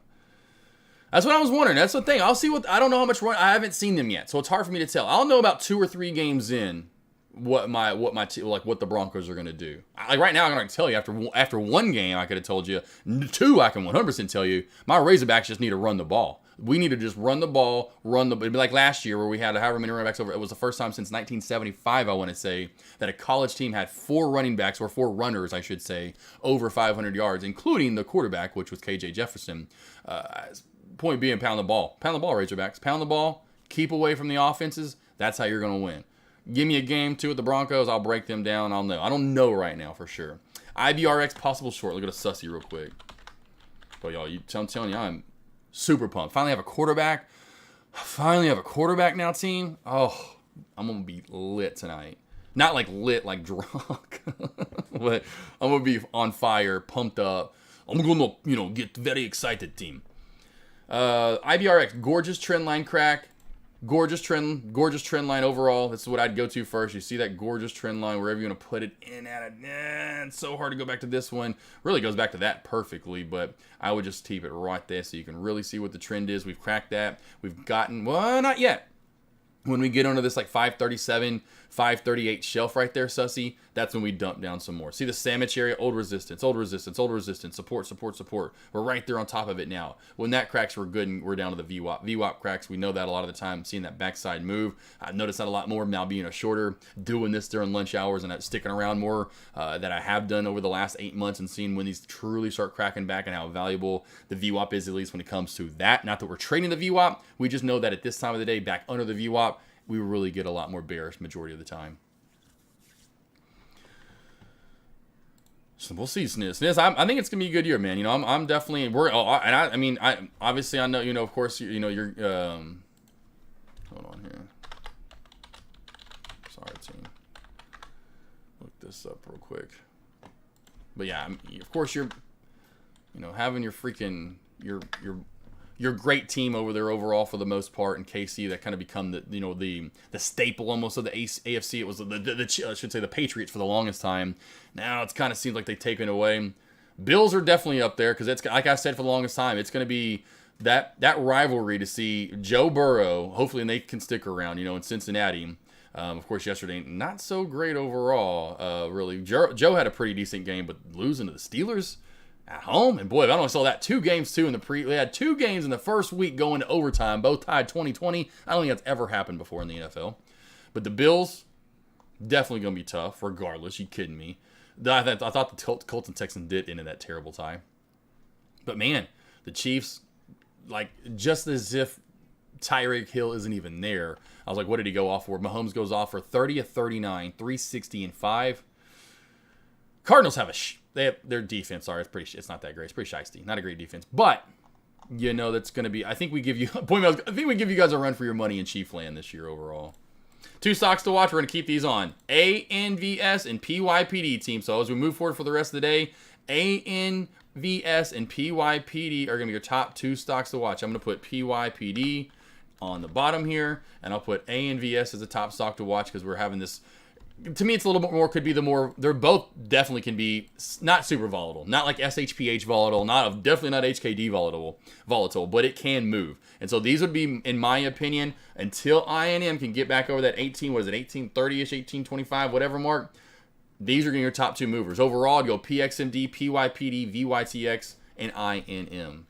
That's what I was wondering. That's the thing. I'll see I don't know how much run. I haven't seen them yet, so it's hard for me to tell. I'll know about 2 or 3 games in what the Broncos are going to do. Like right now, I'm going to tell you after one game, I could have told you. 2, I can 100% tell you. My Razorbacks just need to run the ball. We need to just run the ball, it'd be like last year where we had however many running backs over. It was the first time since 1975, I want to say, that a college team had 4 running backs, or 4 runners, I should say, over 500 yards, including the quarterback, which was KJ Jefferson. Point being, pound the ball. Pound the ball, Razorbacks. Pound the ball. Keep away from the offenses. That's how you're going to win. Give me a game 2 with the Broncos. I'll break them down. I'll know. I don't know right now for sure. IBRX possible short. Look at a sussy real quick. But y'all, I'm telling you, I'm super pumped. Finally have a quarterback. Finally have a quarterback now, team. Oh, I'm going to be lit tonight. Not like lit, like drunk. But I'm going to be on fire, pumped up. I'm going to, get very excited, team. IBRX, gorgeous trend line crack. Gorgeous trend line overall. This is what I'd go to first. You see that gorgeous trend line wherever you want to put it in at it. It's so hard to go back to this one. Really goes back to that perfectly, but I would just keep it right there so you can really see what the trend is. We've cracked that. We've gotten, well, not yet. When we get under this like 537, 538 shelf right there, sussy, that's when we dump down some more. See the sandwich area? Old resistance, support, support. We're right there on top of it now. When that cracks, we're good and we're down to the VWAP. VWAP cracks, we know that a lot of the time, seeing that backside move. I've noticed that a lot more now being a shorter, doing this during lunch hours and sticking around more that I have done over the last 8 months and seeing when these truly start cracking back and how valuable the VWAP is, at least when it comes to that. Not that we're trading the VWAP, we just know that at this time of the day, back under the VWAP, we really get a lot more bearish majority of the time. So we'll see, Sniz. I think it's gonna be a good year, man. I'm definitely I obviously I know of course you're hold on here. Sorry, team. Look this up real quick. But yeah, of course you're having your freaking your great team over there overall for the most part in KC that kind of become the staple almost of the AFC. It was I should say the Patriots for the longest time. Now it's kind of seems like they've taken away. Bills are definitely up there because it's like I said for the longest time. It's going to be that rivalry to see Joe Burrow. Hopefully they can stick around. In Cincinnati. Of course, yesterday not so great overall. Really, Joe had a pretty decent game, but losing to the Steelers at home, and boy, I only saw that 2 games too in the they had 2 games in the first week going to overtime, both tied 2020. I don't think that's ever happened before in the NFL. But the Bills, definitely going to be tough, regardless. You kidding me? I thought the Colts and Texans did end in that terrible tie. But man, the Chiefs, like just as if Tyreek Hill isn't even there. I was like, what did he go off for? Mahomes goes off for 30 of 39, 360 and 5. Cardinals have their defense. Sorry, it's not that great. It's pretty shiesty. Not a great defense, but that's going to be. I think we give you guys a run for your money in Chief Land this year overall. 2 stocks to watch. We're going to keep these on ANVS and PYPD team. So as we move forward for the rest of the day, ANVS and PYPD are going to be your top 2 stocks to watch. I'm going to put PYPD on the bottom here, and I'll put ANVS as a top stock to watch because we're having this. To me, it's a little bit more, could be they're both definitely can be not super volatile. Not like SHPH volatile, definitely not HKD volatile, but it can move. And so these would be, in my opinion, until INM can get back over that 1830-ish, 1825, whatever mark, these are going to be your top 2 movers. Overall, I'd go PXMD, PYPD, VYTX, and INM.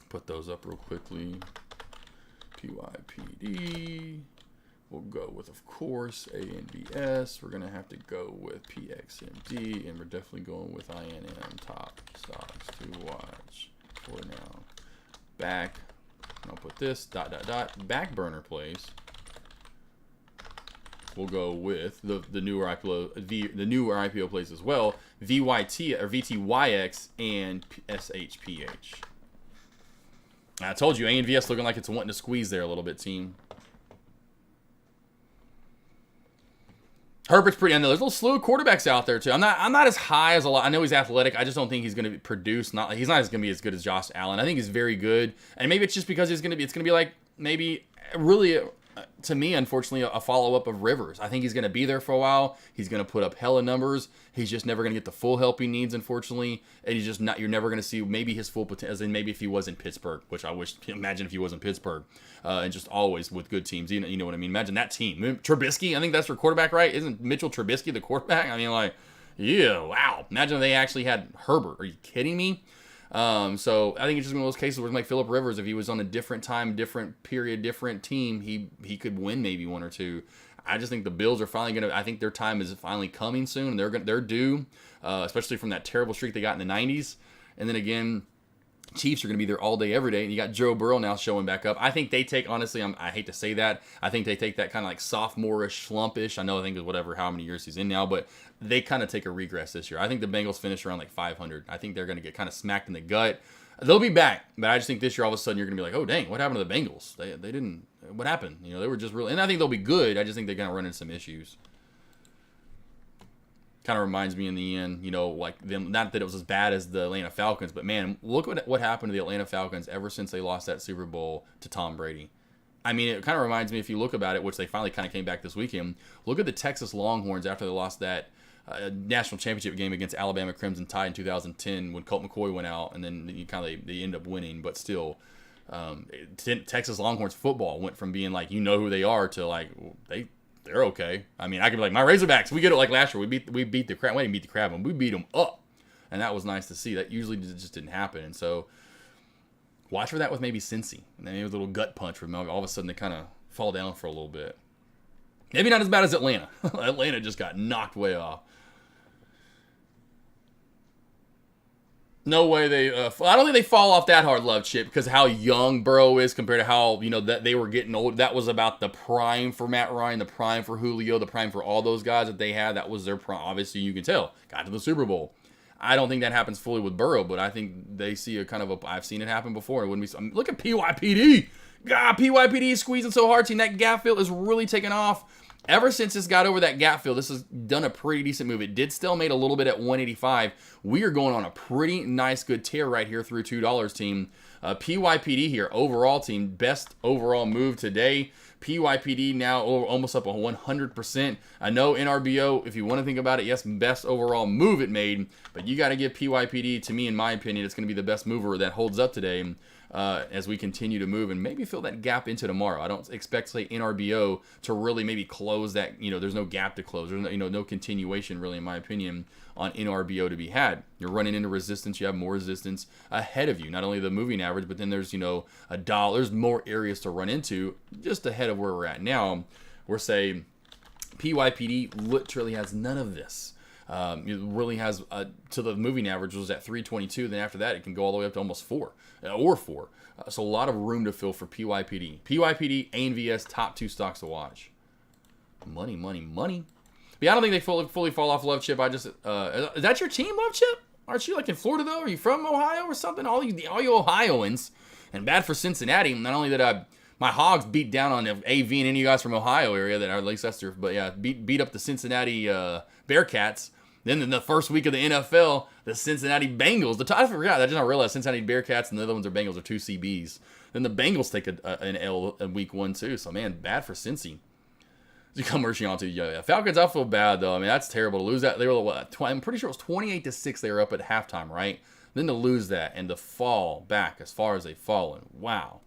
Put those up real quickly. PYPD. We'll go with, of course, ANVS. We're going to have to go with PXMD, and we're definitely going with INM, top stocks to watch for now. Back, and I'll put this, back burner plays. We'll go with the newer IPO plays as well, VYT or VTYX and SHPH. I told you, ANVS looking like it's wanting to squeeze there a little bit, team. Herbert's pretty. I know there's a little slew of quarterbacks out there too. I'm not as high as a lot. I know he's athletic. I just don't think he's going to produce. He's not going to be as good as Josh Allen. I think he's very good, and maybe it's just because it's going to be like maybe really to me, unfortunately, a follow-up of Rivers. I think he's going to be there for a while. He's going to put up hella numbers. He's just never going to get the full help he needs, unfortunately. And he's just not. You're never going to see maybe his full potential. As in maybe if he was in Pittsburgh, which I wish. Imagine if he was in Pittsburgh, and just always with good teams. You know what I mean? Imagine that team. Trubisky, I think that's their quarterback, right? Isn't Mitchell Trubisky the quarterback? I mean, like, yeah, wow. Imagine if they actually had Herbert. Are you kidding me? So I think it's just one of those cases where it's like Phillip Rivers, if he was on a different time, different period, different team, he could win maybe 1 or 2. I just think the Bills are finally I think their time is finally coming soon. They're due, especially from that terrible streak they got in the 90s. And then again, Chiefs are going to be there all day, every day. And you got Joe Burrow now showing back up. I think they take, honestly, I hate to say that. I think they take that kind of like sophomore-ish, slump-ish. I think it's whatever, how many years he's in now. But they kind of take a regress this year. I think the Bengals finish around like 500. I think they're going to get kind of smacked in the gut. They'll be back. But I just think this year, all of a sudden, you're going to be like, oh, dang, what happened to the Bengals? They didn't, what happened? They were just really, and I think they'll be good. I just think they're going to run into some issues. Kind of reminds me in the end, like them, not that it was as bad as the Atlanta Falcons, but man, look what happened to the Atlanta Falcons ever since they lost that Super Bowl to Tom Brady. I mean, it kind of reminds me, if you look about it, which they finally kind of came back this weekend, look at the Texas Longhorns after they lost that national championship game against Alabama Crimson Tide in 2010 when Colt McCoy went out, and then they end up winning, but still, Texas Longhorns football went from being like, who they are, to like, they're okay. I mean, I could be like, my Razorbacks, we get it like last year. We beat the crap. We didn't beat the crap, we beat them up. And that was nice to see. That usually just didn't happen. And so watch for that with maybe Cincy. And then maybe a little gut punch where all of a sudden they kind of fall down for a little bit. Maybe not as bad as Atlanta. Atlanta just got knocked way off. No way I don't think they fall off that hard, Love Chip, because how young Burrow is compared to how, that they were getting old. That was about the prime for Matt Ryan, the prime for Julio, the prime for all those guys that they had. That was their prime. Obviously, you can tell. Got to the Super Bowl. I don't think that happens fully with Burrow, but I think they see a kind of I've seen it happen before. It wouldn't be. Look at PYPD. God, PYPD is squeezing so hard. Team, that gap field is really taking off. Ever since it's got over that gap field, this has done a pretty decent move. It did still made a little bit at 185. We are going on a pretty nice, good tear right here through $2, team. PYPD here, overall team, best overall move today. PYPD now almost up 100%. I know NRBO, if you want to think about it, yes, best overall move it made, but you got to give PYPD, to me, in my opinion, it's going to be the best mover that holds up today. As we continue to move and maybe fill that gap into tomorrow. I don't expect, say, NRBO to really maybe close that. There's no gap to close. There's no continuation, really, in my opinion, on NRBO to be had. You're running into resistance. You have more resistance ahead of you. Not only the moving average, but then there's, a dollar. There's more areas to run into just ahead of where we're at now. We're saying PYPD literally has none of this. It really has to the moving average was at 322. Then after that, it can go all the way up to almost 4 or 4. So a lot of room to fill for PYPD. PYPD, ANVS, top 2 stocks to watch. Money. But yeah, I don't think they fully fall off, Love Chip. Is that your team, Love Chip? Aren't you like in Florida though? Are you from Ohio or something? All you Ohioans, and bad for Cincinnati. Not only that my Hogs beat down on AV and any of you guys from Ohio area that are at least that's their, but yeah, beat up the Cincinnati Bearcats. Then in the first week of the NFL, the Cincinnati Bengals. I forgot. I just not realized Cincinnati Bearcats and the other ones are Bengals are 2 CBs. Then the Bengals take an L in week 1 too. So man, bad for Cincy. You come merging on to Falcons. I feel bad though. I mean that's terrible to lose that. They were I'm pretty sure it was 28-6. They were up at halftime, right? Then to lose that and to fall back as far as they've fallen. Wow.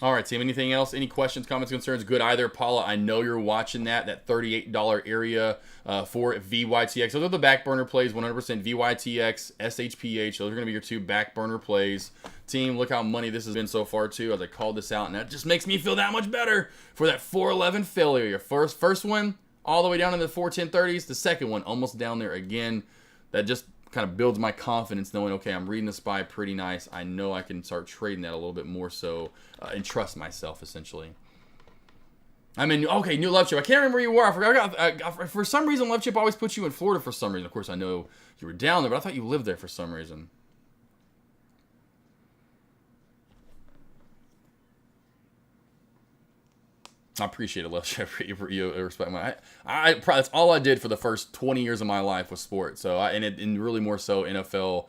All right, team. Anything else? Any questions, comments, concerns? Good either. Paula, I know you're watching that $38 area for VYTX. Those are the back burner plays, 100% VYTX, SHPH. Those are going to be your 2 back burner plays. Team, look how money this has been so far, too, as I called this out. And that just makes me feel that much better for that 411 failure. Your first one, all the way down in the 410-30s. The second one, almost down there again. That just kind of builds my confidence knowing, okay, I'm reading the SPY pretty nice. I know I can start trading that a little bit more so and trust myself, essentially. I mean, okay, new Love Chip. I can't remember where you were. I forgot. For some reason, Love Chip always puts you in Florida for some reason. Of course, I know you were down there, but I thought you lived there for some reason. I appreciate it, Love Chip. You respect my. That's all I did for the first 20 years of my life was sports. So, and really more so NFL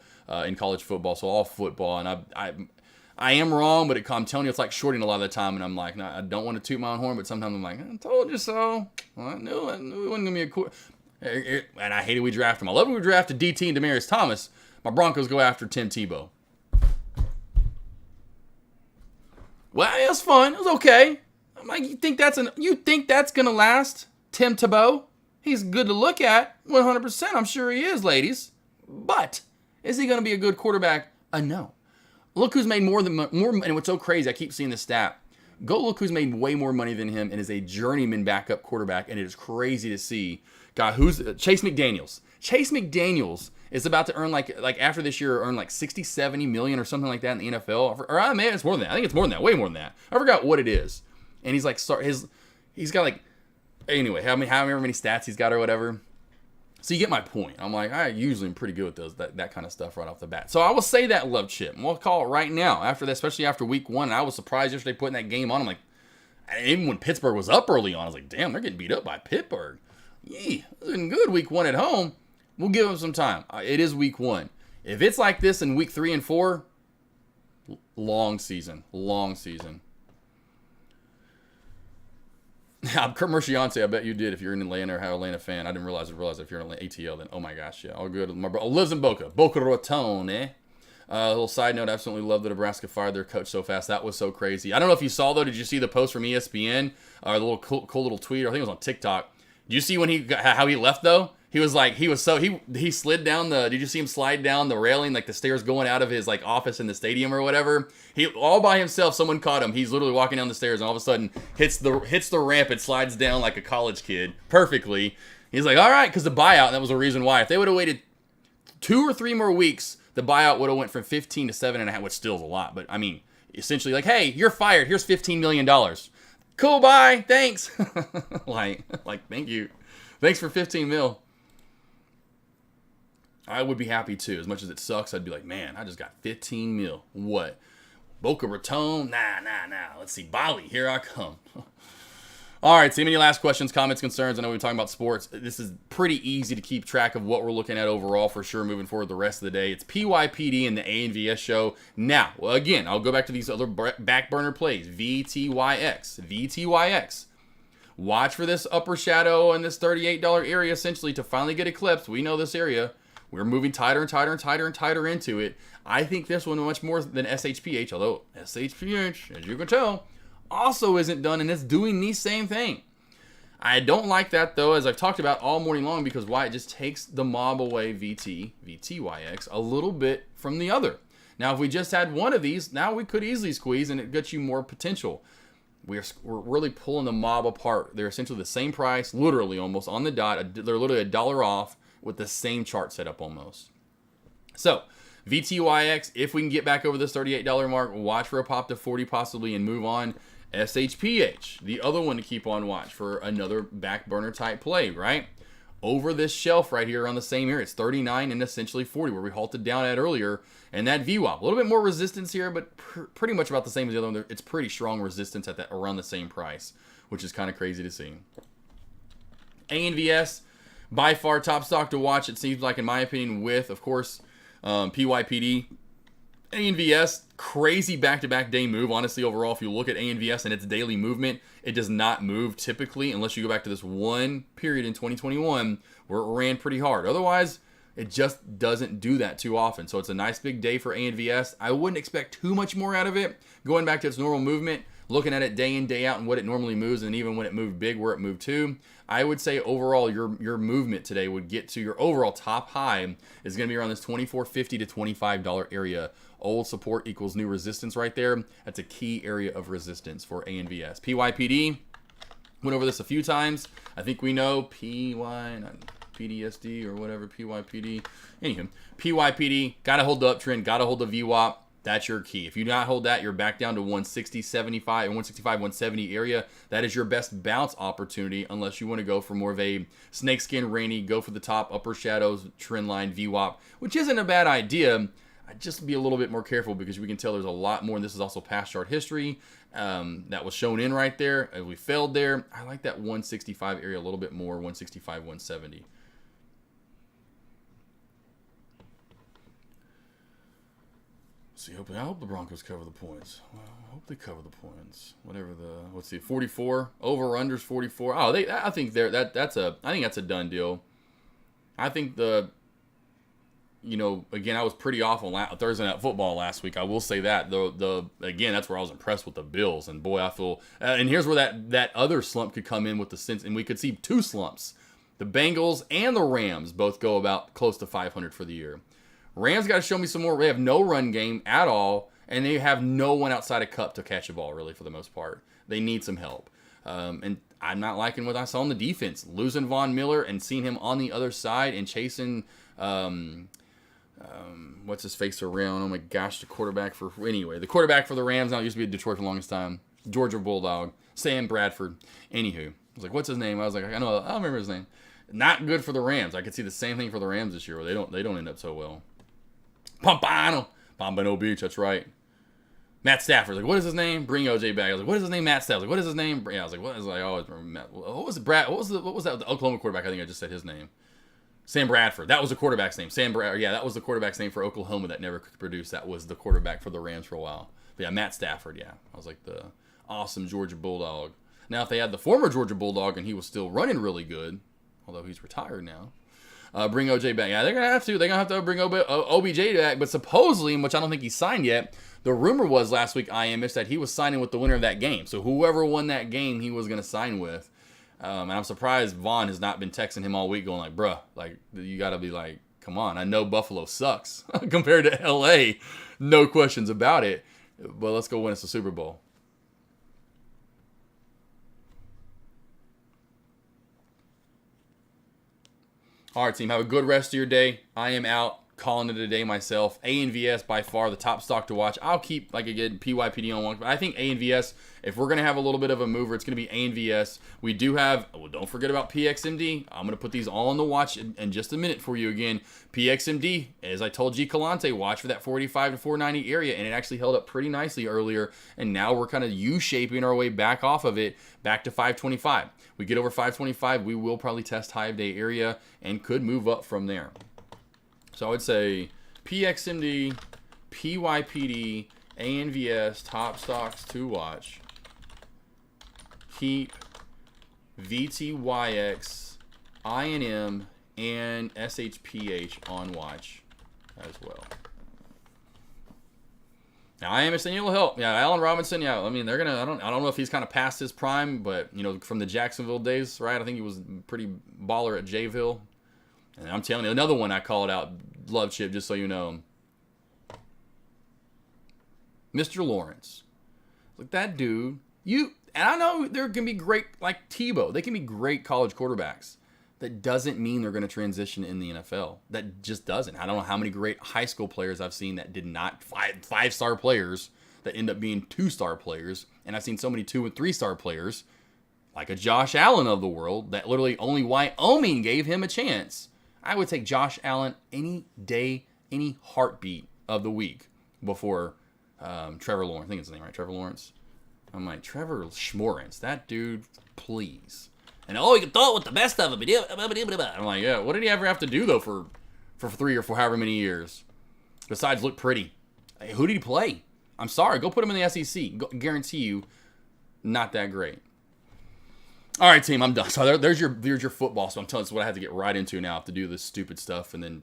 in college football. So all football, and I am wrong, but I'm telling you, it's like shorting a lot of the time. And I'm like, no, I don't want to toot my own horn, but sometimes I'm like, I told you so. Well, I knew it wasn't gonna be a cool. And I hated we drafted him. I love when we drafted DT and Demaryius Thomas. My Broncos go after Tim Tebow. Well, it was fun. It was okay. I'm like, you think that's gonna last? Tim Tebow? He's good to look at, 100%. I'm sure he is, ladies. But is he gonna be a good quarterback? No. Look who's made more. And what's so crazy, I keep seeing this stat. Go look who's made way more money than him and is a journeyman backup quarterback, and it is crazy to see. God, who's Chase McDaniels? Chase McDaniels is about to earn like after this year earn like 60, 70 million or something like that in the NFL. Or I mean, it's more than that. I think it's more than that, way more than that. I forgot what it is. And he's like, he's got like, anyway, however many stats he's got or whatever. So you get my point. I'm like, I usually am pretty good with those that kind of stuff right off the bat. So I will say that love chip. And we'll call it right now after that, especially after week 1. And I was surprised yesterday putting that game on. I'm like, even when Pittsburgh was up early on, I was like, damn, they're getting beat up by Pittsburgh. Yee, looking good week 1 at home. We'll give them some time. It is week 1. If it's like this in week 3 and 4, long season. Kurt Merciante, I bet you did if you're in Atlanta or have an Atlanta fan. I didn't realize if you're in ATL, then oh my gosh, yeah, all good. My bro lives in Boca Raton, eh? A little side note, absolutely love the Nebraska fired their coach so fast. That was so crazy. I don't know if you saw though. Did you see the post from ESPN or the little cool little tweet? I think it was on TikTok. Did you see when how he left though? He slid down did you see him slide down the railing, like the stairs going out of his like office in the stadium or whatever? He all by himself, someone caught him. He's literally walking down the stairs and all of a sudden hits the ramp and slides down like a college kid perfectly. He's like, all right, because the buyout, and that was the reason why. If they would have waited 2 or 3 more weeks, the buyout would have went from 15 to 7.5, which still is a lot. But I mean, essentially like, hey, you're fired. Here's $15 million. Cool, bye. Thanks. like, thank you. Thanks for 15 mil. I would be happy too. As much as it sucks, I'd be like, man, I just got 15 mil. What? Boca Raton? Nah. Let's see. Bali, here I come. All right, so any last questions, comments, concerns? I know we're talking about sports. This is pretty easy to keep track of what we're looking at overall for sure moving forward the rest of the day. It's PYPD and the ANVS show. Now, again, I'll go back to these other back burner plays. VTYX. Watch for this upper shadow in this $38 area essentially to finally get eclipsed. We know this area. We're moving tighter into it. I think this one much more than SHPH, although SHPH, as you can tell, also isn't done and it's doing the same thing. I don't like that though, as I've talked about all morning long, because why? It just takes the mob away, VTYX, a little bit from the other. Now, if we just had one of these, now we could easily squeeze and it gets you more potential. We're really pulling the mob apart. They're essentially the same price, literally almost on the dot. They're literally $1 off with the same chart setup almost. So, VTYX, if we can get back over this $38 mark, watch for a pop to 40 possibly and move on. SHPH, the other one to keep on watch for another back burner type play, right? Over this shelf right here on the same area. It's 39 and essentially 40 where we halted down at earlier. And that VWAP, a little bit more resistance here, but pretty much about the same as the other one. It's pretty strong resistance at that around the same price, which is kind of crazy to see. ANVS, by far top stock to watch, it seems like, in my opinion, with, of course, PYPD. ANVS, crazy back-to-back day move. Honestly, overall, if you look at ANVS and its daily movement, it does not move typically unless you go back to this one period in 2021 where it ran pretty hard. Otherwise, it just doesn't do that too often. So it's a nice big day for ANVS. I wouldn't expect too much more out of it. Going back to its normal movement, looking at it day in, day out and what it normally moves, and even when it moved big, where it moved to, I would say overall your movement today would get to your overall top high is going to be around this $24.50 to $25 area. Old support equals new resistance right there. That's a key area of resistance for ANVS. PYPD, went over this a few times. I think we know PDSD or whatever, PYPD. Anywho, PYPD, got to hold the uptrend, got to hold the VWAP. That's your key. If you do not hold that, you're back down to 160, 75, and 165, 170 area. That is your best bounce opportunity unless you want to go for more of a snakeskin rainy, go for the top, upper shadows, trend line, VWAP, which isn't a bad idea. I'd just be a little bit more careful because we can tell there's a lot more, and this is also past chart history that was shown in right there. We failed there. I like that 165 area a little bit more, 165, 170. See, I hope the Broncos cover the points. Well, I hope they cover the points. Whatever let's see, 44 over unders 44. Oh, I think that's a done deal. I think again, I was pretty off on Thursday Night Football last week. I will say that again, that's where I was impressed with the Bills. And boy, I feel, and here's where that other slump could come in with the sense, and we could see two slumps. The Bengals and the Rams both go about close to 500 for the year. Rams got to show me some more. They have no run game at all, And they have no one outside of Cup to catch a ball, really, for the most part. They need some help. And I'm not liking what I saw on the defense. Losing Von Miller and seeing him on the other side and chasing, what's his face around? Oh my gosh, the quarterback for the Rams now used to be at Detroit for the longest time. Georgia Bulldog, Sam Bradford. Anywho, I was like, what's his name? I was like, I don't remember his name. Not good for the Rams. I could see the same thing for the Rams this year, where they don't end up so well. Pompano Beach, that's right. Matt Stafford, like, what is his name? Bring OJ back. I was like, what is his name? Matt Stafford. Like, what is his name? Yeah, I was like, what is? Like, I always remember Matt. What was it? What was that? The Oklahoma quarterback. I think I just said his name. Sam Bradford. That was the quarterback's name. Yeah, that was the quarterback's name for Oklahoma that never could produce. That was the quarterback for the Rams for a while. But yeah, Matt Stafford. Yeah, I was like the awesome Georgia Bulldog. Now, if they had the former Georgia Bulldog and he was still running really good, although he's retired now. Bring OJ back. Yeah, they're going to have to. They're going to have to bring OBJ back. But supposedly, which I don't think he signed yet, the rumor was last week, IMish, that he was signing with the winner of that game. So whoever won that game, he was going to sign with. And I'm surprised Vaughn has not been texting him all week going like, bruh, like, you got to be like, come on. I know Buffalo sucks compared to L.A. No questions about it. But let's go win us a Super Bowl. All right, team, have a good rest of your day. I am out calling it a day myself. ANVS by far the top stock to watch. I'll keep, like, again, PYPD on one, but I think ANVS, if we're going to have a little bit of a mover, it's going to be ANVS. We do have, well, don't forget about PXMD. I'm going to put these all on the watch in just a minute for you again. PXMD, as I told G. Calante, watch for that 485 to 490 area, and it actually held up pretty nicely earlier, and now we're kind of U-shaping our way back off of it, back to 525. We get over 525, we will probably test high of day area and could move up from there. So I would say PXMD, PYPD, ANVS, top stocks to watch. Keep VTYX, INM, and SHPH on watch as well. Now, I am saying it will help. Yeah, Allen Robinson. Yeah, I mean they're gonna. I don't know if he's kind of past his prime, but you know, from the Jacksonville days, right? I think he was pretty baller at Jayville. And I'm telling you, another one I called out, love chip, just so you know. Mr. Lawrence. Like that dude, and I know there can be great, like Tebow, they can be great college quarterbacks. That doesn't mean they're going to transition in the NFL. That just doesn't. I don't know how many great high school players I've seen that did not, five-star players that end up being 2-star players. And I've seen so many 2- and 3-star players, like a Josh Allen of the world, that literally only Wyoming gave him a chance. I would take Josh Allen any day, any heartbeat of the week before Trevor Lawrence. I think it's his name, right? Trevor Lawrence. I'm like, Trevor Schmorance. That dude, please. And he can throw it with the best of them. I'm like, yeah, what did he ever have to do, though, for 3 or 4, however many years? Besides look pretty. Hey, who did he play? I'm sorry. Go put him in the SEC. Guarantee you, not that great. All right, team, I'm done. So there's your football. So I'm telling you, it's what I have to get right into now. I have to do this stupid stuff and then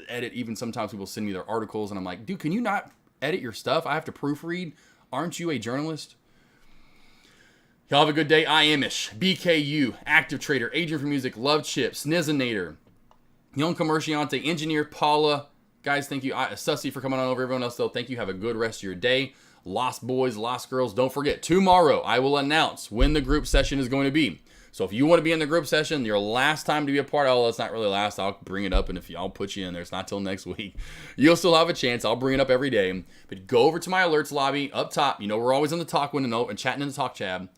edit. Even sometimes people send me their articles, and I'm like, dude, can you not edit your stuff? I have to proofread. Aren't you a journalist? Y'all have a good day. IMish, BKU, Active Trader, Agent for Music, Love Chips, Nizinator, Young Commerciante, Engineer, Paula. Guys, thank you. Sussy for coming on over. Everyone else, though, thank you. Have a good rest of your day. Lost boys, lost girls. Don't forget, tomorrow I will announce when the group session is going to be. So if you want to be in the group session, your last time to be a part, it's not really last. I'll bring it up, and if I'll put you in there, it's not till next week. You'll still have a chance. I'll bring it up every day. But go over to my alerts lobby up top. You know we're always in the talk window and chatting in the talk tab.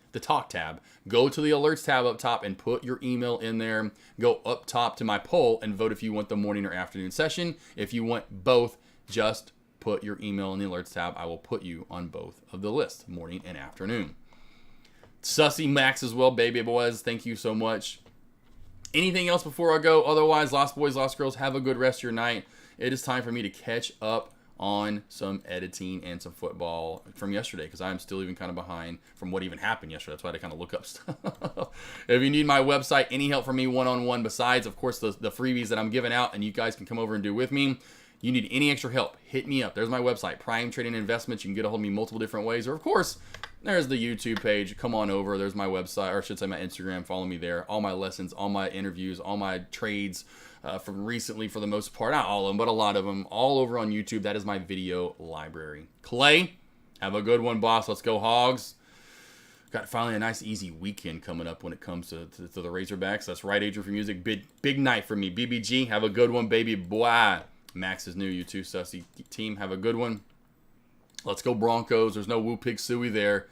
Go to the alerts tab up top and put your email in there. Go up top to my poll and vote if you want the morning or afternoon session. If you want both, just put your email in the alerts tab. I will put you on both of the lists, morning and afternoon. Sussy Max as well, baby boys. Thank you so much. Anything else before I go? Otherwise, lost boys, lost girls, have a good rest of your night. It is time for me to catch up on some editing and some football from yesterday, because I'm still even kind of behind from what even happened yesterday. That's why I had to kind of look up stuff. If you need my website, any help from me one-on-one, besides, of course, the freebies that I'm giving out and you guys can come over and do with me, you need any extra help, hit me up. There's my website, Prime Trading Investments. You can get a hold of me multiple different ways. Or, of course, there's the YouTube page. Come on over. There's my website, or I should say my Instagram. Follow me there. All my lessons, all my interviews, all my trades, from recently for the most part. Not all of them, but a lot of them. All over on YouTube. That is my video library. Clay, have a good one, boss. Let's go, Hogs. Got finally a nice, easy weekend coming up when it comes to the Razorbacks. That's right, Adrian for music. Big night for me. BBG, have a good one, baby. Boy. Max is new. You too, Sussy. Team, have a good one. Let's go, Broncos. There's no Woo Pig Suey there.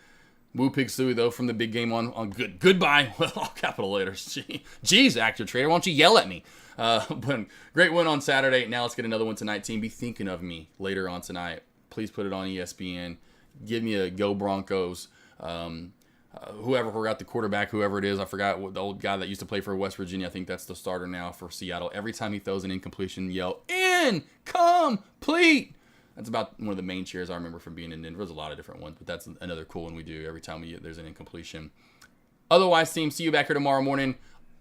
Woo Pig Suey, though, from the big game on goodbye. Well, all capital letters. Jeez, actor trader, why don't you yell at me? But great win on Saturday. Now let's get another one tonight, team. Be thinking of me later on tonight. Please put it on ESPN. Give me a go Broncos. Whoever forgot the quarterback, whoever it is, I forgot what the old guy that used to play for West Virginia. I think that's the starter now for Seattle. Every time he throws an incompletion, yell, incomplete. That's about one of the main cheers I remember from being in Denver. There's a lot of different ones, but that's another cool one we do every time there's an incompletion. Otherwise, team, see you back here tomorrow morning.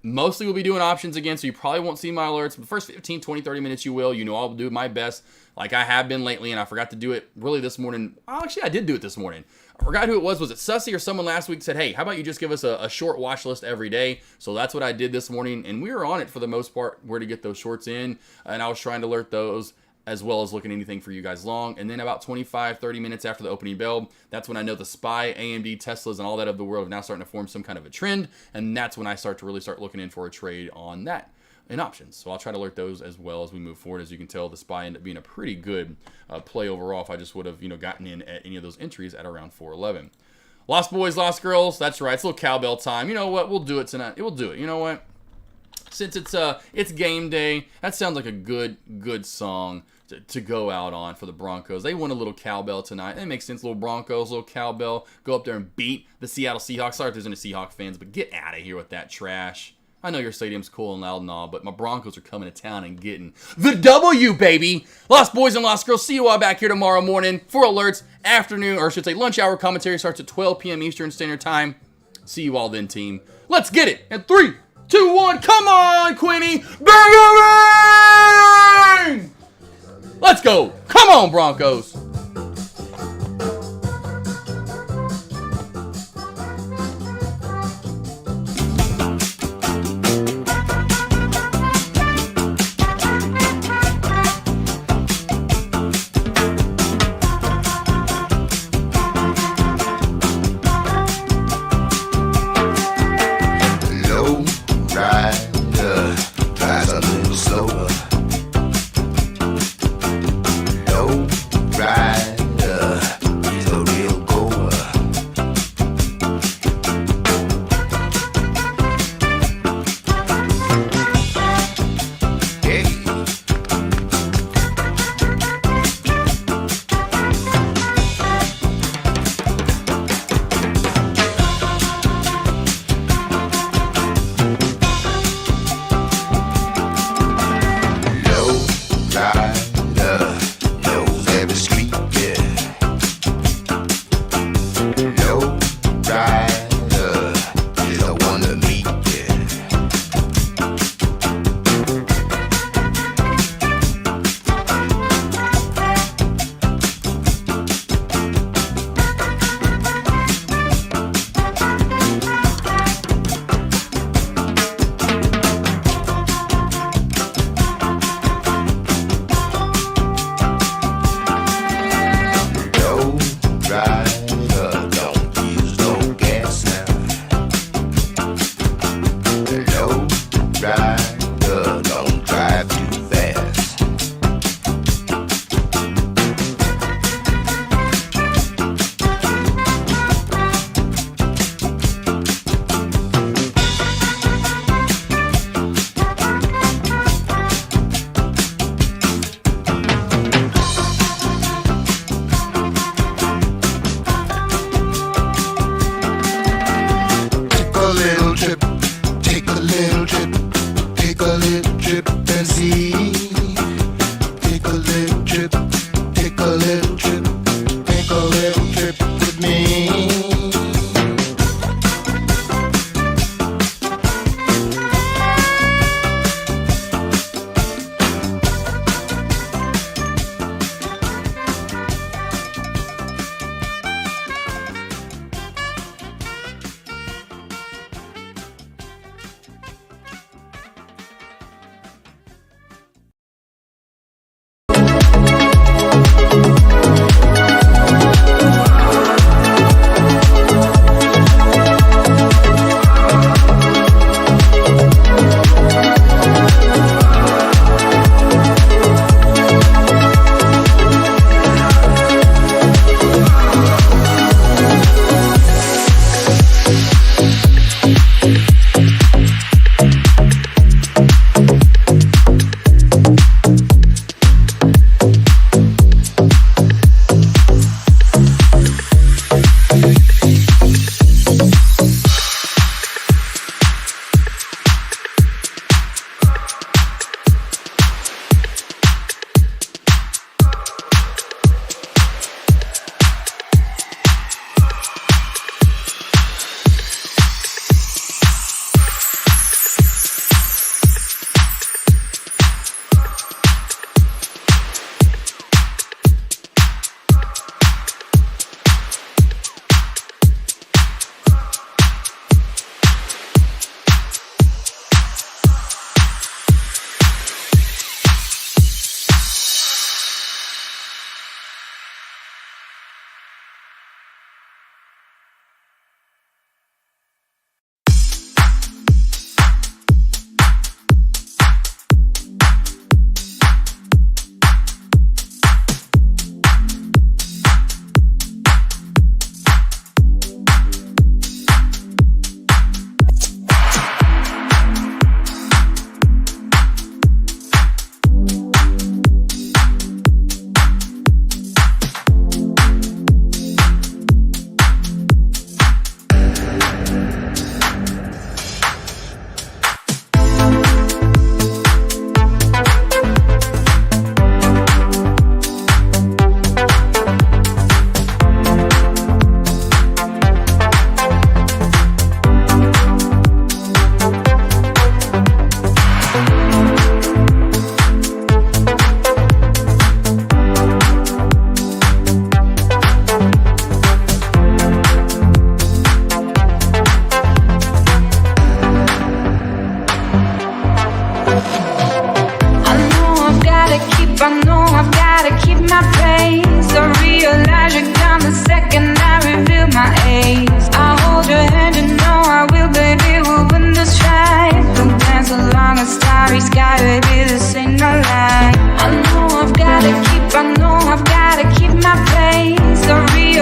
Mostly we'll be doing options again, so you probably won't see my alerts. But the first 15, 20, 30 minutes you will. You know I'll do my best like I have been lately, and I forgot to do it really this morning. Well, actually, I did do it this morning. I forgot who it was. Was it Sussy or someone last week said, hey, how about you just give us a short watch list every day? So that's what I did this morning, and we were on it for the most part, where to get those shorts in, and I was trying to alert those as well as looking at anything for you guys long. And then about 25, 30 minutes after the opening bell, that's when I know the SPY, AMD, Teslas, and all that of the world are now starting to form some kind of a trend, and that's when I start looking in for a trade on that in options. So I'll try to alert those as well as we move forward. As you can tell, the SPY ended up being a pretty good play overall if I just would have gotten in at any of those entries at around 411. Lost boys, lost girls. That's right. It's a little cowbell time. You know what? We'll do it tonight. We'll do it. You know what? Since it's game day, that sounds like a good song to go out on for the Broncos. They won a little cowbell tonight. It makes sense. Little Broncos, little cowbell. Go up there and beat the Seattle Seahawks. Sorry if there's any Seahawks fans, but get out of here with that trash. I know your stadium's cool and loud and all, but my Broncos are coming to town and getting the W, baby. Lost boys and lost girls. See you all back here tomorrow morning for alerts. Afternoon, or I should say lunch hour commentary starts at 12 p.m. Eastern Standard Time. See you all then, team. Let's get it. And 3, 2, 1. Come on, Queenie. Bang! Let's go. Come on, Broncos. Low rider, drives a little slower. Low rider.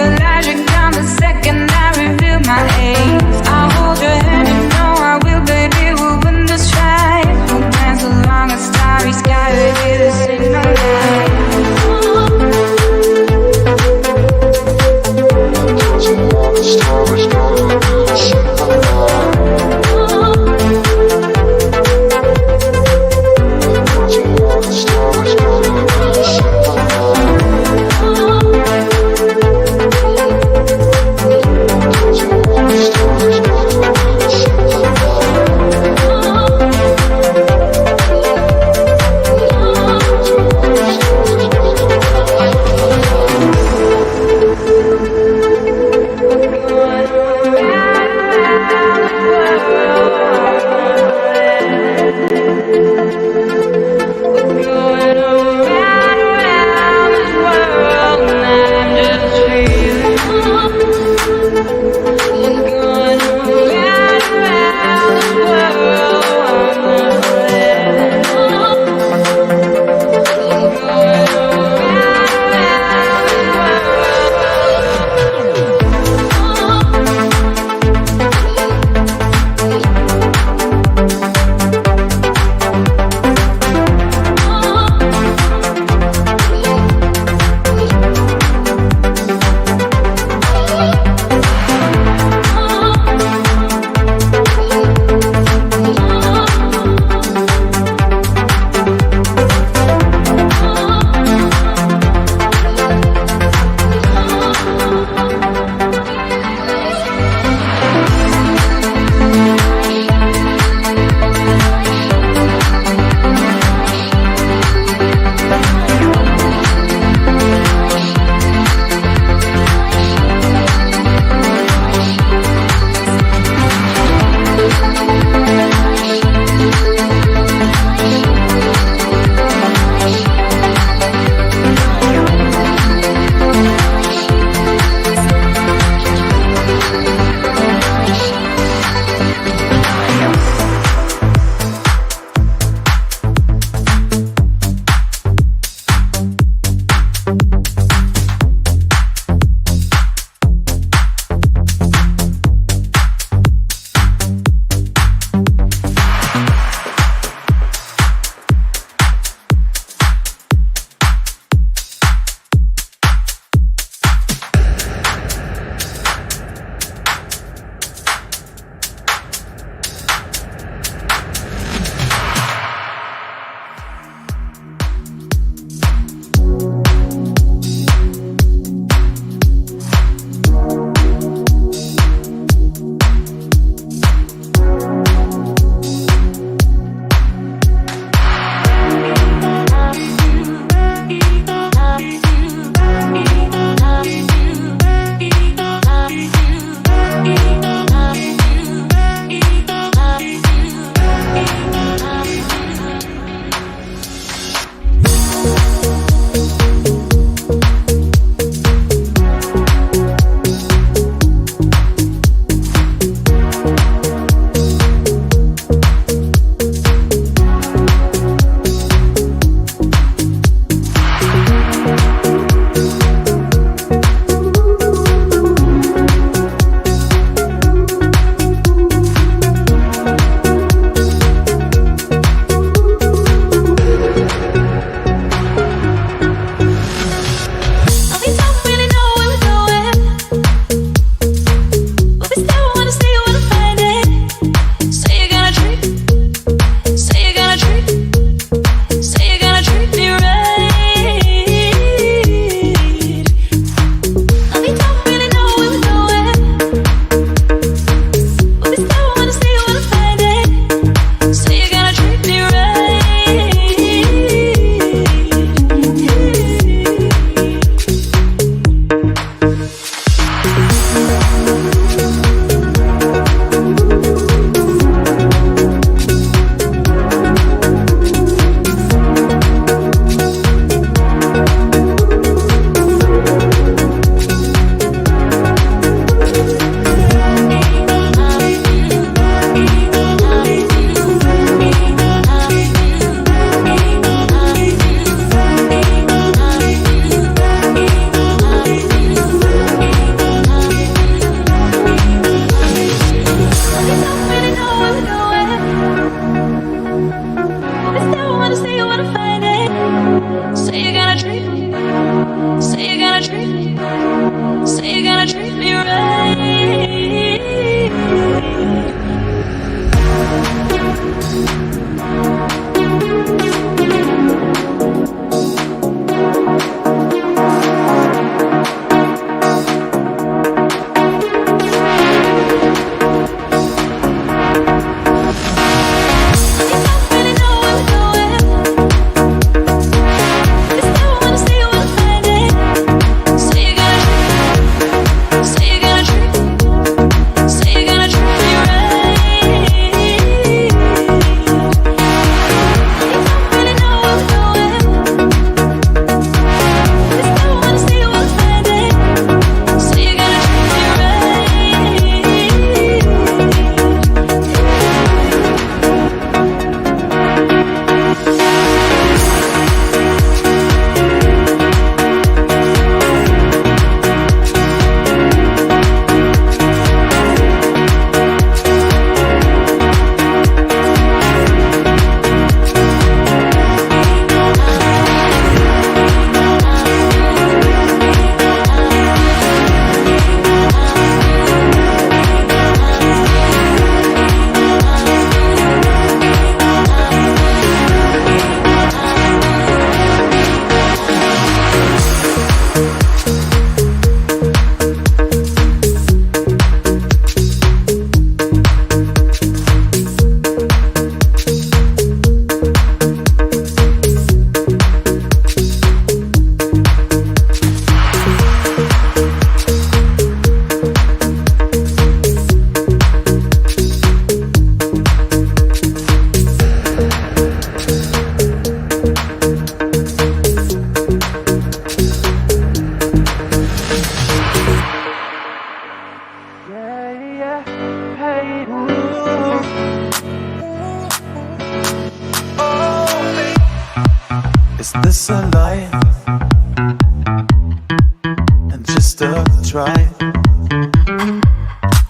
Elijah down the second I reveal my age. I'll hold your hand, you know I will, baby. We'll win this fight. We'll dance along a starry sky. Baby, this ain't no lie. gonna treat me, say you're gonna treat me right. Is this a lie? And just a try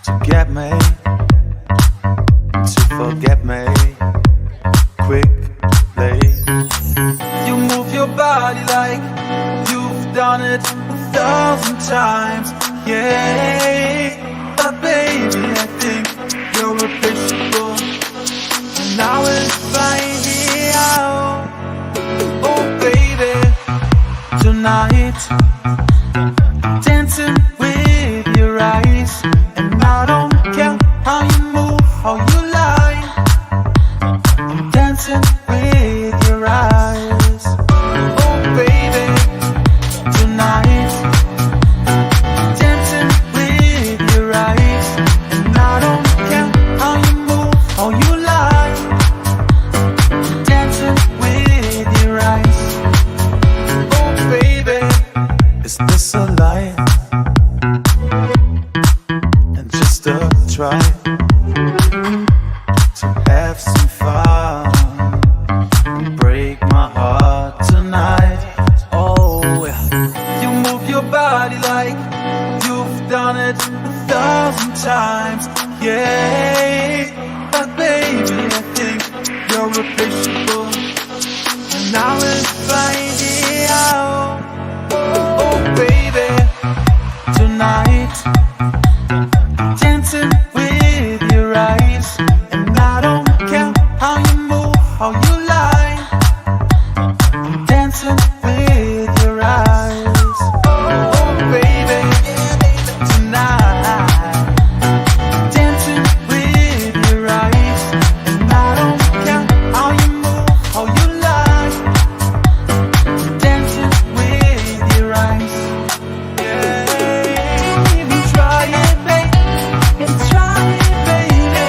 to get me, to forget me quickly. You move your body like you've done it 1,000 times, yeah. But baby, I think you're replaceable. And now it's flying here. Oh baby, tonight dancing with your eyes, and I don't care how you move, how you lie. I'm dancing with your eyes. Oh baby, tonight dancing with your eyes, and I don't care how you move, how you lie. Dancing with your eyes. Oh baby, is this a lie? And just a try to have some fun, break my heart tonight. Oh, you move your body like you've done it 1,000 times, yeah. But baby, I think you're replaceable. And now it's flying out. Oh baby, tonight dancing with your eyes, and I don't care how you move, how you lie. I'm dancing with your eyes. Oh baby, tonight dancing with your eyes, and I don't care how you move, how you lie. Dancing with your eyes. Don't even try it, baby. Try it, baby.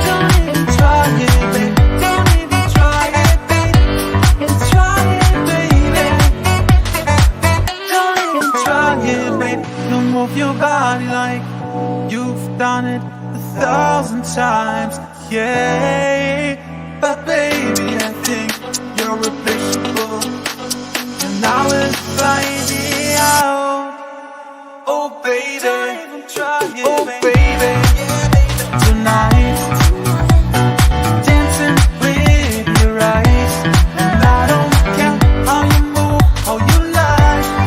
Don't even try it, baby. Don't even try it, baby. Try it, baby. Don't even try it, baby. You move your body like you've done it 1,000 times, yeah. But baby, I think you're replaceable. And now it's flying out. Oh baby, oh baby, tonight dancing with your eyes, and I don't care how you move, how you lie.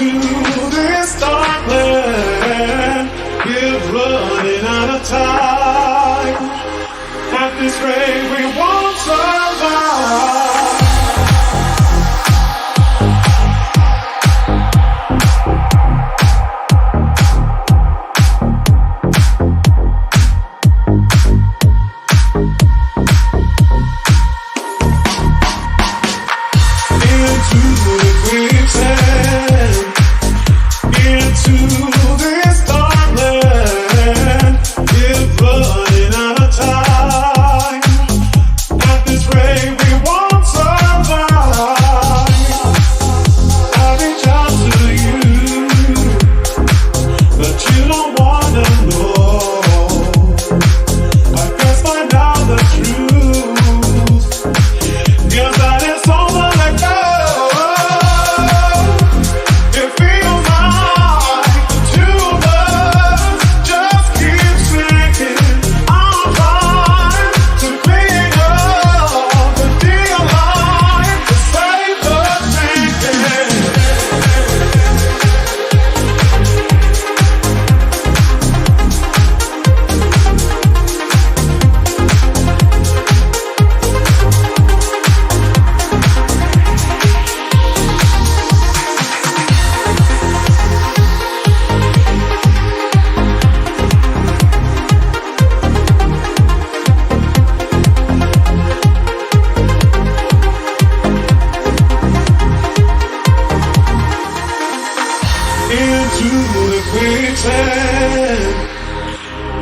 into this dark land. We're running out of time. At this rate, we won't survive.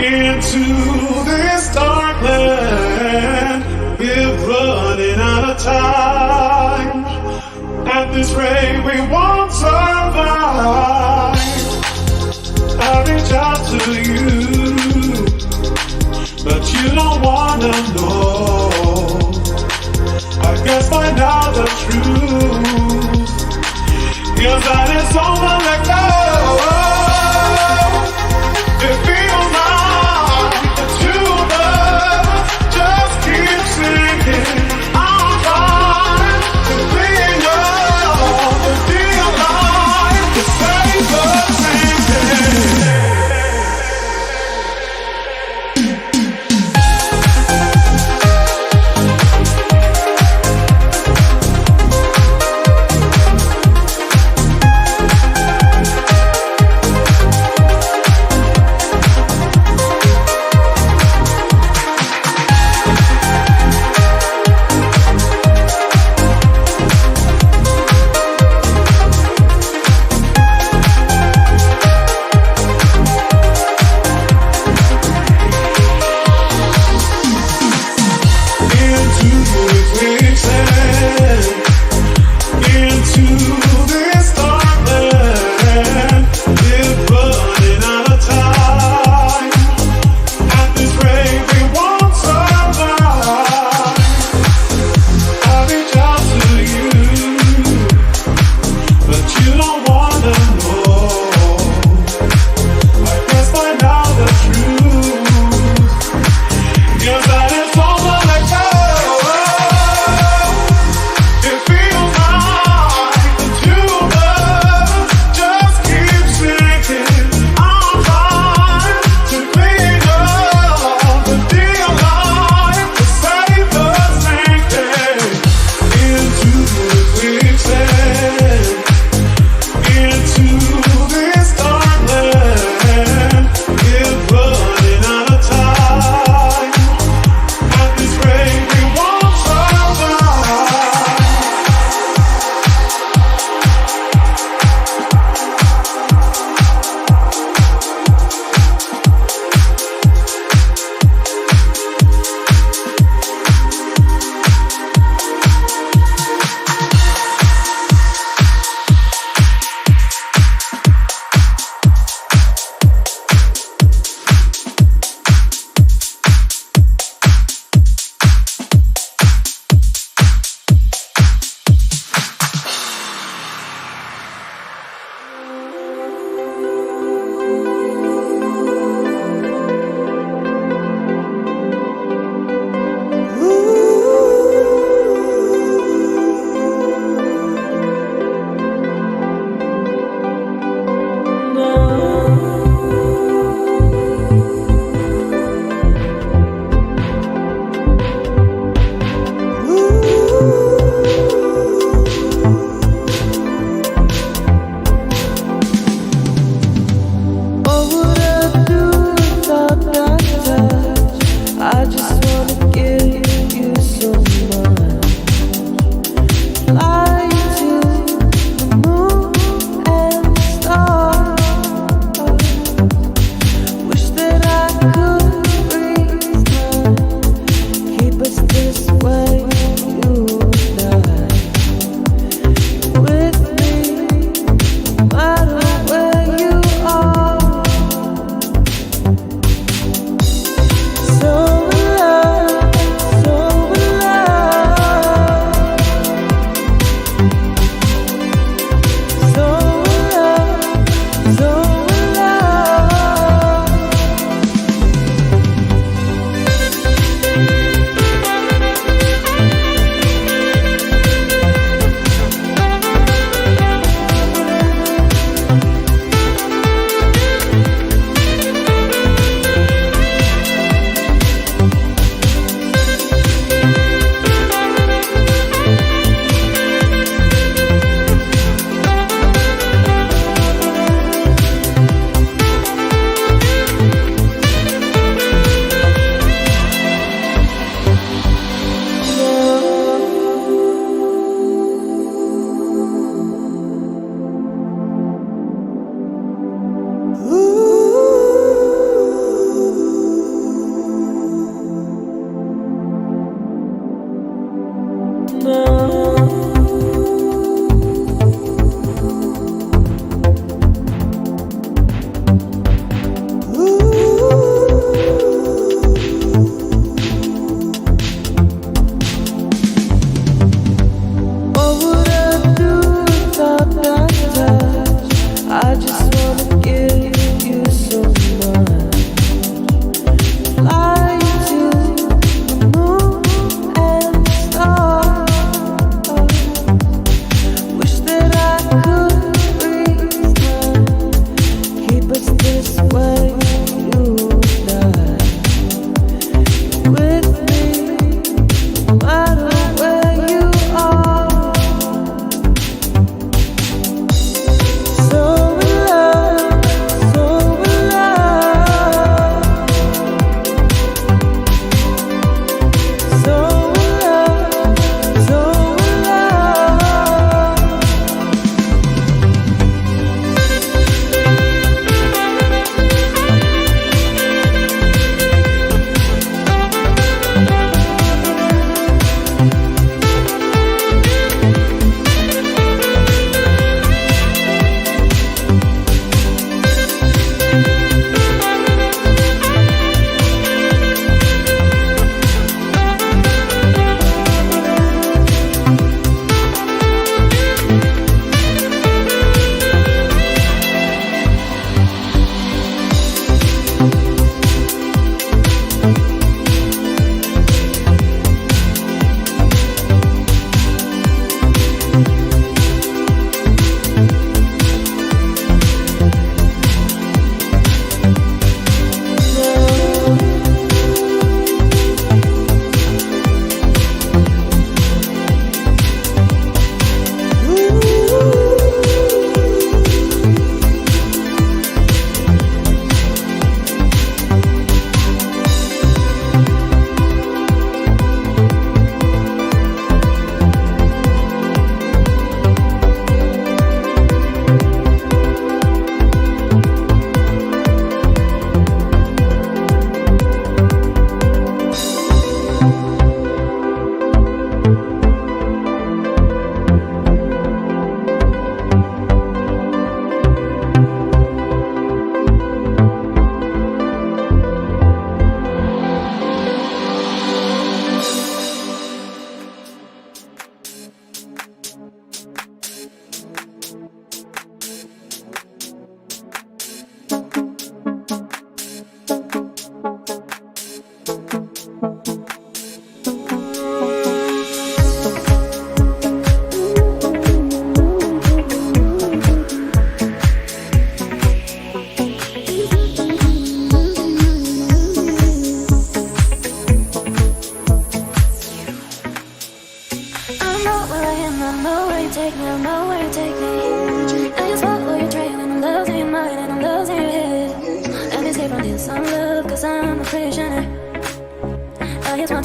Into this dark land, we're running out of time. At this rate, we won't survive. I reach out to you, but you don't wanna know. I guess find out the truth. Feels that it's over, let go. It feels like the two of us just keep singing. I'm trying to bring up the deal line to save us singing.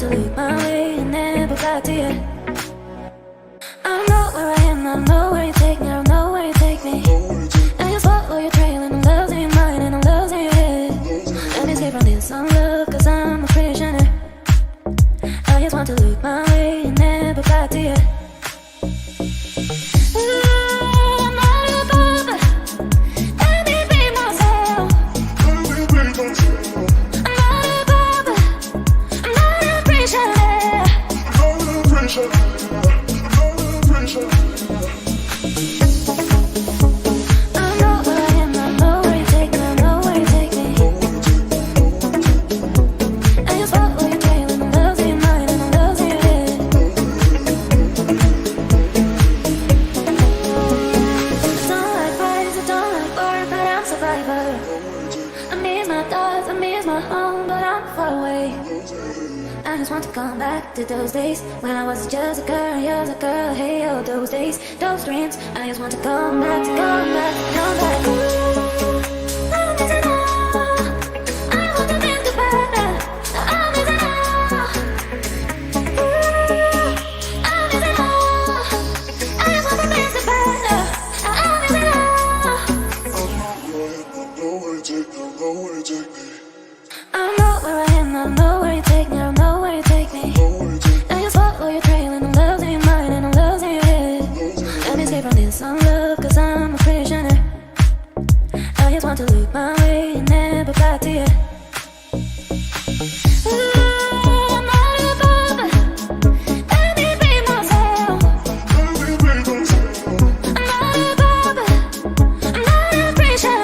to look my way and never back to you. I don't know where I am, I don't know where you take me, I don't know where you take me. I just follow your trail and I'm losing your mind and I'm losing your head. Let me escape from this unlove, cause I'm a prisoner. I just want to look my way and never back to you. I'm not a bubble, let me be myself. I'm not a bubble, I'm not a prisoner. I know where I am, I know where you take me, I know where you take me. I just follow your trail and I'm losing your mind and I'm losing your head. I don't like fights, I don't like war, but I'm a survivor. I miss my thoughts, I miss my home, but I'm far away. I just want to come back to those days when I was just a girl, you was a girl. Hey, oh, those days, those dreams. I just want to come back, to come back, come back. I'm missing all. I want to miss the better. I'm missing all. I'm missing all. I just want to miss the better. I'm missing all. I don't know where I am, I don't know where you take me, I don't know where you take me. I just follow your trail and I'm losing your mind and I'm losing your head. Let me escape from this unlove, cause I'm a prisoner. I just want to look my way and never back to you. I'm not a bubble, let me be myself. I'm not a bubble, I'm not a prisoner.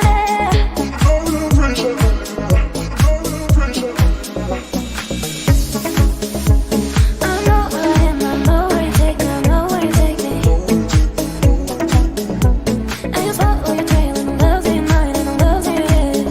I know where I am, I know where you take me, I know where you take me. I just follow your trail and I'm losing your mind and I'm losing your head.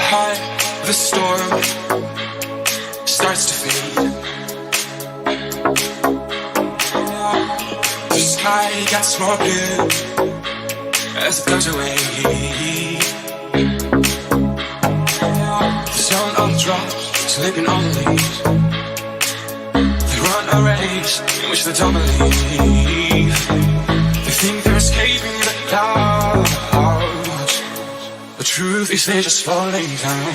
Heart, the storm starts to fade. The sky gets more blue as it goes away. The sound of drops slipping on the leaves. They run a race in which they don't believe. They think they're escaping the clouds. The truth is they're just falling down.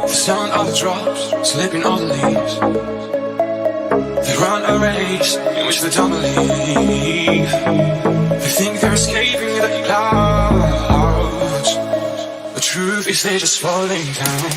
Sound of the drops slipping on the leaves. They run a race in which they don't believe. They think they're escaping the clouds. The truth is they're just falling down.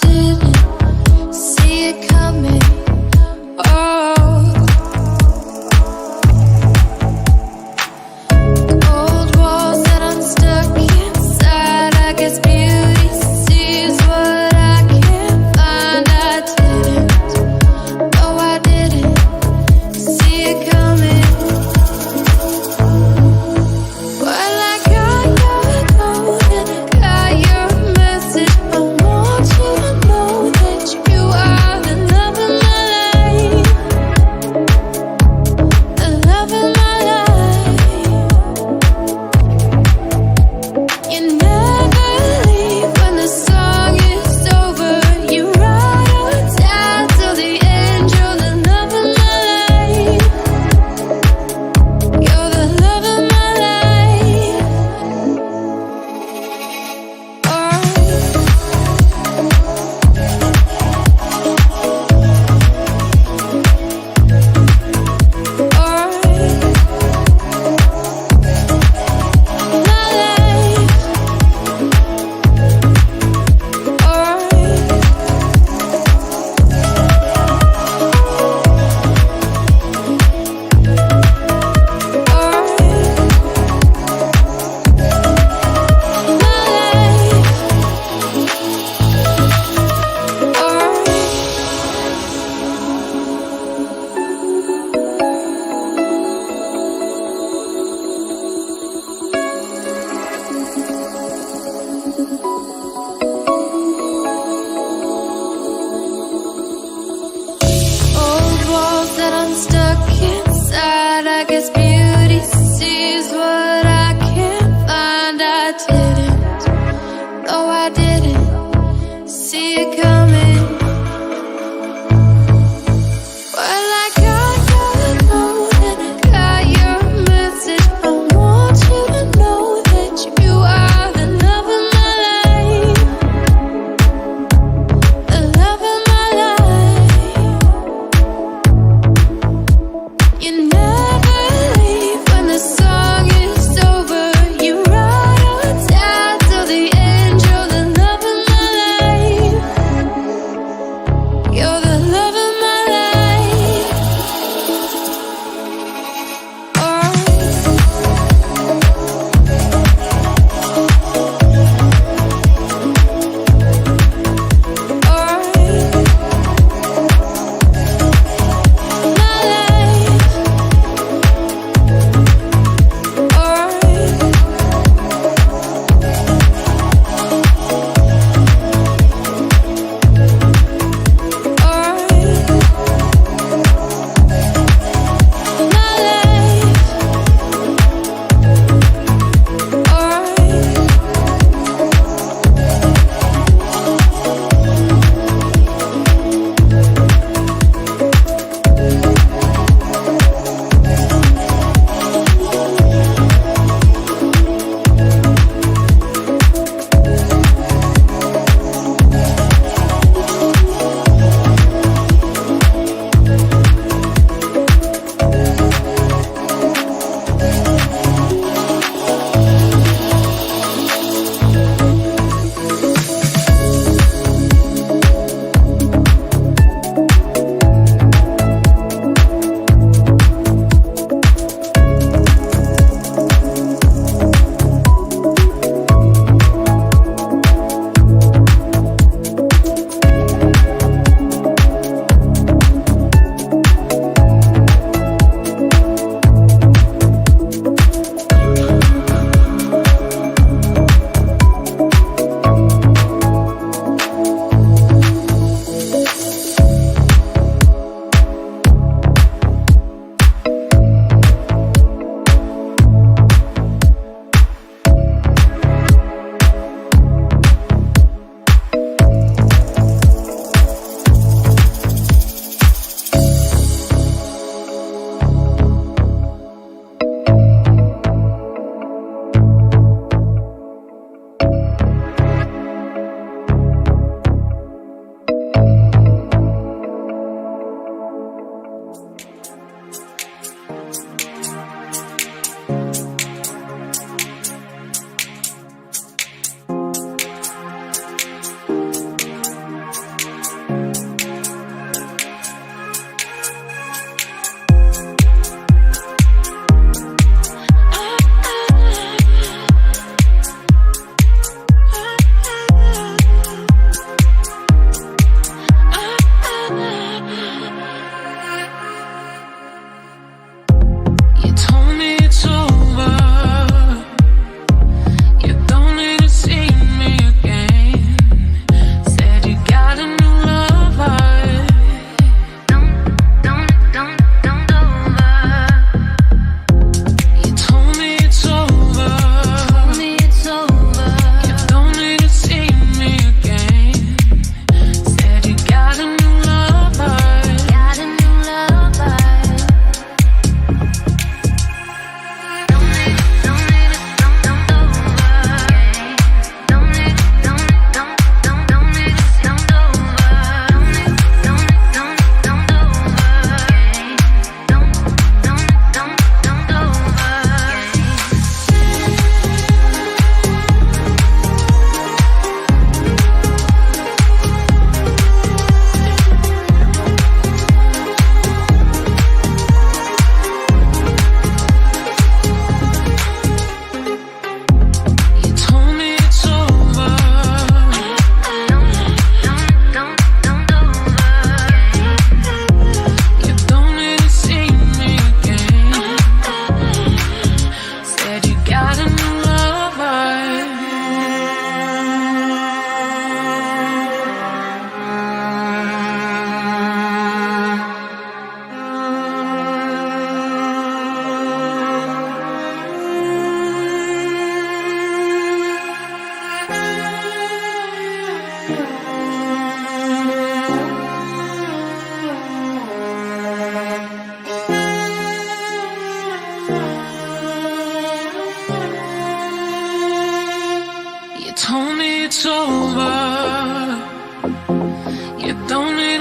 didn't see it coming. Oh, old walls that I'm stuck inside. I guess beauty sees what I can't find. I didn't, no, I didn't see it coming. Well, I got your note and I got your message. I want you to know that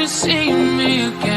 seeing me again.